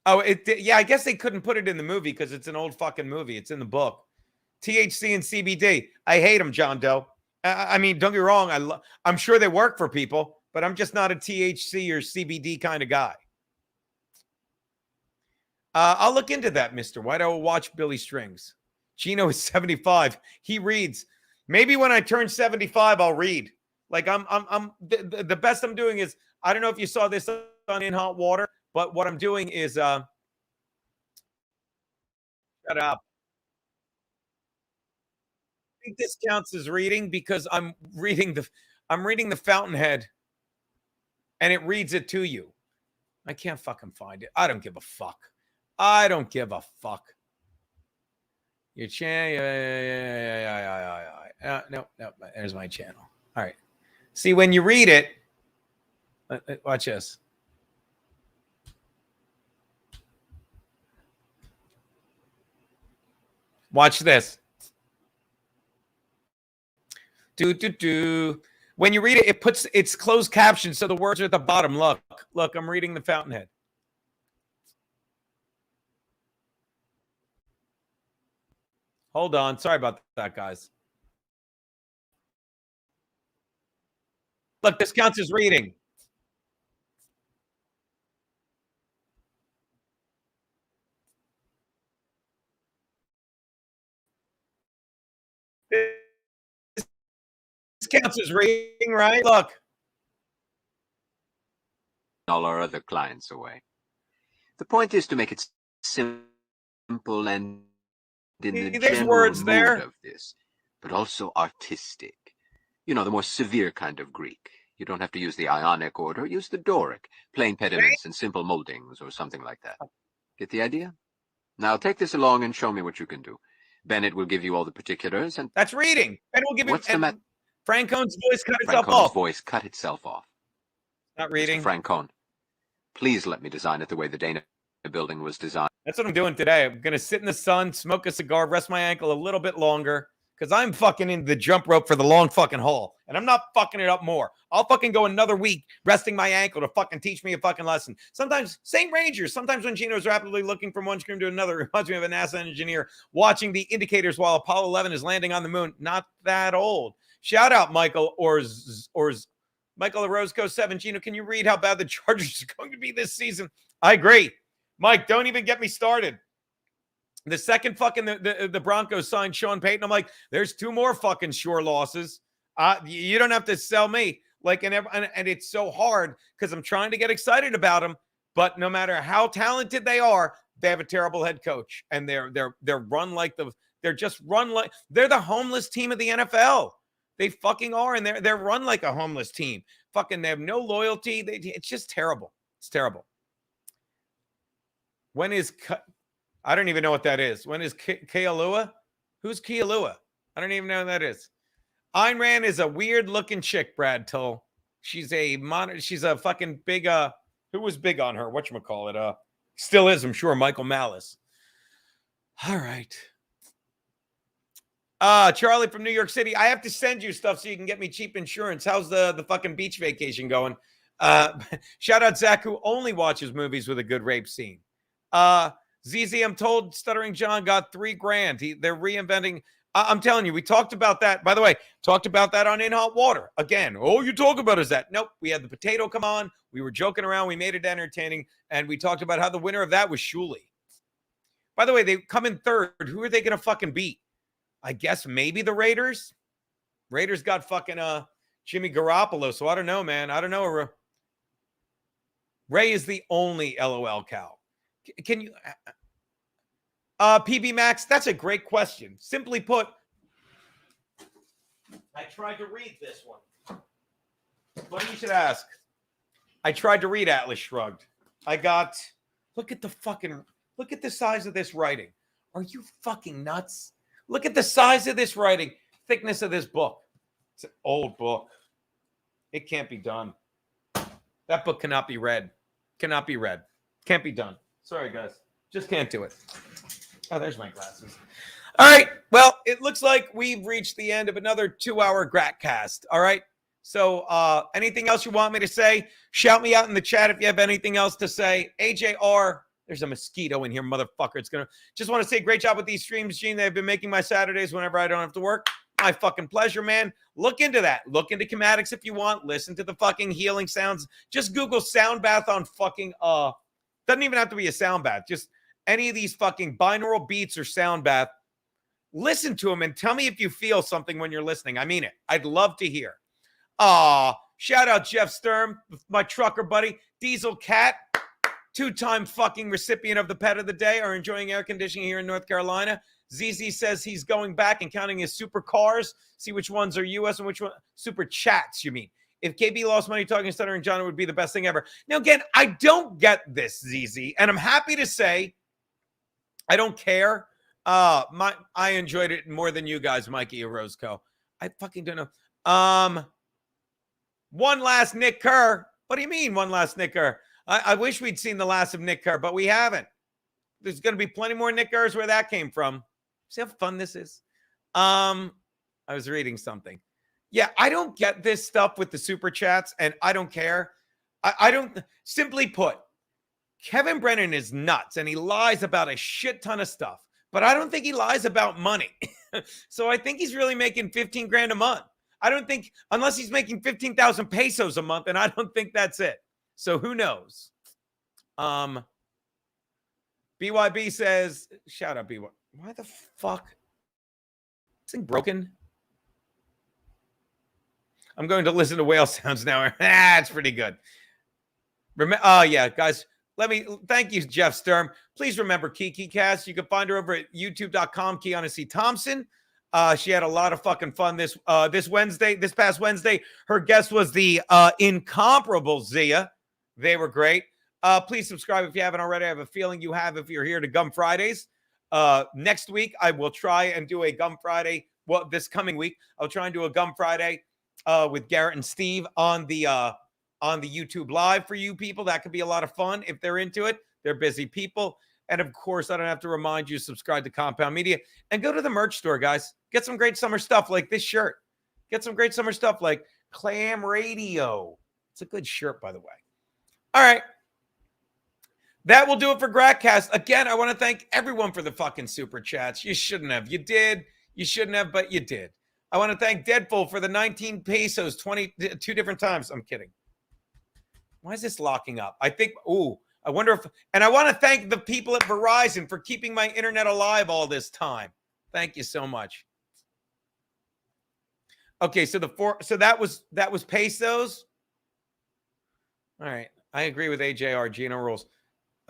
Oh, yeah, I guess they couldn't put it in the movie because it's an old fucking movie. It's in the book. THC and CBD. I hate them, John Doe. I mean, don't get me wrong. I'm sure they work for people, but I'm just not a THC or CBD kind of guy. I'll look into that, Mr. White. I will watch Billy Strings. Gino is 75. He reads. Maybe when I turn 75, I'll read. Like the best I'm doing is, I don't know if you saw this on In Hot Water, but what I'm doing is shut up. I think this counts as reading because I'm reading the Fountainhead, and it reads it to you. I can't fucking find it. I don't give a fuck. I don't give a fuck. Your channel. No. There's my channel. All right. See, when you read it, watch this. Watch this. When you read it, it's closed captions, so the words are at the bottom. Look, I'm reading the Fountainhead. Hold on. Sorry about that, guys. Look, this counts as reading. This counts as reading, right? Look. All our other clients away. The point is to make it simple and in the general words mood there. of this, but also artistic. You know, the more severe kind of Greek. You don't have to use the Ionic order. Use the Doric, plain pediments and simple moldings or something like that. Get the idea? Now take this along and show me what you can do. Bennett will give you all the particulars, and that's reading. Bennett will give you. What's the matter? Francone's voice cut itself off. Voice cut itself off. Not reading. Mr. Francone, please let me design it the way the Dana building was designed. That's what I'm doing today. I'm going to sit in the sun, smoke a cigar, rest my ankle a little bit longer because I'm fucking into the jump rope for the long fucking haul. And I'm not fucking it up more. I'll fucking go another week resting my ankle to fucking teach me a fucking lesson. Sometimes, same Rangers. Sometimes when Gino's rapidly looking from one screen to another, it reminds me of a NASA engineer watching the indicators while Apollo 11 is landing on the moon. Not that old. Shout out Michael Michael Orozco 7. Gino, can you read how bad the Chargers are going to be this season? I agree. Mike, don't even get me started. The second fucking the Broncos signed Sean Payton, I'm like, there's 2 more fucking sure losses. You don't have to sell me. Like, and it's so hard because I'm trying to get excited about them. But no matter how talented they are, they have a terrible head coach, and they're run like they're the homeless team of the NFL. They fucking are, and they're run like a homeless team. Fucking, they have no loyalty. It's just terrible. It's terrible. When is I don't even know what that is. When is Kealua? Who's Kealua? I don't even know who that is. Ayn Rand is a weird looking chick, Brad Tull. She's a fucking big who was big on her? Whatchamacallit? Still is, I'm sure, Michael Malice. All right. Charlie from New York City. I have to send you stuff so you can get me cheap insurance. How's the fucking beach vacation going? Shout out Zach, who only watches movies with a good rape scene. ZZ, I'm told Stuttering John got $3,000. They're reinventing. I'm telling you, we talked about that. By the way, talked about that on In Hot Water. Again, all you talk about is that. Nope, we had the potato come on. We were joking around. We made it entertaining. And we talked about how the winner of that was Shuley. By the way, they come in third. Who are they going to fucking beat? I guess maybe the Raiders. Raiders got fucking Jimmy Garoppolo. So I don't know, man. I don't know. Ray is the only LOL cow. Can you PB Max? That's a great question. Simply put, I tried to read this one. Funny you should ask. I tried to read Atlas Shrugged. I got, look at the size of this writing. Are you fucking nuts? Look at the size of this writing, thickness of this book. It's an old book. It can't be done. That book cannot be read. Cannot be read. Can't be done. Sorry, guys. Just can't do it. Oh, there's my glasses. All right. Well, it looks like we've reached the end of another 2-hour GratCast. All right. So anything else you want me to say? Shout me out in the chat if you have anything else to say. AJR, There's a mosquito in here, motherfucker. It's gonna. Just want to say, great job with these streams, Gene. They've been making my Saturdays whenever I don't have to work. My fucking pleasure, man. Look into that. Look into Comatics if you want. Listen to the fucking healing sounds. Just Google sound bath on fucking doesn't even have to be a sound bath. Just any of these fucking binaural beats or sound bath. Listen to them and tell me if you feel something when you're listening. I mean it. I'd love to hear. Shout out Jeff Sturm, my trucker buddy. Diesel Cat, 2-time fucking recipient of the pet of the day, are enjoying air conditioning here in North Carolina. ZZ says he's going back and counting his super cars, see which ones are U.S. and which one super chats, you mean. If KB lost money talking Stutter and John, it would be the best thing ever. Now, again, I don't get this, ZZ, and I'm happy to say I don't care. I enjoyed it more than you guys, Mikey Orozco. I fucking don't know. One last Nick Kerr. What do you mean, one last Nick Kerr? I wish we'd seen the last of Nick Kerr, but we haven't. There's going to be plenty more Nick Kerrs where that came from. See how fun this is? I was reading something. Yeah, I don't get this stuff with the super chats, and I don't care. I don't. Simply put, Kevin Brennan is nuts, and he lies about a shit ton of stuff. But I don't think he lies about money. So I think he's really making 15 grand a month. I don't think, unless he's making 15,000 pesos a month, and I don't think that's it. So who knows? BYB says, shout out BYB. Why the fuck? This thing broken? I'm going to listen to whale sounds now. It's pretty good. Yeah, guys. Thank you, Jeff Sturm. Please remember Kiki Cast. You can find her over at youtube.com, Kiana C. Thompson. She had a lot of fucking fun this past Wednesday. Her guest was the incomparable Zia. They were great. Please subscribe if you haven't already. I have a feeling you have if you're here to Gum Fridays. Next week, I will try and do a Gum Friday. Well, this coming week, I'll try and do a Gum Friday with Garrett and Steve on the YouTube Live for you people. That could be a lot of fun if they're into it. They're busy people. And of course, I don't have to remind you to subscribe to Compound Media and go to the merch store, guys. Get some great summer stuff like this shirt. Get some great summer stuff like Clam Radio. It's a good shirt, by the way. All right. That will do it for GratCast. Again, I want to thank everyone for the fucking super chats. You shouldn't have. You did. You shouldn't have, but you did. I want to thank Deadpool for the 19 pesos 22 different times. I'm kidding. Why is this locking up? I think, I wonder if, and I want to thank the people at Verizon for keeping my internet alive all this time. Thank you so much. Okay, so that was pesos. All right, I agree with AJR. Gino rules.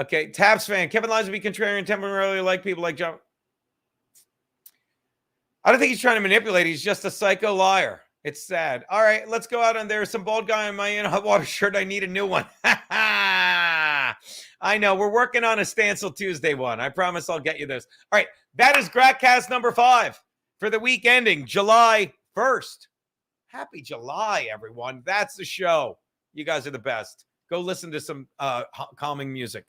Okay, Tabs fan. Kevin lies to be contrarian, temporarily like people like John. I don't think he's trying to manipulate. He's just a psycho liar. It's sad. All right, let's go out. And there's some bald guy in my hot water shirt. I need a new one. I know. We're working on a Stancil Tuesday one. I promise I'll get you this. All right, that is GratCast number 5 for the week ending July 1st. Happy July, everyone. That's the show. You guys are the best. Go listen to some calming music.